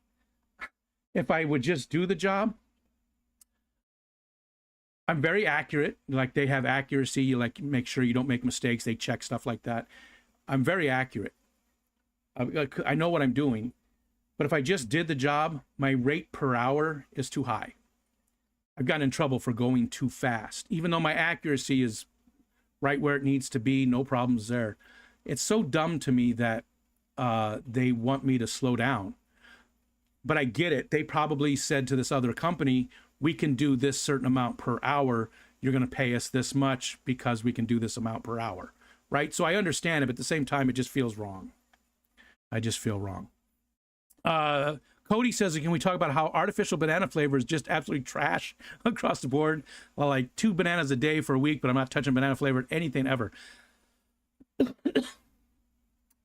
if I would just do the job, I'm very accurate. Like, they have accuracy. You like make sure you don't make mistakes. They check stuff like that. I'm very accurate. I know what I'm doing. But if I just did the job, my rate per hour is too high. I've gotten in trouble for going too fast, even though my accuracy is right where it needs to be. No problems there. It's so dumb to me that they want me to slow down. But I get it. They probably said to this other company, we can do this certain amount per hour. You're going to pay us this much because we can do this amount per hour. Right? So I understand it, but at the same time, it just feels wrong. I just feel wrong. Cody says, can we talk about how artificial banana flavor is just absolutely trash across the board? Well, like 2 bananas a day for a week, but I'm not touching banana flavored anything ever.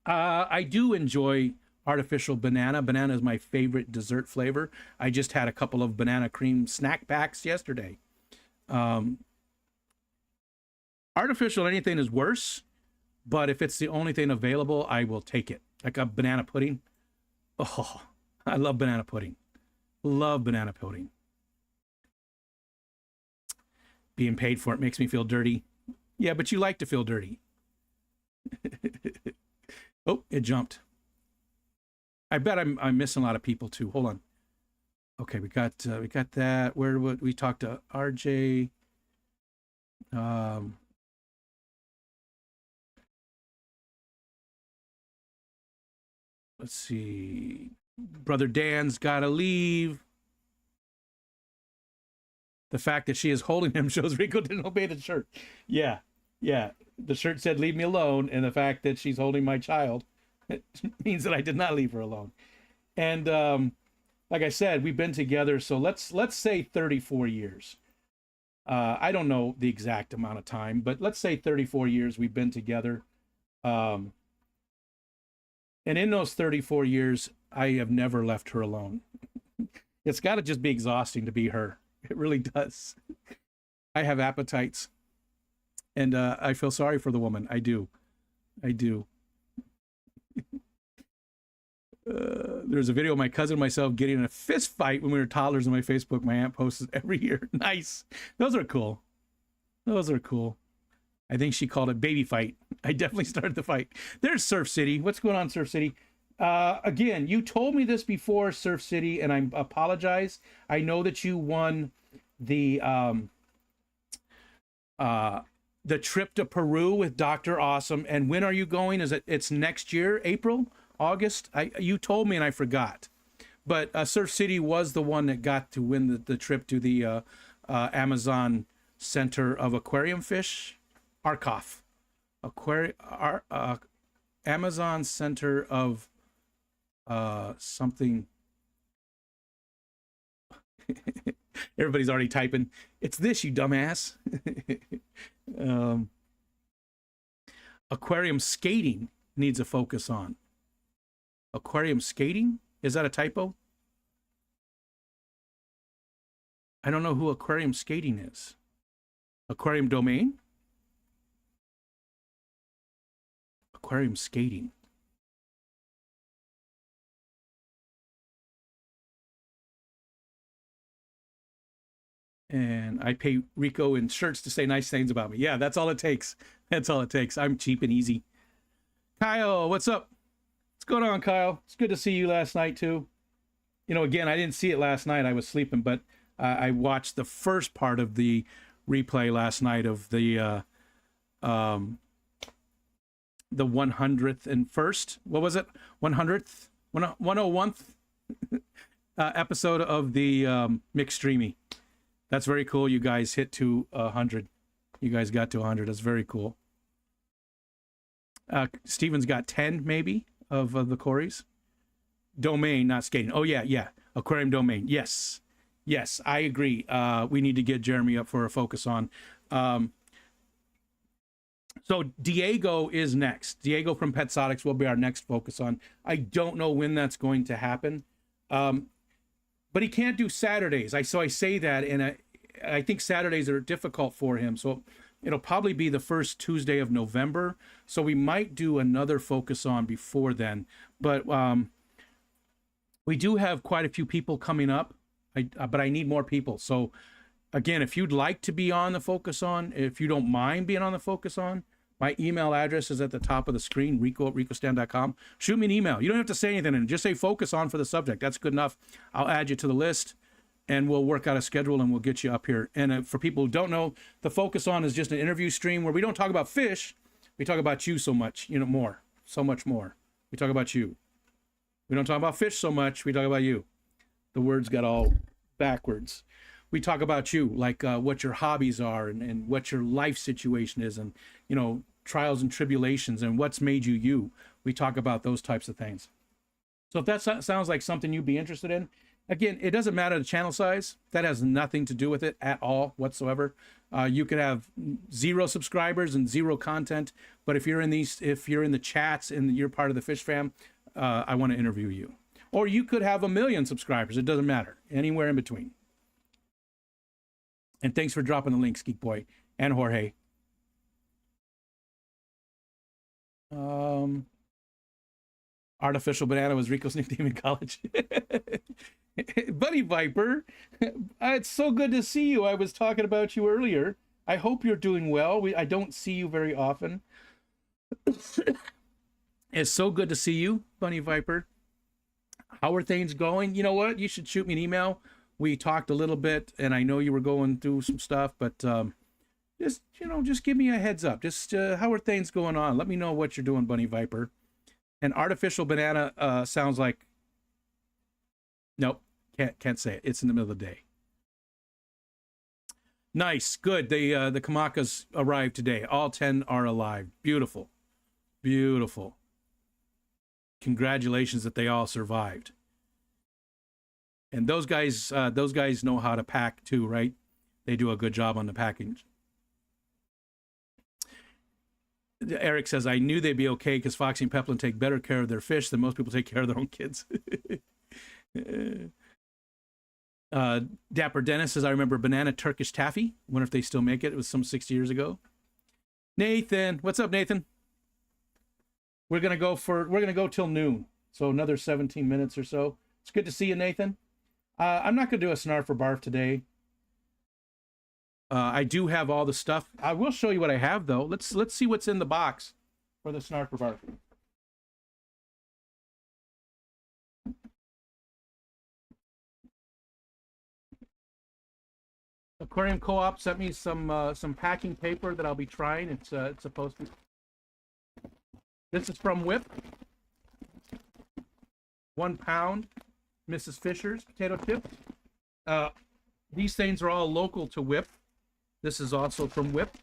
I do enjoy artificial banana. Banana is my favorite dessert flavor. I just had a couple of banana cream snack packs yesterday. Artificial anything is worse, but if it's the only thing available, I will take it. Like a banana pudding. Oh, I love banana pudding. Love banana pudding. Being paid for it makes me feel dirty. Yeah, but you like to feel dirty. Oh, it jumped. I bet I'm missing a lot of people too. Hold on. Okay, we got that. Where would we talk to RJ? Let's see. Brother Dan's got to leave. The fact that she is holding him shows Rico didn't obey the shirt. Yeah. The shirt said, leave me alone. And the fact that she's holding my child means that I did not leave her alone. And like I said, we've been together. So let's say 34 years. I don't know the exact amount of time, but let's say 34 years we've been together. And in those 34 years, I have never left her alone. It's got to just be exhausting to be her. It really does. I have appetites. And I feel sorry for the woman. I do. There's a video of my cousin and myself getting in a fist fight when we were toddlers on my Facebook. My aunt posts every year. Nice. Those are cool. I think she called it baby fight. I definitely started the fight. There's Surf City. What's going on, Surf City? Again, you told me this before, Surf City, and I apologize. I know that you won the trip to Peru with Dr. Awesome. And when are you going? It's next year, April, August? You told me and I forgot. But Surf City was the one that got to win the trip to the Amazon Center of Aquarium Fish. Arkoff. Amazon Center of something. Everybody's already typing. It's this, you dumbass. Aquarium skating needs a focus on. Aquarium skating? Is that a typo? I don't know who aquarium skating is. Aquarium domain? Aquarium skating. And I pay Rico in shirts to say nice things about me. Yeah, that's all it takes. I'm cheap and easy. Kyle, what's up? What's going on, Kyle? It's good to see you last night, too. Again, I didn't see it last night. I was sleeping, but I watched the first part of the replay last night of the 100th and first. What was it? 100th? 101th episode of the Mixed Streamy. That's very cool. You guys hit to 100. You guys got to 100. That's very cool. Steven's got 10, maybe, of the Corys. Domain, not skating. Oh, yeah. aquarium domain. Yes, yes, I agree. We need to get Jeremy up for a focus on. So Diego is next. Diego from Petsotics will be our next focus on. I don't know when that's going to happen, but he can't do Saturdays. So I say that, and I think Saturdays are difficult for him. So it'll probably be the first Tuesday of November. So we might do another focus on before then. But we do have quite a few people coming up, but I need more people. So again, if you'd like to be on the focus on, if you don't mind being on the focus on, my email address is at the top of the screen, rico@ricostan.com. Shoot me an email. You don't have to say anything, and just say focus on for the subject. That's good enough. I'll add you to the list, and we'll work out a schedule, and we'll get you up here. And for people who don't know, the focus on is just an interview stream where we don't talk about fish. We talk about you so much, more, so much more. We talk about you. We don't talk about fish so much. We talk about you. The words got all backwards. We talk about you, like what your hobbies are and what your life situation is, and trials and tribulations and what's made you you. We talk about those types of things. So if that sounds like something you'd be interested in, again, it doesn't matter the channel size. That has nothing to do with it at all whatsoever. You could have 0 subscribers and 0 content, but if you're in the chats and you're part of the fish fam, I want to interview you. Or you could have 1 million subscribers. It doesn't matter. Anywhere in between. And thanks for dropping the links, Geek Boy and Jorge. Artificial Banana was Rico's nickname in college. Bunny Viper, it's so good to see you. I was talking about you earlier. I hope you're doing well. I don't see you very often. It's so good to see you, Bunny Viper. How are things going? You know what? You should shoot me an email. We talked a little bit, and I know you were going through some stuff, but just give me a heads up. Just how are things going on? Let me know what you're doing, Bunny Viper. And Artificial Banana sounds like, nope, can't say it. It's in the middle of the day. Nice, good. The Kamakas arrived today. All 10 are alive. Beautiful, beautiful. Congratulations that they all survived. And those guys know how to pack too, right? They do a good job on the packing. Eric says, I knew they'd be okay because Foxy and Peplin take better care of their fish than most people take care of their own kids. Dapper Dennis says, I remember banana Turkish taffy. Wonder if they still make it. It was some 60 years ago. Nathan, what's up, Nathan? We're gonna go till noon, so another 17 minutes or so. It's good to see you, Nathan. I'm not gonna do a snarf or barf today. I do have all the stuff. I will show you what I have though. Let's see what's in the box for the snarf or barf. Aquarium Co-op sent me some packing paper that I'll be trying. It's supposed to. This is from Whip. 1 pound, Mrs. Fisher's potato chips. These things are all local to Whip. This is also from Whip.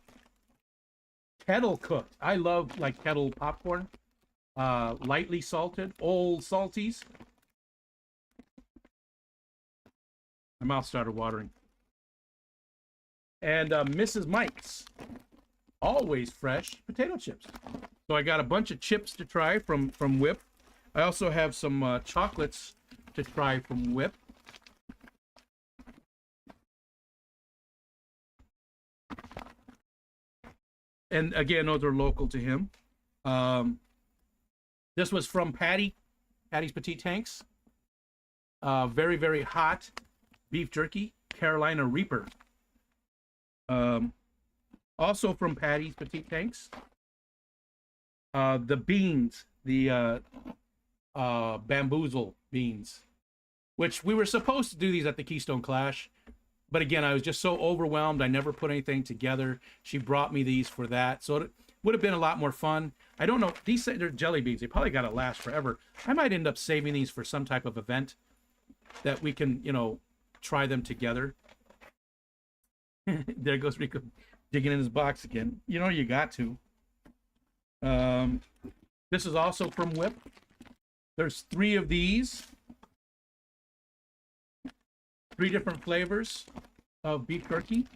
Kettle cooked. I love like kettle popcorn. Lightly salted, old salties. My mouth started watering. And Mrs. Mike's, always fresh potato chips. So I got a bunch of chips to try from Whip. I also have some chocolates to try from Whip. And again, those are local to him. This was from Patty's Petite Tanks. Very, very hot beef jerky, Carolina Reaper. Also from Patty's Petite Tanks. The beans, the bamboozle beans, which we were supposed to do these at the Keystone Clash. But again, I was just so overwhelmed. I never put anything together. She brought me these for that. So it would have been a lot more fun. I don't know. They're jelly beans. They probably got to last forever. I might end up saving these for some type of event that we can, try them together. There goes Rico digging in his box again. You got to. This is also from Whip. There's 3 of these. 3 different flavors of beef jerky.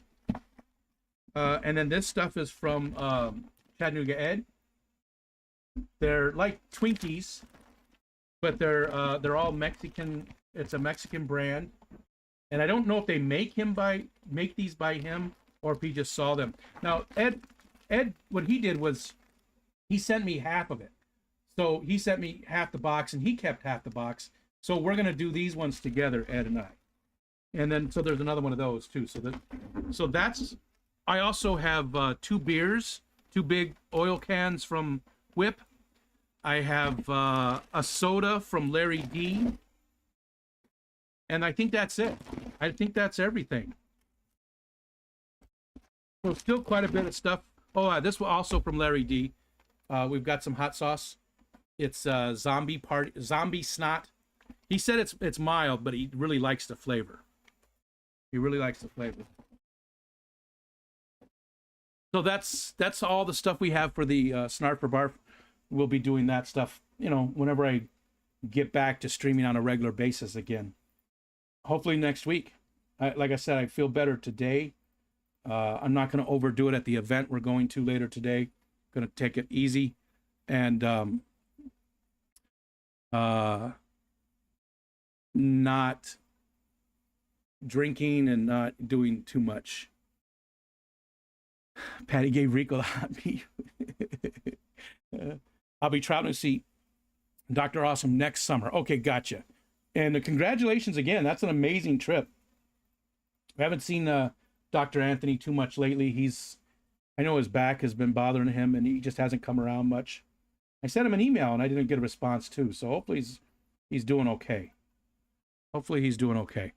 And then this stuff is from Chattanooga Ed. They're like Twinkies, but they're all Mexican. It's a Mexican brand, and I don't know if they make these by him or if he just saw them. Now Ed, what he did was he sent me half of it. So he sent me half the box, and he kept half the box. So we're gonna do these ones together, Ed and I. And then so there's another one of those too. So that's. I also have 2 beers, 2 big oil cans from Whip. I have a soda from Larry D. And I think that's it. I think that's everything. So still quite a bit of stuff. Oh, this was also from Larry D. We've got some hot sauce. It's zombie snot. He said it's mild, but he really likes the flavor. He really likes the flavor. So that's all the stuff we have for the Snarf for Barf. We'll be doing that stuff, whenever I get back to streaming on a regular basis again. Hopefully next week. Like I said, I feel better today. I'm not going to overdo it at the event we're going to later today. Going to take it easy and not drinking and not doing too much. Patty gave Rico the hot meat. I'll be traveling to see Dr. Awesome next summer. Okay, gotcha. And congratulations again. That's an amazing trip. I haven't seen Dr. Anthony too much lately. I know his back has been bothering him, and he just hasn't come around much. I sent him an email, and I didn't get a response too. So hopefully he's doing okay. Hopefully he's doing okay.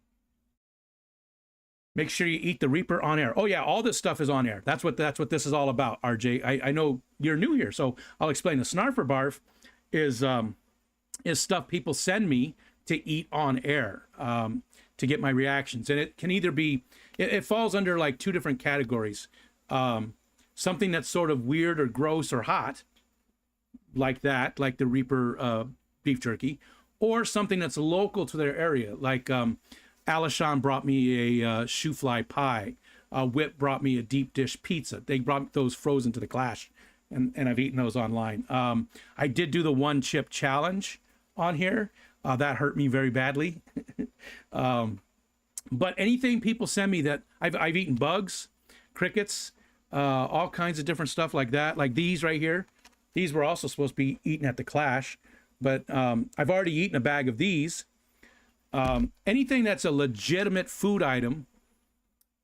Make sure you eat the Reaper on air. Oh yeah, all this stuff is on air. That's what this is all about, RJ. I know you're new here, so I'll explain. The Snarfer Barf is stuff people send me to eat on air to get my reactions, and it can either be it falls under like 2 different categories. Something that's sort of weird or gross or hot, like the Reaper beef jerky, or something that's local to their area, like Alishon brought me a shoe fly pie. Whip brought me a deep dish pizza. They brought those frozen to the Clash, and I've eaten those online. I did do the 1 chip challenge on here. That hurt me very badly. But anything people send me that I've eaten bugs, crickets, all kinds of different stuff like that. Like these right here. These were also supposed to be eaten at the Clash, but I've already eaten a bag of these. Anything that's a legitimate food item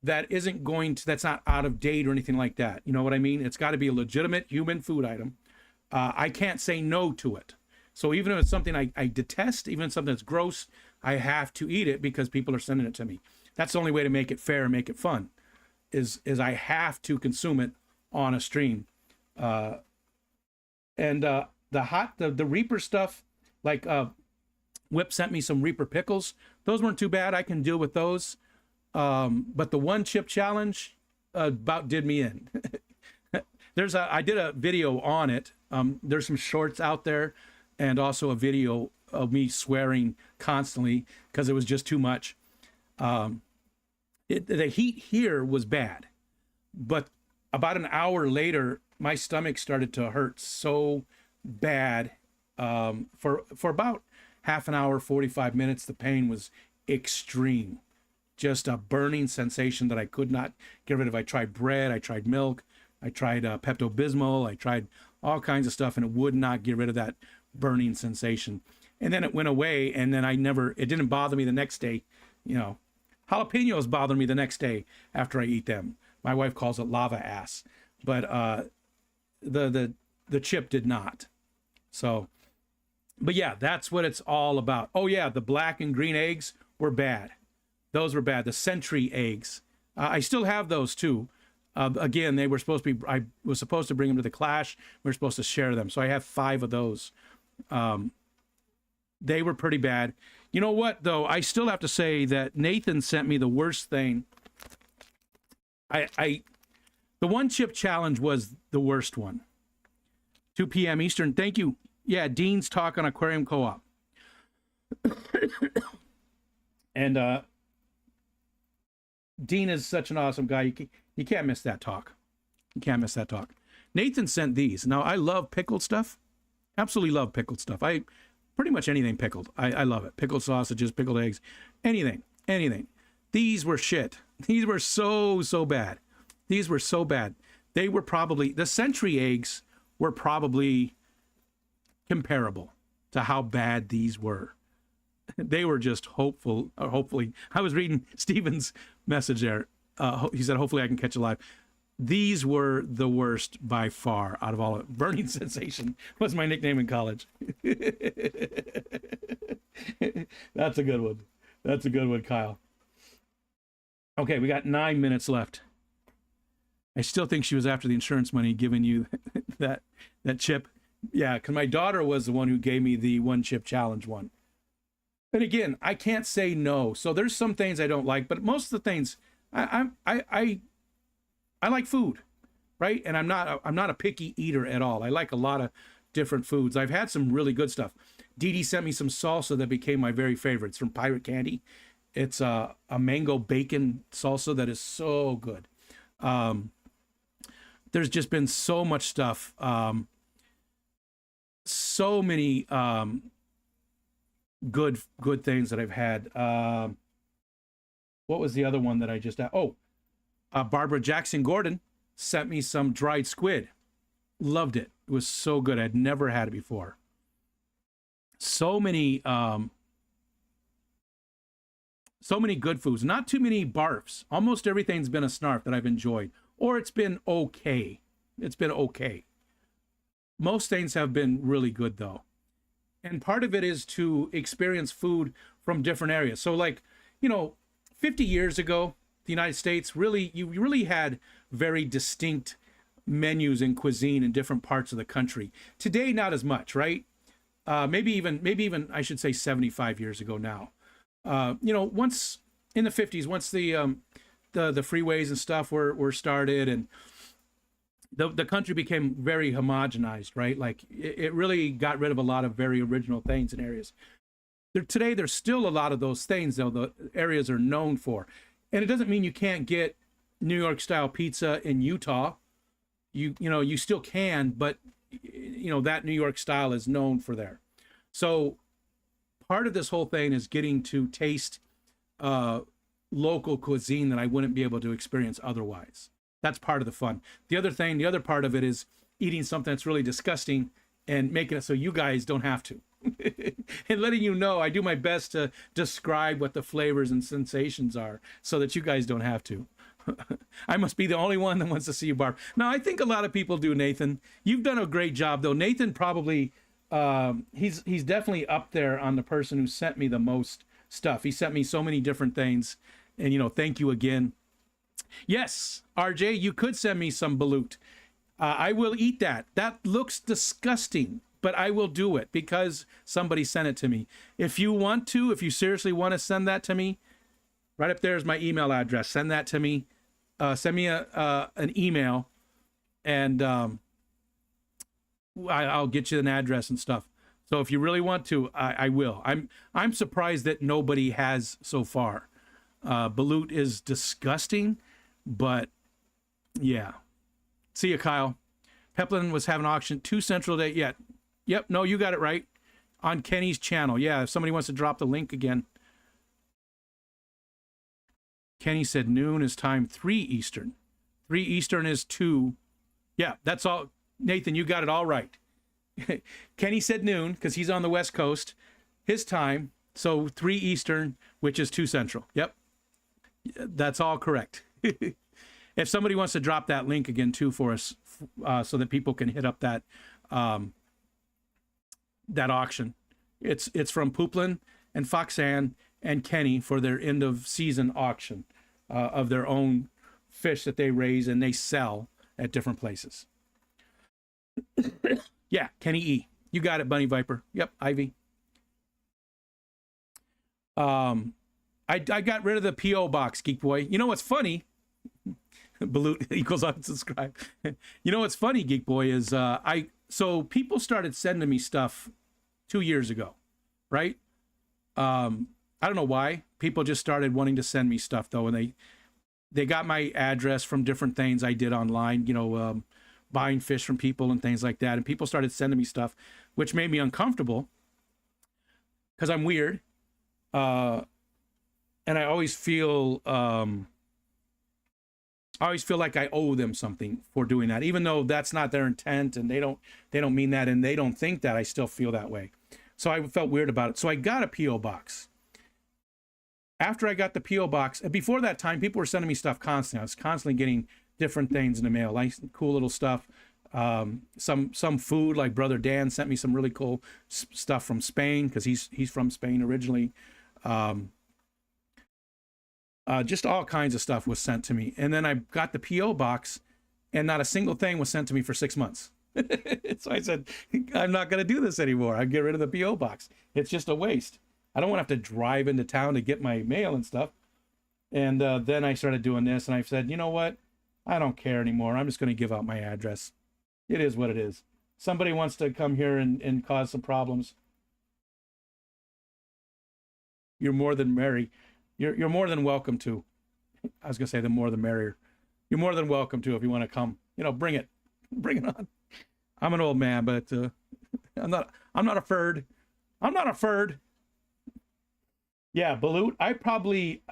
that that's not out of date or anything like that. You know what I mean? It's got to be a legitimate human food item. I can't say no to it. So even if it's something I detest, even if it's something that's gross, I have to eat it because people are sending it to me. That's the only way to make it fair and make it fun, is I have to consume it on a stream. And the Reaper stuff, like Whip sent me some Reaper pickles. Those weren't too bad. I can deal with those. But the 1 chip challenge about did me in. I did a video on it. There's some shorts out there, and also a video of me swearing constantly because it was just too much. The heat here was bad, but about an hour later, my stomach started to hurt so bad. For about half an hour, 45 minutes, the pain was extreme. Just a burning sensation that I could not get rid of. I tried bread, I tried milk, I tried Pepto-Bismol, I tried all kinds of stuff, and it would not get rid of that burning sensation. And then it went away, and then it didn't bother me the next day. Jalapenos bother me the next day after I eat them. My wife calls it lava ass, but the chip did not. So, but yeah, that's what it's all about. Oh yeah, the black and green eggs were bad. Those were bad. The Sentry eggs. I still have those too. Again, I was supposed to bring them to the Clash. We were supposed to share them. So I have 5 of those. They were pretty bad. You know what, though? I still have to say that Nathan sent me the worst thing. The 1 chip challenge was the worst one. 2 p.m. Eastern. Thank you. Yeah, Dean's Talk on Aquarium Co-op. And Dean is such an awesome guy. You can't miss that talk. You can't miss that talk. Nathan sent these. Now, I love pickled stuff. Absolutely love pickled stuff. I pretty much anything pickled. I love it. Pickled sausages, pickled eggs, anything. These were shit. These were so bad. These were so bad. They were probably, the Century eggs were probably comparable to how bad these were. They were just hopefully. I was reading Steven's message there. He said, hopefully I can catch a live. These were the worst by far out of all of it. Burning Sensation was my nickname in college. That's a good one. That's a good one, Kyle. Okay, we got 9 minutes left. I still think she was after the insurance money, giving you that chip. Yeah, because my daughter was the one who gave me the one chip challenge one. And again, I can't say no. So there's some things I don't like, but most of the things I like food, right? And I'm not a picky eater at all. I like a lot of different foods. I've had some really good stuff. Dee Dee sent me some salsa that became my very favorites from Pirate Candy. It's a mango bacon salsa that is so good. There's just been so much stuff. So many good things that I've had. What was the other one that I just... Barbara Jackson Gordon sent me some dried squid. Loved it. It was so good. I'd never had it before. So many good foods. Not too many barfs. Almost everything's been a snarf that I've enjoyed. Or it's been okay. It's been okay. Most things have been really good, though. And part of it is to experience food from different areas. So, like, 50 years ago, the United States, you really had very distinct menus and cuisine in different parts of the country. Today, not as much, right? Maybe even I should say 75 years ago now. Once in the 50s, once the freeways and stuff were started, and the country became very homogenized, right? Like it really got rid of a lot of very original things in areas. Today, there's still a lot of those things, though, the areas are known for. And it doesn't mean you can't get New York style pizza in Utah. You still can, but that New York style is known for there. So part of this whole thing is getting to taste local cuisine that I wouldn't be able to experience otherwise. That's part of the fun. The other part of it is eating something that's really disgusting and making it so you guys don't have to. And letting you know, I do my best to describe what the flavors and sensations are so that you guys don't have to. I must be the only one that wants to see you barf. No, I think a lot of people do, Nathan. You've done a great job, though. Nathan probably, he's definitely up there on the person who sent me the most stuff. He sent me so many different things. And, thank you again. Yes, RJ, you could send me some balut. I will eat that. That looks disgusting. But I will do it because somebody sent it to me. If you seriously want to send that to me, right up there is my email address. Send that to me. Send me an email, and I'll get you an address and stuff. So if you really want to, I will. I'm surprised that nobody has so far. Balut is disgusting, but yeah. See you, Kyle. Peplin was having an auction 2 Central Day. Yeah. Yep, no, you got it right. On Kenny's channel. Yeah, if somebody wants to drop the link again. Kenny said noon is time 3 Eastern. 3 Eastern is 2. Yeah, that's all. Nathan, you got it all right. Kenny said noon because he's on the West Coast. His time, so 3 Eastern, which is 2 Central. Yep, that's all correct. If somebody wants to drop that link again, too, for us so that people can hit up that... that auction. It's from Pouplin and Foxanne and Kenny for their end of season auction of their own fish that they raise and they sell at different places. Yeah, Kenny E. You got it, Bunny Viper. Yep, Ivy. I got rid of the P.O. box, Geek Boy. You know what's funny? Balut equals unsubscribe. You know what's funny, Geek Boy, is so people started sending me stuff 2 years ago, right? I don't know why. People just started wanting to send me stuff, though, and they got my address from different things I did online, buying fish from people and things like that. And people started sending me stuff, which made me uncomfortable because I'm weird. And I always feel like I owe them something for doing that, even though that's not their intent and they don't mean that and they don't think that. I still feel that way. So I felt weird about it. So I got a P.O. box. After I got the P.O. box, and before that time, people were sending me stuff constantly. I was constantly getting different things in the mail, like cool little stuff. Some food, like Brother Dan sent me some really cool stuff from Spain because he's from Spain originally. Just all kinds of stuff was sent to me. And then I got the P.O. box, and not a single thing was sent to me for 6 months. So I said, I'm not going to do this anymore. I'll get rid of the P.O. box. It's just a waste. I don't want to have to drive into town to get my mail and stuff. And then I started doing this, and I said, you know what? I don't care anymore. I'm just going to give out my address. It is what it is. Somebody wants to come here and cause some problems. You're more than merry. You're more than welcome to. I was going to say the more the merrier. You're more than welcome to if you want to come. Bring it. Bring it on. I'm an old man, but I'm not a furd. I'm not a furd. Yeah, balut. I probably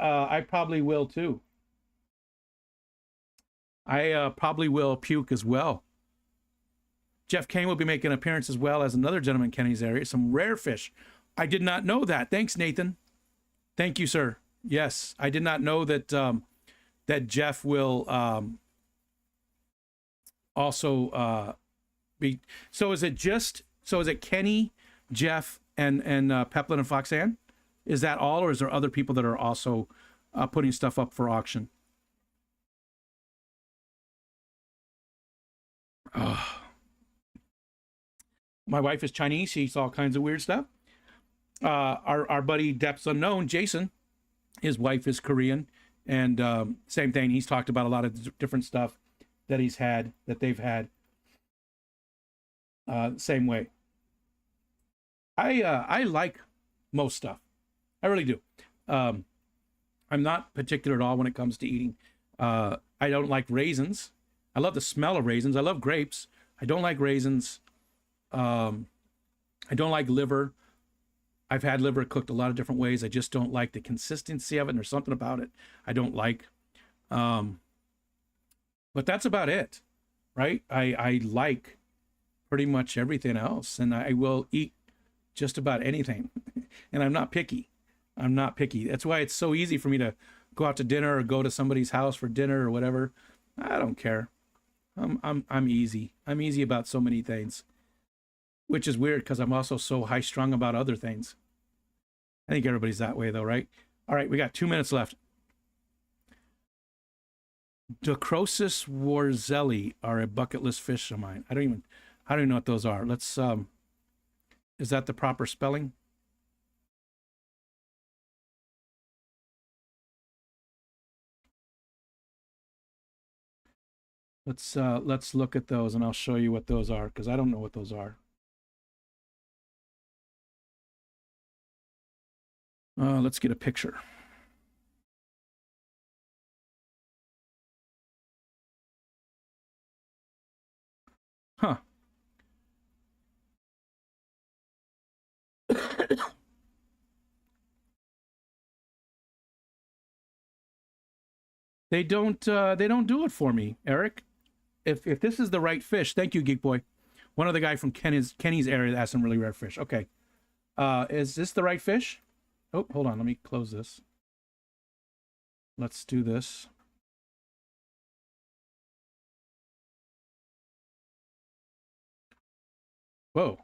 will too. I probably will puke as well. Jeff Kane will be making an appearance as well as another gentleman in Kenny's area. Some rare fish. I did not know that. Thanks, Nathan. Thank you, sir. Yes, I did not know that that Jeff will also be. So is it Kenny, Jeff, and Peplin and Foxanne? Is that all, or is there other people that are also putting stuff up for auction? My wife is Chinese. She eats all kinds of weird stuff. Our buddy Depths Unknown, Jason, his wife is Korean, and same thing. He's talked about a lot of different stuff that they've had. Same way. I like most stuff. I really do. I'm not particular at all when it comes to eating. I don't like raisins. I love the smell of raisins. I love grapes. I don't like raisins. I don't like liver. I've had liver cooked a lot of different ways. I just don't like the consistency of it, and there's something about it I don't like. But that's about it, right? I like pretty much everything else, and I will eat just about anything. And I'm not picky. I'm not picky. That's why it's so easy for me to go out to dinner or go to somebody's house for dinner or whatever. I don't care. I'm easy. I'm easy about so many things, which is weird because I'm also so high strung about other things. I think everybody's that way though, right? All right, we got 2 minutes left. Dacrosis warzelli are a bucket list fish of mine. I don't even know what those are. Let's is that the proper spelling? Let's look at those and I'll show you what those are because I don't know what those are. Let's get a picture. Huh. They don't do it for me, Eric. If this is the right fish, thank you, Geek Boy. One of the guy from Kenny's area that has some really rare fish. Okay. Is this the right fish? Oh, hold on. Let me close this. Let's do this. Whoa.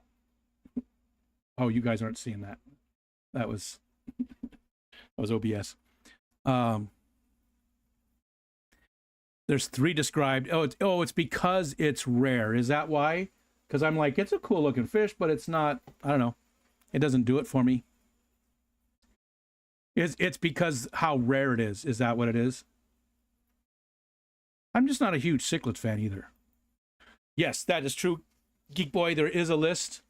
Oh, you guys aren't seeing that. That was OBS. There's 3 described. Oh, it's because it's rare. Is that why? Because I'm like, it's a cool looking fish, but it's not, I don't know. It doesn't do it for me. It's because how rare it is. Is that what it is? I'm just not a huge cichlid fan either. Yes, that is true. Geek Boy, there is a list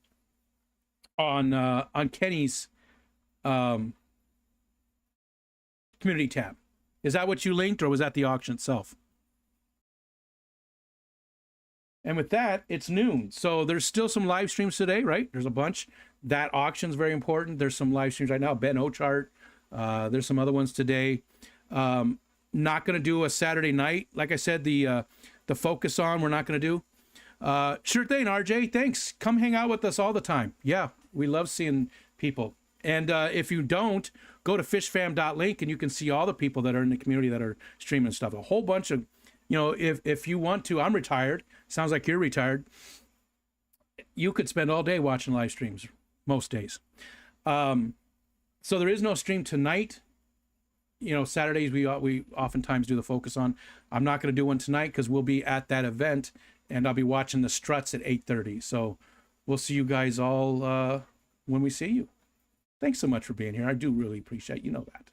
on Kenny's community tab. Is that what you linked, or was that the auction itself? And with that, it's noon. So there's still some live streams today, right? There's a bunch. That auction's very important. There's some live streams right now. Ben Ochart. There's some other ones today. Not going to do a Saturday night. Like I said, the focus on, we're not going to do. Sure thing, RJ. Thanks. Come hang out with us all the time. Yeah, we love seeing people. And if you don't, go to fishfam.link and you can see all the people that are in the community that are streaming stuff. A whole bunch of, you know, if you want to, I'm retired. Sounds like you're retired. You could spend all day watching live streams, most days. So there is no stream tonight. You know, Saturdays we oftentimes do the focus on. I'm not going to do one tonight because we'll be at that event and I'll be watching the struts at 8:30. So we'll see you guys all when we see you. Thanks so much for being here. I do really appreciate, you know that.